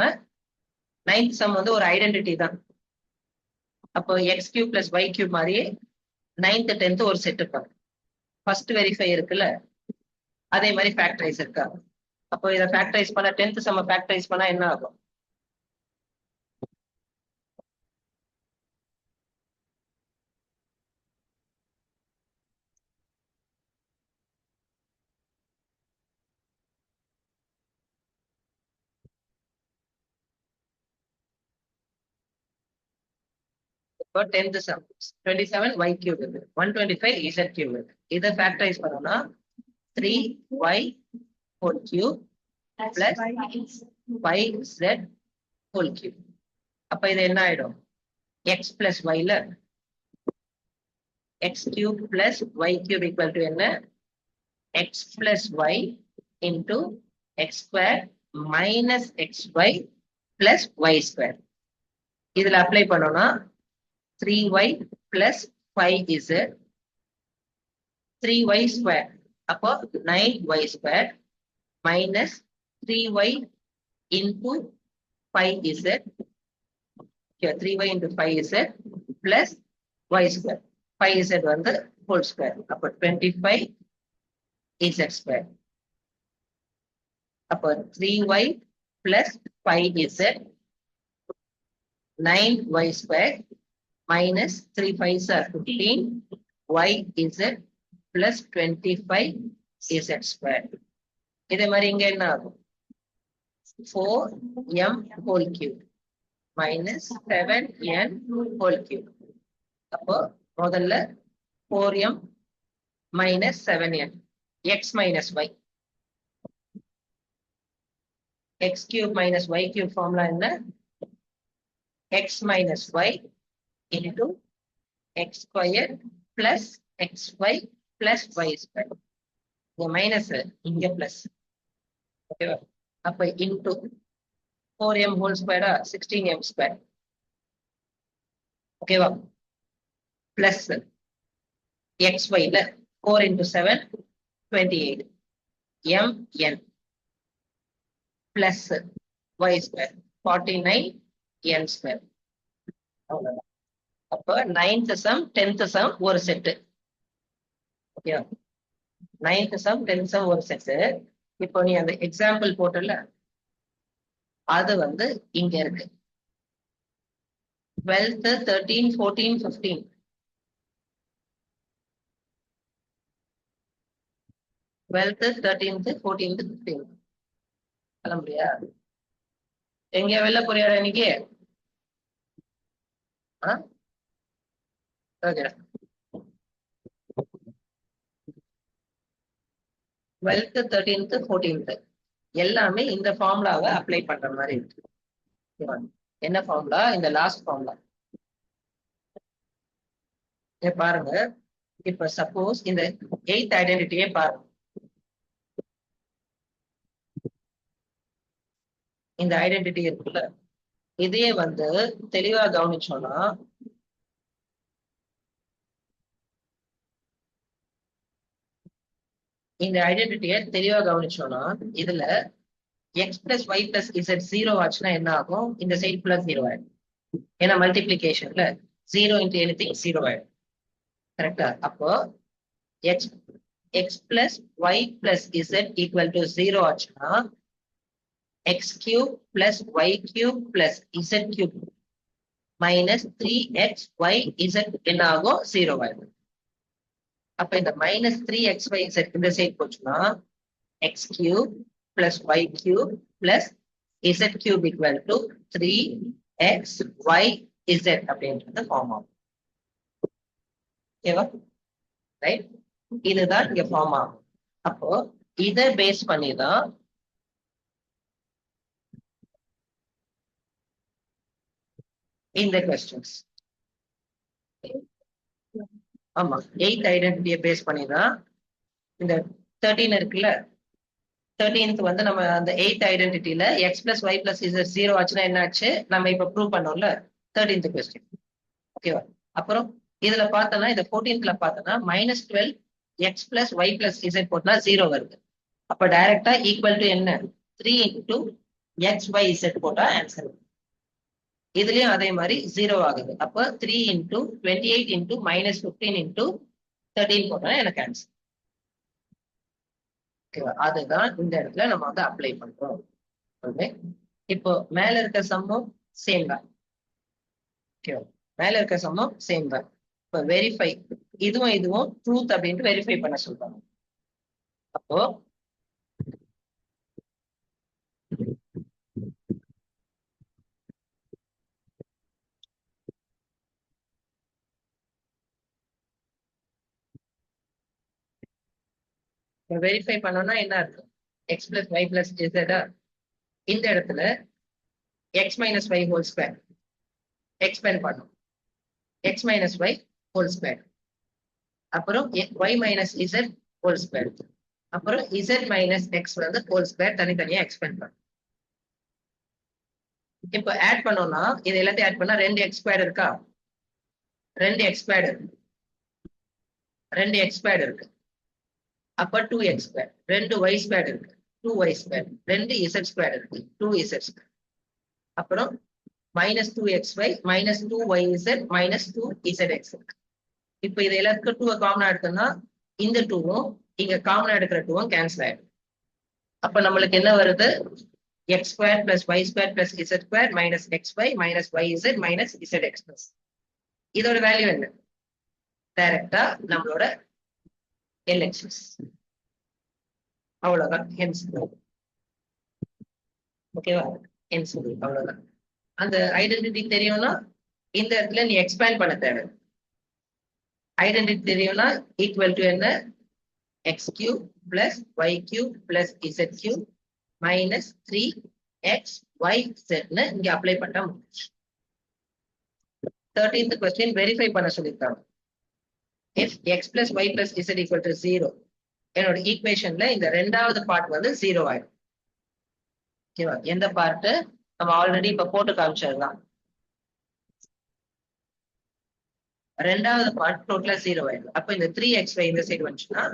9th சம் வந்து ஒரு ஐடென்டிட்டி தான். அப்போ x cube plus y cube மாதிரியே 9th 10th ஒரு செட் இருப்பாங்க. ஃபர்ஸ்ட் வெரிஃபை இருக்குல்ல, அதே மாதிரி ஃபேக்டரைஸ் இருக்கா? அப்போ இதை ஃபேக்டரைஸ் பண்ணா 10th சம் ஃபேக்டரைஸ் பண்ணா என்ன ஆகும்? இப்போ 10th sum 27 y cube இருக்கு, 125 z cube இருக்கு. இதை ஃபேக்டரைஸ் பண்ணோம்னா 3y whole cube plus 5z whole cube. அப்ப இது என்ன ஆயிடும்? x plus y ல x cube plus y cube equal to என்ன? x plus y into x square minus xy plus y square. இதுல அப்ளை பண்ணோம்னா 3y plus 5z 3y square. அப்போ 9y square minus 3y into 5z 3y into 5z plus y square. 5z வந்து whole square. அப்போ 25z square. அப்போ 3y plus 5z 9y square minus 3 5s are 15 y z plus 25 z square. இதே மாதிரி இங்க என்ன ஆகும்? 4m whole cube minus 7n whole cube. அப்போ முதல்ல 4m minus 7n x minus y. x cube minus y cube formula என்ன? x minus y into x square plus xy plus y square. இங்க minus, இங்க plus. ஓகேவா? அப்ப into 4m whole square 16m square. ஓகேவா? Plus xy ல 4 into 7 28 mn plus y square 49 n square. அவ்வளவுதான். அப்ப 9th sum 10th sum ஒரு set. ஓகேவா? 9th sum 10th sum ஒரு செட். இப்போ நீ அந்த எக்ஸாம்பிள் போட்டல, அது வந்து இங்க இருக்கு. 12th 13 14 15. 12th 13th 14th 15. கிளம்புறியா? எங்க வெளில போறியாடா இன்னைக்கு? ஓகே. 12th 13th 14th எல்லாமே இந்த ஃபார்முலாவை அப்ளை பண்ற மாதிரி இருக்கு. என்ன ஃபார்முலா? இந்த லாஸ்ட் ஃபார்முலா. பாருங்க, இப்ப சப்போஸ் இந்த 8th ஐடென்டிட்டியே பாருங்க. இந்த ஐடென்டிட்டி இருக்குல்ல, இதையே வந்து தெளிவா கவனிச்சோம்னா, இந்த ஐடென்டிட்டியை தெளிவா கவனிச்சோம்னா, இதுல x plus y plus z 0 ஆச்சுன்னா என்ன ஆகும்? இந்த சைடு பிளஸ் 0 ஆயிடும். ஏன்னா மல்டிபிளிகேஷன்ல 0 into anything 0 ஆயிடும். கரெக்டா? அப்போ x plus y plus z equal to 0 ஆச்சுன்னா x cube plus y cube plus z cube minus 3xy z என்ன ஆகும்? 0 ஆயிடும். அப்ப இந்த minus 3xy z இந்த சைடு போச்சுன்னா x cube plus y cube plus z cube equal to 3xy z அப்படின்றது form ஆகும். ஓகேவா? ரைட்? இதுதான் இங்க ஃபார்ம் ஆகும். அப்போ இதை பேஸ் பண்ணி தான் இந்த கொஸ்டின்ஸ். ஆமா, 8th ஐடென்டிட்டியை பேஸ் பண்ணி தான் இந்த 13 இருக்குல்ல, 13th வந்து நம்ம அந்த 8th ஐடென்டிட்டியில x plus y plus z 0 ஆச்சுன்னா என்ன ஆச்சு? நம்ம இப்ப ப்ரூவ் பண்ணோம்ல 13th கொஸ்டின். ஓகேவா? அப்புறம் இதுல பார்த்தோம்னா, இந்த 14th பார்த்தோம்னா -12 x plus y plus z போட்டா 0 வருது. அப்ப டைரக்டா ஈக்குவல் டு என்ன? 3 into x by z போட்டா ஆன்சர். இதுலயும் அதே மாதிரி 0 ஆகுது. அப்ப 3 into 28 into -15 into 13 போட்டா எனக்கு ஆன்சர். ஓகேவா? அதுதான் இந்த இடத்துல நம்ம வந்து அப்ளை பண்றோம். இப்போ மேல இருக்க சம்மும் சேம் தான். ஓகேவா? மேல இருக்க சம்மும் சேம் தான். இப்போ வெரிஃபை, இதுவும் ட்ரூத் அப்படின்ட்டு வெரிஃபை பண்ண சொல்றாங்க. அப்போ வெரிஃபை பண்ணோம்னா என்ன இருக்கும்? எக்ஸ் பிளஸ் ஒய் பிளஸ் இசடா, இந்த இடத்துல x minus y whole square expand பண்ணும். X minus y whole square, அப்புறம் y minus z whole square, அப்புறம் இசட் மைனஸ் எக்ஸ் வந்து ஹோல் ஸ்கொயர் தனித்தனியா எக்ஸ்பேண்ட் பண்ணும். இப்போ ஆட் பண்ணோம்னா இது எல்லாத்தையும் ஆட் பண்ணா 2 எக்ஸ் ஸ்கொயர் இருக்கா? 2 எக்ஸ் ஸ்கொயர் இருக்கு. 2 எக்ஸ் ஸ்கொயர் இருக்கு. அப்ப 2x ஸ்கொயர். 2 y ஸ்கொயர் இருக்கு. 2y square. 2 z ஸ்கொயர் இருக்கு. 2z square. அப்புறம் -2xy -2yz -2zx இருக்கு. இப்போ இது எல்லாத்துக்கும் 2 காமனா எடுத்தோம்னா இந்த 2வும் இங்க காமனா எடுக்கிற 2வும் கேன்சல் ஆயிடும். அப்ப நம்மளுக்கு என்ன வருது? x square plus y square plus z square minus xy minus yz minus zx plus. இதோட வேல்யூ என்ன? டைரக்டா நம்மளோட LHS. அவ்வளவுதான். ஓகேவா? அவ்வளவுதான். அந்த ஐடென்டிட்டி தெரியும்னா இந்த இடத்துல நீ எக்ஸ்பேண்ட் பண்ண தேவை. ஐடென்டிட்டி தெரியும்னா ஈக்குவல் டு என்ன? x cube plus y cube plus z cube minus 3xyz இங்க அப்ளை பண்ண முடியும். 13th question வெரிஃபை பண்ண சொல்லிருக்காங்க. if x plus y plus z equal to 0 என்னோட ஈக்குவேஷன்ல இந்த ரெண்டாவது பார்ட் வந்து 0 ஆயிடும். ஓகேவா? எந்த பார்ட் நம்ம ஆல்ரெடி இப்ப போட்டு காமிச்சதுதான். ரெண்டாவது பார்ட் டோட்டலா 0 ஆயிடும். அப்ப இந்த 3xy இந்த சைடு வந்துச்சுன்னா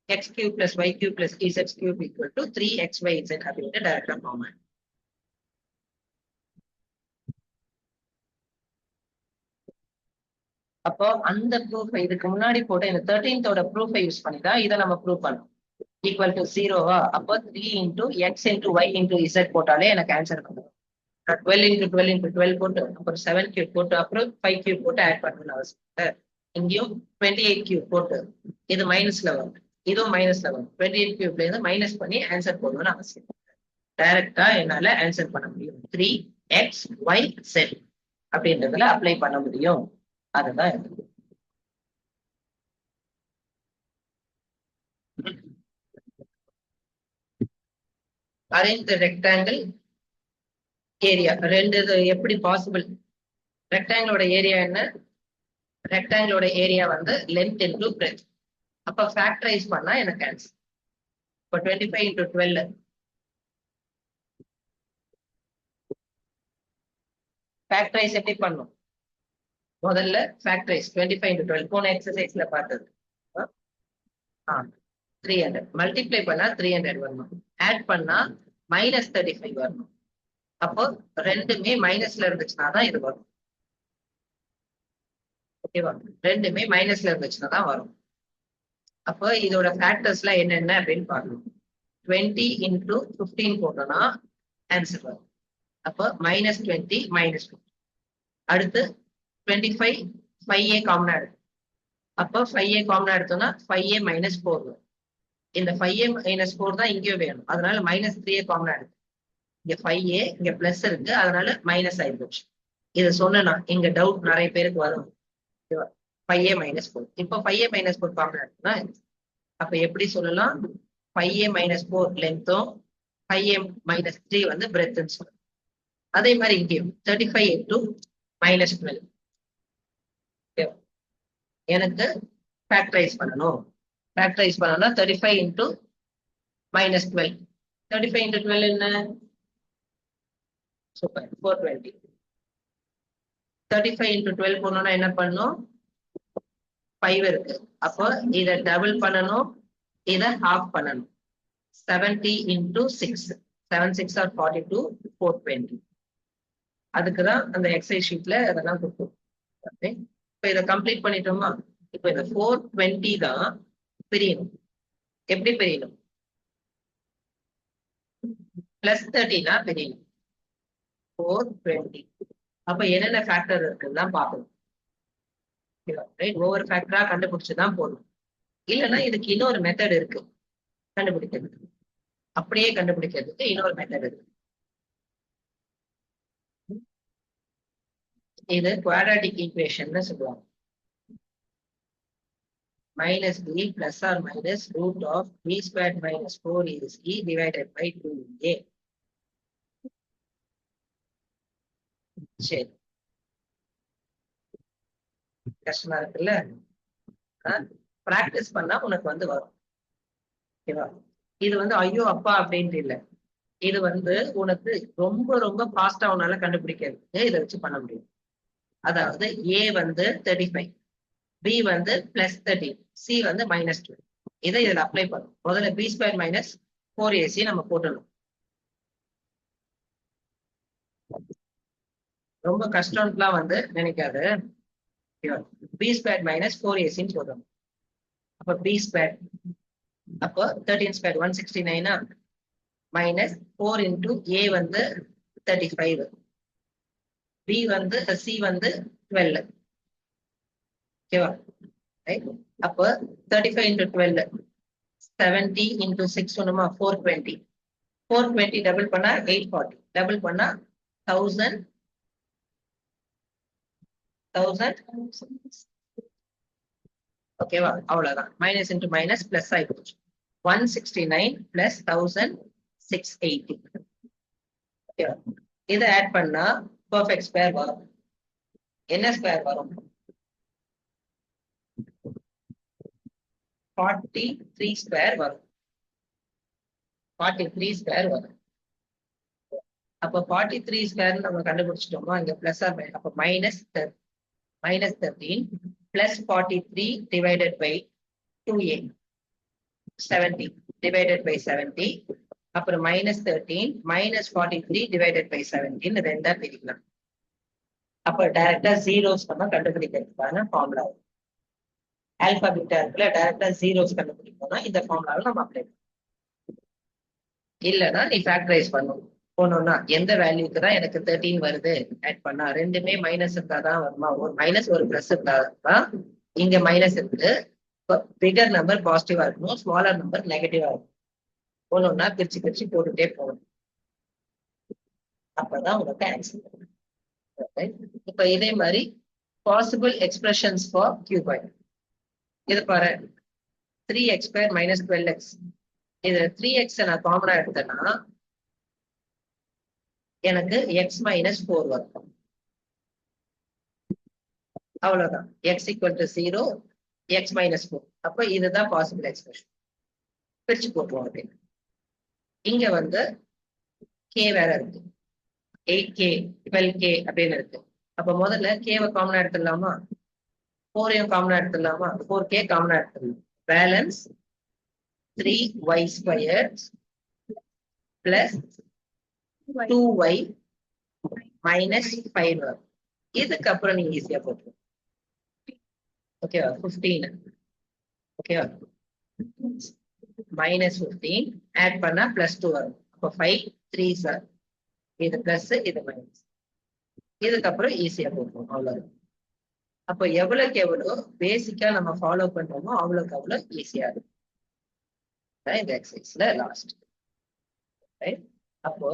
x cube plus y cube plus z cube equal to 3xyz அப்படின்ட்டு டைரக்டா ஃபார்ம். அப்போ அந்த ப்ரூஃப் இதுக்கு முன்னாடி போட்ட இந்த 13th ப்ரூஃபை யூஸ் பண்ணி தான் இதை நம்ம ப்ரூவ் பண்ணோம். ஈக்குவல் டு 0வா? அப்போ 3 into x into y into z போட்டாலே எனக்கு ஆன்சர் பண்ணும். 12 into 12 into 12 போட்டு அப்புறம் 7 cube போட்டு அப்புறம் 5 cube போட்டு ஆட் பண்ணணும் அவசியம். இங்கேயும் 28 cube போட்டு இது மைனஸ்ல வரும், இதுவும் மைனஸ்ல வரும். 28 cube இருந்து மைனஸ் பண்ணி ஆன்சர் போடணும்னு அவசியம். டைரக்டா என்னால ஆன்சர் பண்ண முடியும். 3xyz அப்படின்றதுல அப்ளை பண்ண முடியும். அதுதான் இருக்கு. அரேஞ்ச் தி ரெக்டாங்கிள் ஏரியா. ரெண்டு எப்படி பாசிபிள்? ரெக்டாங்கிளோட ஏரியா என்ன? ரெக்டாங்கிளோட ஏரியா வந்து லென்த் இன்டு பிரெத். அப்ப ஃபேக்டரைஸ் பண்ணா எனக்கு ஆன்சர். இப்போ 25 into 12 ஃபேக்டரைஸ் எப்படி பண்ணும்? முதல்ல ஃபேக்டரைஸ் 25 into 12 போன எக்ஸசைஸ்ல பார்த்தது. 300 மல்டிப்ளை பண்ணா 300 வரணும், ஆட் பண்ணா -35 வரணும். அப்போ ரெண்டுமே மைனஸ்ல இருந்துச்சுன்னா தான் இது வரும். ஓகேவா? ரெண்டுமே மைனஸ்ல இருந்துச்சுன்னா தான் வரும். அப்போ இதோட ஃபேக்டர்ஸ்லாம் என்னென்ன அப்படின்னு பார்க்கணும். 20 into 15 போட்டோம்னா ஆன்சர் வரும். அப்போ -20 -20. அடுத்து 25 5a காமனா எடுக்கும். அப்போ 5a காமனா எடுத்தோம்னா 5a - 4 வரும். இந்த 5a - 4 தான் இங்கேயும் வேணும், அதனால -3a காமனா எடுக்கும். இங்க 5a இங்க பிளஸ் இருக்கு, அதனால மைனஸ் ஆயிடுச்சு. இதை சொன்னா இங்க டவுட் நிறைய பேருக்கு வரும். 5a - 4. இப்போ 5a - 4 காமனா எடுத்தோம்னா அப்ப எப்படி சொல்லலாம்? 5a - 4 லென்த்தும் 5a - 3 வந்து பிரெத்ன்னு சொல்லலாம். அதே மாதிரி இங்கேயும் 35 into -12 எனக்கு ஃபேக்டரைஸ் பண்ணணும். ஃபேக்டரைஸ் பண்ணணும்னா 35 into -12. 35 into 12 என்ன? சூப்பர், 420. 35 into 12 போனோம்னா என்ன பண்ணும்? 5 இருக்கு. அப்போ இதை டபுள் பண்ணணும், இதை ஹாஃப் பண்ணணும். 70 into 6. 7 6 are 42, 420. அதுக்குதான் அந்த எக்ஸசைஸ் ஷீட்ல அதெல்லாம் கொடுக்கும். இப்போ இதை கம்ப்ளீட் பண்ணிட்டோமா? இப்போ இந்த 420 தான் பிரியணும். எப்படி பிரியணும்? +30 பிரியணும். 420. அப்ப என்னென்ன ஃபேக்டர் இருக்குன்னு பார்க்கணும். ஒவ்வொரு ஃபேக்டரா கண்டுபிடிச்சுதான் போடணும். இல்லைன்னா இதுக்கு இன்னொரு மெத்தட் இருக்கு கண்டுபிடிக்கிறதுக்கு. அப்படியே கண்டுபிடிக்கிறதுக்கு இன்னொரு மெத்தட் இருக்கு. இது குவாட்ராட்டிக் ஈக்குவேஷன் சொல்லுவாங்க. -b plus or minus root of b squared minus 4ac divided by 2a. சரி, கஷ்டமா இருக்குல்ல? பிராக்டிஸ் பண்ணா உனக்கு வந்து வரும். ஓகேவா? இது வந்து ஐயோ அப்பா அப்படின்ட்டு இல்லை, இது வந்து உனக்கு ரொம்ப ரொம்ப ஃபாஸ்டா உன்னால கண்டுபிடிக்கிறதுக்கு இதை வச்சு பண்ண முடியும். அதாவது a வந்து 35, b வந்து +30, c வந்து -2. இதை இதுல அப்ளை பண்ணும். முதல்ல b square minus 4ac நம்ம போட்டணும். ரொம்ப கஷ்டம்லாம் வந்து நினைக்காது. b square minus 4ac போடணும். அப்ப b square அப்போ 13 square 169 -4 into a வந்து 35, b வந்து c வந்து 12. ஓகேவா? ரைட். அப்போ 35 into 12 70 into 6 ஒண்ணுமா 420. 420 டபுள் பண்ணா 840, டபுள் பண்ணா 1000 1000 ஓகேவா? அவ்வளவுதான். மைனஸ் இன்டு மைனஸ் பிளஸ் ஆகி போச்சு. 169 பிளஸ் 1680. ஓகேவா? இதை ஆட் பண்ணா பெர்ஃபெக்ட் ஸ்கொயர் வரும். என்ன ஸ்கொயர் வரும்? 43 ஸ்கொயர் வரும். 43 ஸ்கொயர் வரும். அப்ப 43 ஸ்கொயர் நம்ம கண்டுபிடிச்சிட்டோமா? இங்க பிளஸ் அப்ப minus 13 plus 43 divided by 2a 70 divided by 70. அப்புறம் மைனஸ் 13 மைனஸ் 43 டிவைடட் பை 17 ரெண்டா பிரிக்கலாம். அப்ப டைரக்டா ஜீரோஸ் நம்ம கண்டுபிடிக்கிறதுக்கான ஃபார்முலா. ஆல்பா பீட்டா இருக்குல்ல, டைரக்டா ஜீரோஸ் கண்டுபிடிக்கணும்னா இந்த ஃபார்முலாவை நம்ம அப்ளை பண்ணணும். இல்லைன்னா நீ ஃபேக்டரைஸ் பண்ணணும். போனோம்னா எந்த வேல்யூக்கு தான் எனக்கு 13 வருது ஆட் பண்ணா, ரெண்டுமே மைனஸ் இருந்தாதான் வருமா? ஒரு மைனஸ் ஒரு பிளஸ் இருந்தாதான். இங்க மைனஸ் இருக்கு, பிகர் நம்பர் பாசிட்டிவா இருக்கணும், ஸ்மாலர் நம்பர் நெகட்டிவா இருக்கும். போனோம்னா பிரிச்சு பிரிச்சு போட்டுட்டே போகணும். அப்பதான் உங்களுக்கு ஆன்சர். இப்ப இதே மாதிரி பாசிபிள் எக்ஸ்பிரஷன்ஸ் ஃபார் கியூபாய்ட். இது பாரு, 3x² மைனஸ் 12x. இதுல 3x நான் காமனா எடுத்தேன்னா எனக்கு x மைனஸ் 4 வரும். அவ்வளவுதான். x equal to 0, x minus 4. அப்ப இதுதான் பாசிபிள் எக்ஸ்பிரஷன். பிரிச்சு போட்டுருவோம். அப்படின்னு இங்க வந்து k வேற இருக்கு, 8k 12k அப்படின்னு இருக்கு. அப்ப முதல்ல கேவை காமனா எடுத்துடலாமா? 4ஐயும் காமனா எடுத்துடலாமா? 4k காமனா எடுத்துடலாம். Balance 3y square plus 2y minus 5 வரும். இதுக்கப்புறம் நீங்க ஈஸியா போட்டுருவோம். ஓகேவா? 15. ஓகேவா? மைனஸ் 15 ஆட் பண்ணா பிளஸ் 2 வரும். அப்போ 5 3 சார், இது பிளஸ் இது மைனஸ். இதுக்கப்புறம் ஈஸியா போட்டுருவோம். அவ்வளவு. அப்போ எவ்வளவுக்கு எவ்வளவு பேசிக்கா நம்ம ஃபாலோ பண்றோமோ அவ்வளவுக்கு அவ்வளவு ஈஸியா இருக்கும். இந்த எக்ஸசைஸ்ல லாஸ்ட். அப்போ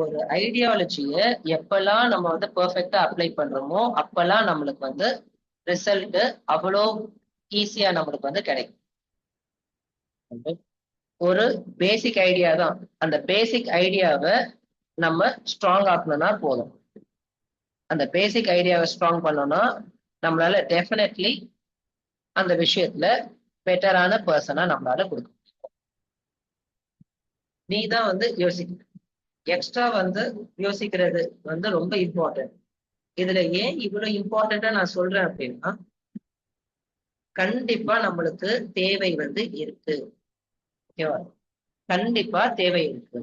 ஒரு ஐடியாலஜிய எப்பெல்லாம் நம்ம வந்து பெர்ஃபெக்டா அப்ளை பண்றோமோ அப்பெல்லாம் நம்மளுக்கு வந்து ரிசல்ட் அவ்வளோ ஈஸியா நம்மளுக்கு வந்து கிடைக்கும். ஒரு பேசிக் ஐடியா தான். அந்த பேசிக் ஐடியாவை நம்ம ஸ்ட்ராங் ஆக்கணும்னா போதும். அந்த பேசிக் ஐடியாவை ஸ்ட்ராங் பண்ணோம்னா நம்மளால டெஃபினெட்லி அந்த விஷயத்துல பெட்டரான பர்சனா நம்மளால கொடுக்க. நீ தான் வந்து யோசிக்கணும். எக்ஸ்ட்ரா வந்து யோசிக்கிறது வந்து ரொம்ப இம்பார்ட்டன்ட். இதுல ஏன் இவ்வளவு இம்பார்ட்டன்டா நான் சொல்றேன் அப்படின்னா, கண்டிப்பா நம்மளுக்கு தேவை வந்து இருக்கு. ஓகேவா? கண்டிப்பா தேவை இருக்கு.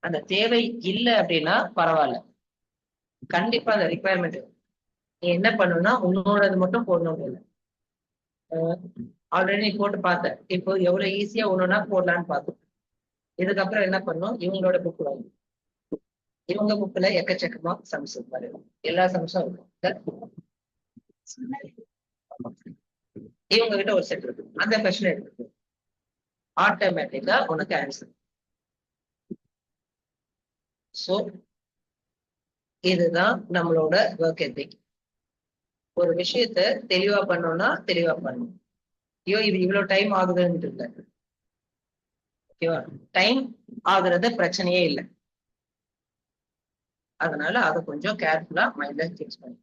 அந்த தேவை இல்லை அப்படின்னா பரவாயில்ல. கண்டிப்பா அந்த ரிக்குவயர்மெண்ட் நீ என்ன பண்ணணும்னா உன்னோடது மட்டும் போடணும் இல்லை. ஆல்ரெடி நீ போட்டு பார்த்த, இப்போ எவ்வளவு ஈஸியா ஒண்ணுன்னா போடலான்னு பார்த்தோம். இதுக்கப்புறம் என்ன பண்ணும், இவங்களோட புக் வாங்க. இவங்க புக்ல எக்கச்சக்கமா சம்ஸ் இருப்பாரு, எல்லா சம்ஸும் இருக்கும். இவங்க கிட்ட ஒரு செட் இருக்கு, அந்த கொஸ்டின் எடுத்து ஆட்டோமேட்டிக்கா உனக்கு ஆன்சர். சோ இதுதான் நம்மளோட ஒர்க் எத்திக். ஒரு விஷயத்த தெளிவா பண்ணோம்னா தெளிவா பண்ணணும். ஐயோ இது இவ்வளவு டைம் ஆகுதுன்னு இல்லை. ஓகேவா? டைம் ஆகுறது பிரச்சனையே இல்லை. அதனால அதை கொஞ்சம் கேர்ஃபுல்லா மைண்ட்ல ஃபிக்ஸ் பண்ணி